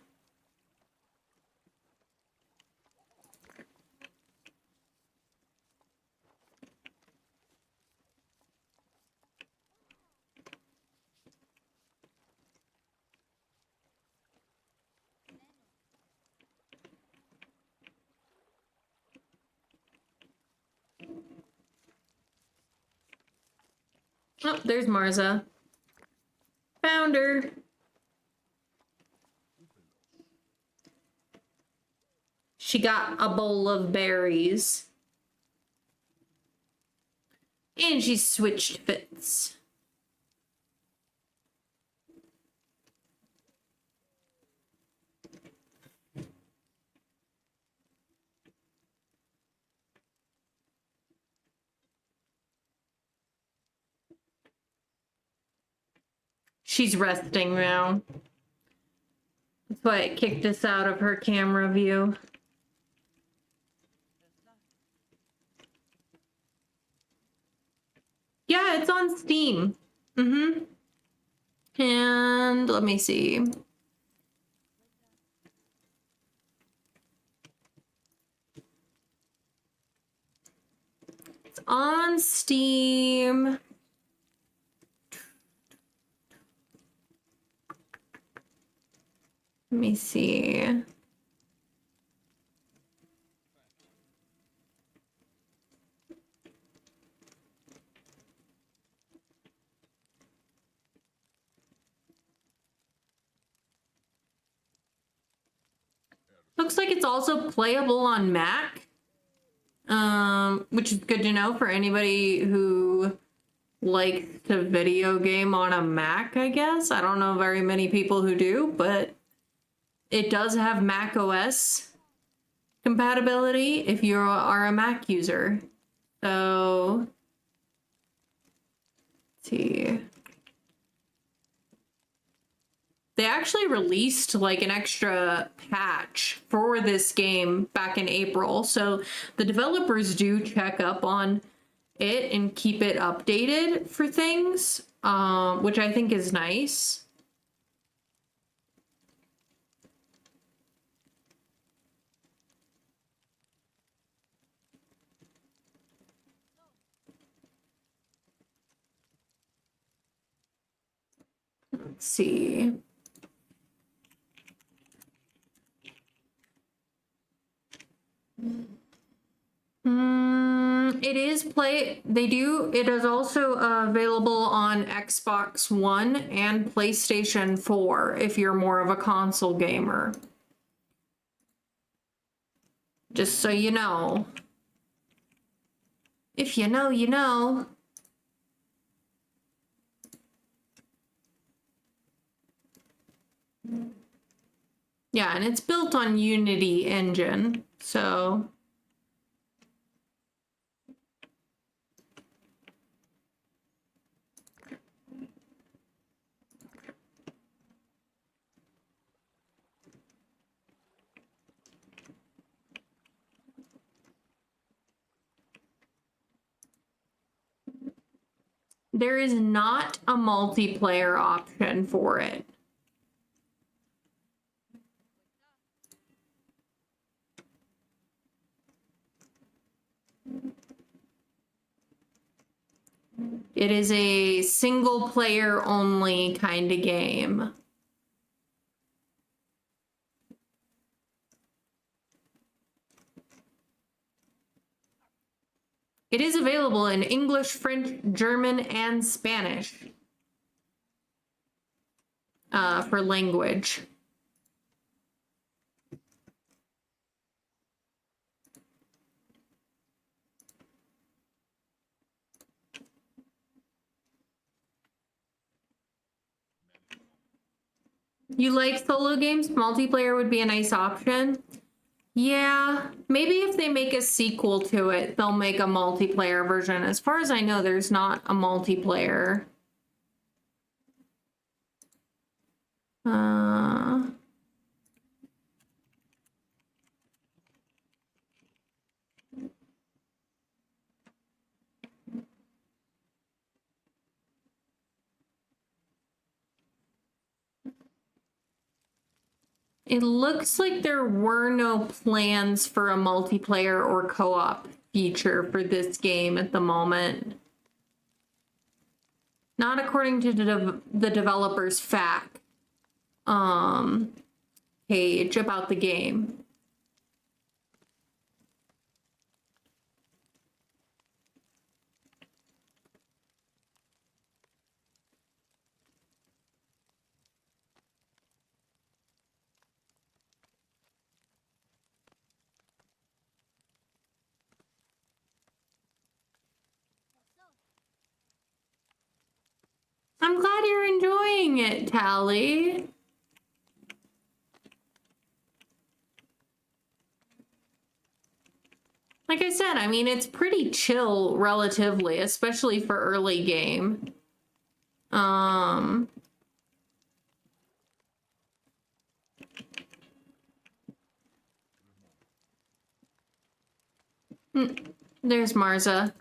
A: Oh, there's Marza. Found her. She got a bowl of berries. And she switched fits. She's resting now. That's why it kicked us out of her camera view. Yeah, it's on Steam. Mm-hmm. And let me see. It's on Steam. Let me see. Looks like it's also playable on Mac, which is good to know for anybody who likes to video game on a Mac, I guess. I don't know very many people who do, but it does have Mac OS compatibility if you are a Mac user. So, let's see. They actually released like an extra patch for this game back in April. So the developers do check up on it and keep it updated for things, which I think is nice. Let's see. It is also available on Xbox One and PlayStation 4 if you're more of a console gamer. Just so you know. If you know, you know. Yeah, and it's built on Unity engine, so... There is not a multiplayer option for it. It is a single player only kind of game. It is available in English, French, German, and Spanish for language. You like solo games? Multiplayer would be a nice option. Yeah, maybe if they make a sequel to it, they'll make a multiplayer version. As far as I know, there's not a multiplayer. It looks like there were no plans for a multiplayer or co-op feature for this game at the moment. Not according to the developer's FAQ page about the game. I'm glad you're enjoying it, Tally. Like I said, I mean, it's pretty chill relatively, especially for early game. There's Marza.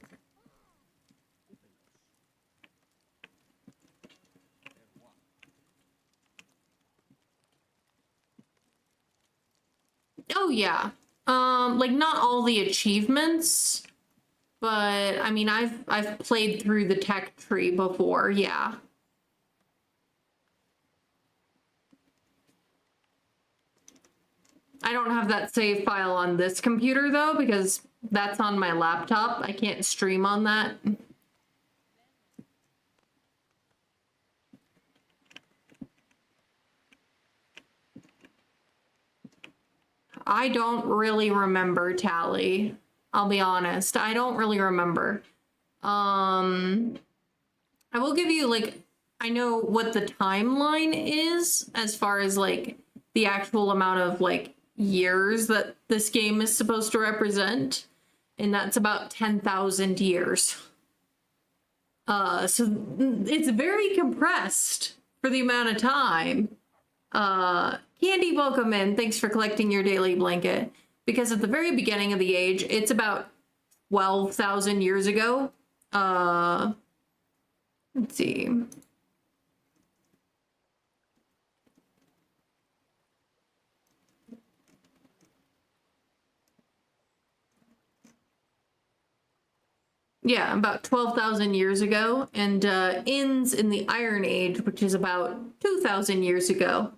A: Oh yeah. Like not all the achievements, but I mean I've played through the tech tree before, yeah. I don't have that save file on this computer though, because that's on my laptop. I can't stream on that. I don't really remember, Tally. I'll be honest. I don't really remember. I will give you like I know what the timeline is as far as like the actual amount of like years that this game is supposed to represent, and that's about 10,000 years. So it's very compressed for the amount of time. Candy, welcome in. Thanks for collecting your daily blanket. Because at the very beginning of the age, it's about 12,000 years ago. Let's see. Yeah, about 12,000 years ago, and ends in the Iron Age, which is about 2,000 years ago.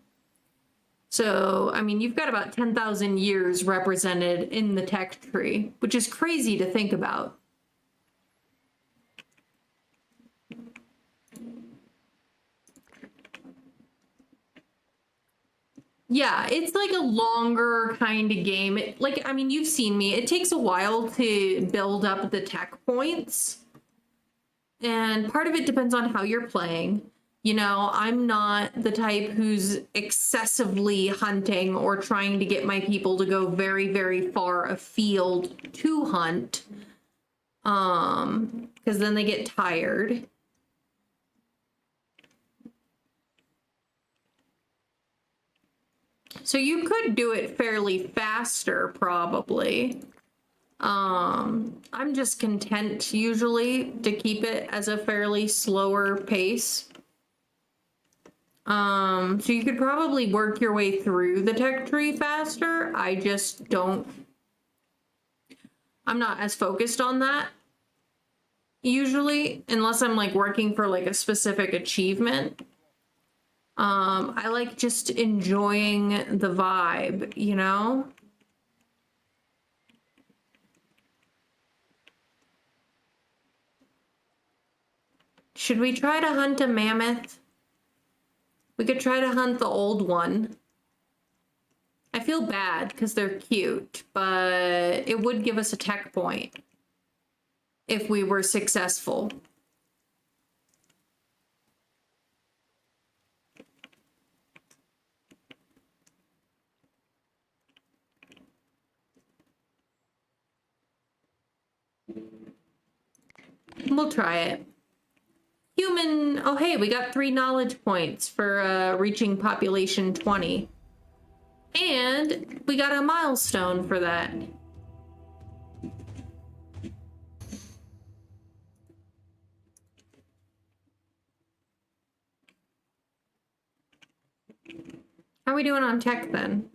A: So, I mean, you've got about 10,000 years represented in the tech tree, which is crazy to think about. Yeah, it's like a longer kind of game. Like, I mean, you've seen me. It takes a while to build up the tech points. And part of it depends on how you're playing. You know, I'm not the type who's excessively hunting or trying to get my people to go very, very far afield to hunt. Because then they get tired. So you could do it fairly faster, probably. I'm just content usually to keep it as a fairly slower pace. So you could probably work your way through the tech tree faster. I just don't. I'm not as focused on that usually, unless I'm like working for like a specific achievement. I like just enjoying the vibe, you know? Should we try to hunt a mammoth? We could try to hunt the old one. I feel bad because they're cute, but it would give us a tech point if we were successful. We'll try it. Human, oh hey, we got 3 knowledge points for reaching population 20. And we got a milestone for that. How are we doing on tech then?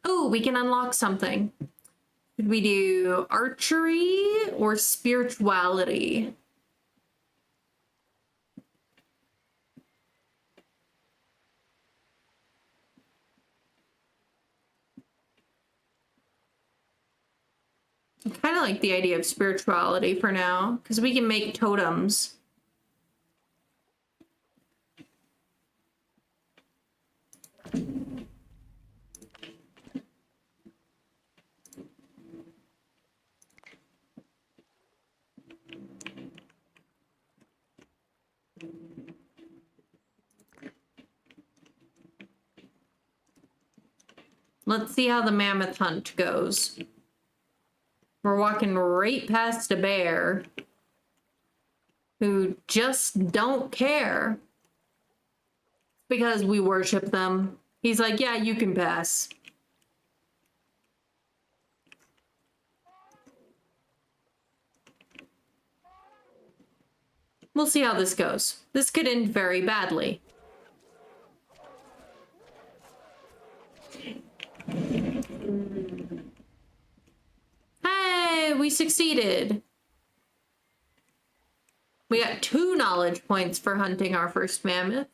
A: Oh, we can unlock something. Could we do archery or spirituality? I kind of like the idea of spirituality for now, because we can make totems. Let's see how the mammoth hunt goes. We're walking right past a bear who just don't care because we worship them. He's like, yeah, you can pass. We'll see how this goes. This could end very badly. Hey, we succeeded. We got 2 knowledge points for hunting our first mammoth.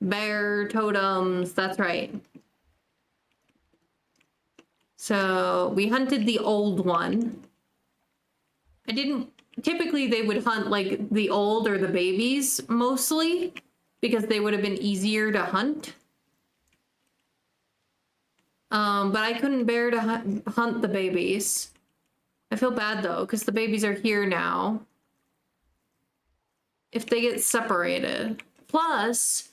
A: Bear totems, that's right. So we hunted the old one. Typically they would hunt like the old or the babies mostly because they would have been easier to hunt. But I couldn't bear to hunt the babies. I feel bad though, because the babies are here now. If they get separated. Plus,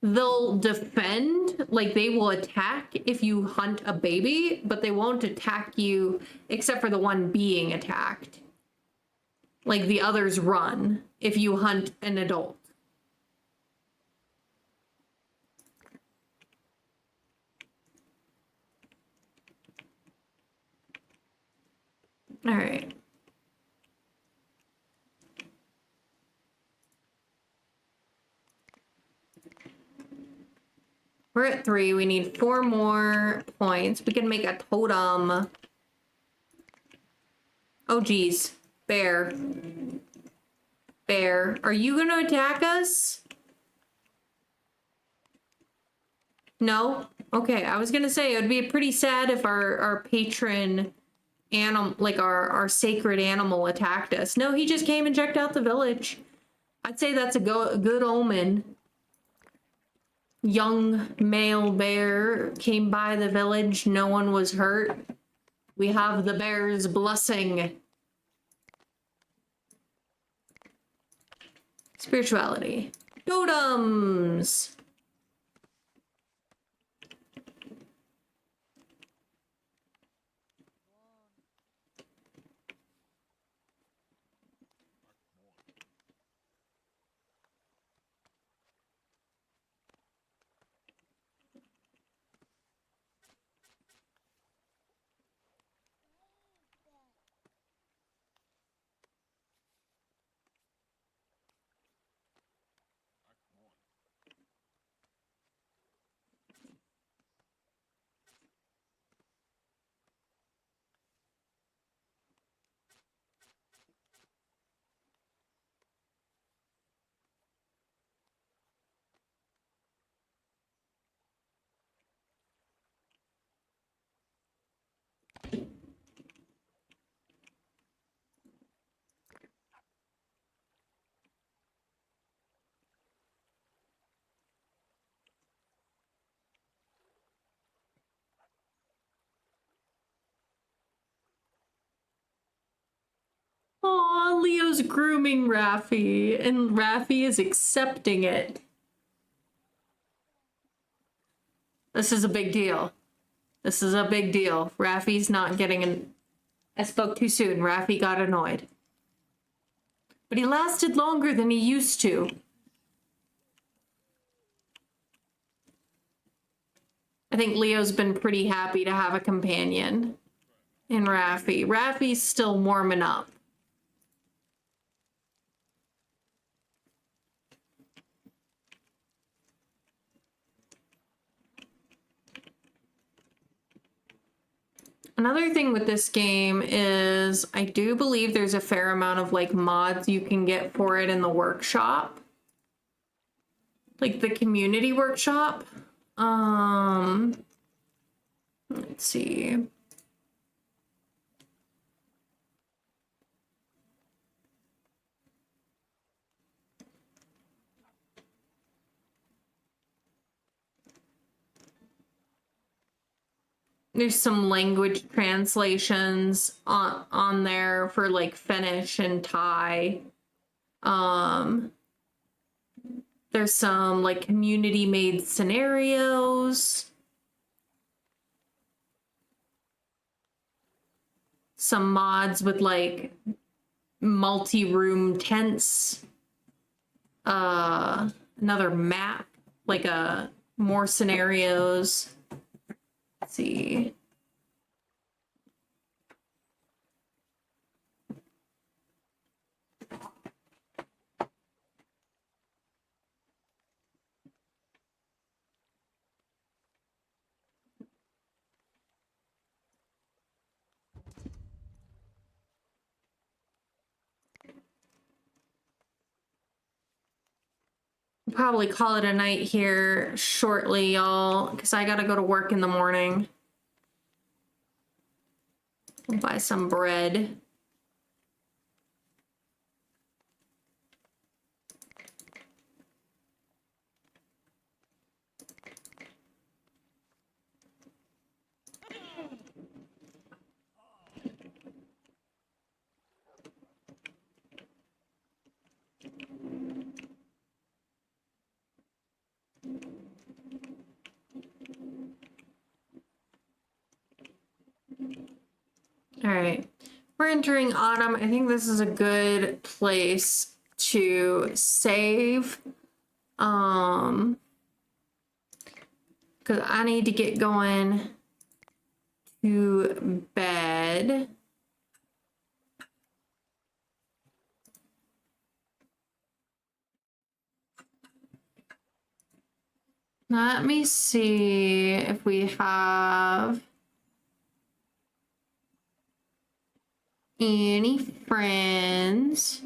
A: they'll defend, like they will attack if you hunt a baby, but they won't attack you except for the one being attacked. Like the others run if you hunt an adult. All right. We're at 3. We need 4 more points. We can make a totem. Oh, geez. Bear. Bear. Are you going to attack us? No? Okay, I was going to say, it would be pretty sad if our patron animal, like our sacred animal attacked us. No, he just came and checked out the village. I'd say that's a good omen. Young male bear came by the village. No one was hurt. We have the bear's blessing. Spirituality. Totems. Aw, Leo's grooming Raffi, and Raffi is accepting it. This is a big deal. This is a big deal. Raffi's not getting I spoke too soon. Raffi got annoyed. But he lasted longer than he used to. I think Leo's been pretty happy to have a companion in Raffi. Raffi's still warming up. Another thing with this game is I do believe there's a fair amount of like mods you can get for it in the workshop. Like the community workshop. Let's see. There's some language translations on there for like Finnish and Thai. There's some like community made scenarios. Some mods with like multi-room tents. Another map, like more scenarios. Let's see. Probably call it a night here shortly, y'all, because I gotta go to work in the morning. I'll buy some bread. All right, we're entering autumn. I think this is a good place to save. Because I need to get going to bed. Let me see if we have any friends.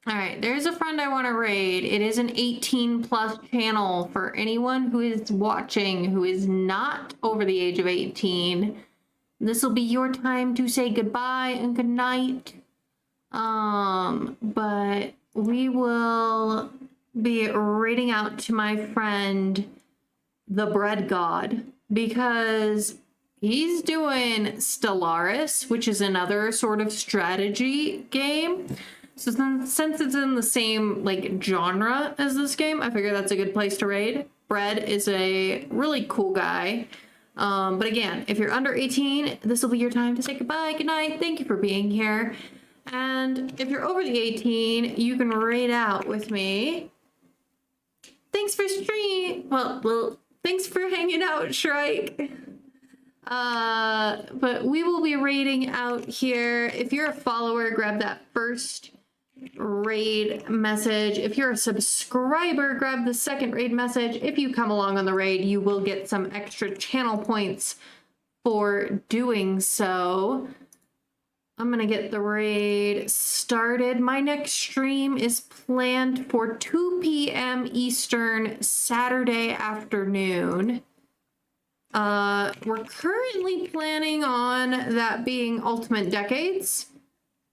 A: All right, there's a friend I want to raid. It is an 18+ channel for anyone who is watching who is not over the age of 18. This will be your time to say goodbye and good night. But we will be raiding out to my friend, the Bread God, because he's doing Stellaris, which is another sort of strategy game. So since it's in the same like genre as this game, I figure that's a good place to raid. Bread is a really cool guy. But again, if you're under 18, this will be your time to say goodbye, good night, thank you for being here. And if you're over the 18, you can raid out with me. Thanks for thanks for hanging out, Shrike. But we will be raiding out here. If you're a follower, grab that first raid message. If you're a subscriber, grab the second raid message. If you come along on the raid, you will get some extra channel points for doing so. I'm gonna get the raid started. My next stream is planned for 2 p.m. Eastern Saturday afternoon. We're currently planning on that being Ultimate Decades,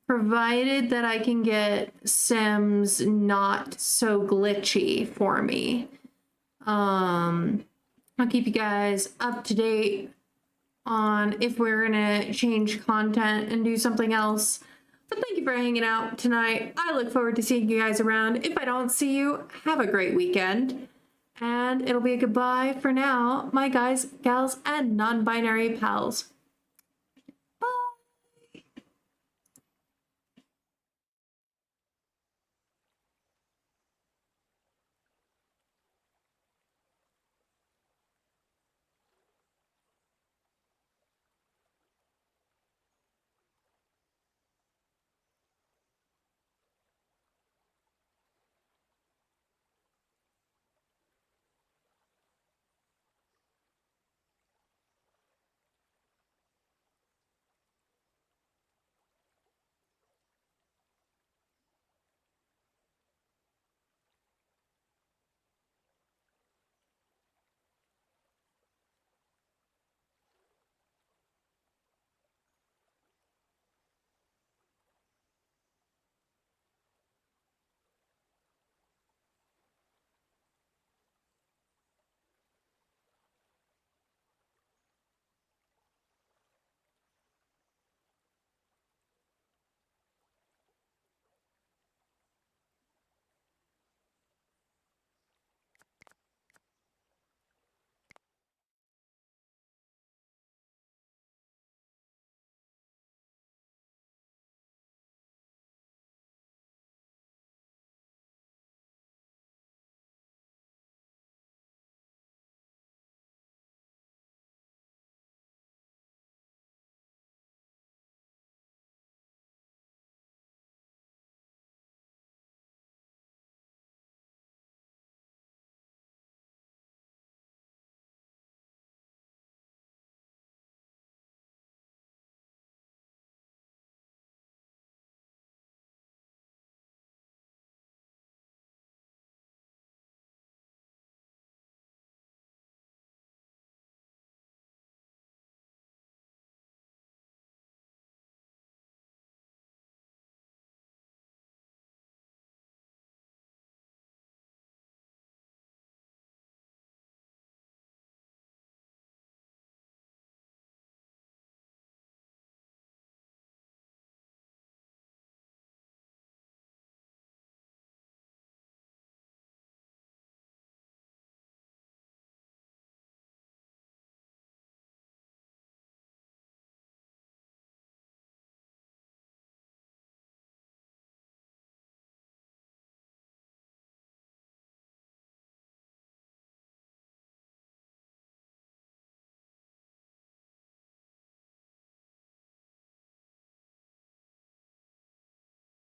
A: provided that I can get Sims not so glitchy for me. I'll keep you guys up to date on if we're gonna change content and do something else. But thank you for hanging out tonight. I look forward to seeing you guys around. If I don't see you, have a great weekend. And it'll be a goodbye for now, my guys, gals, and non-binary pals.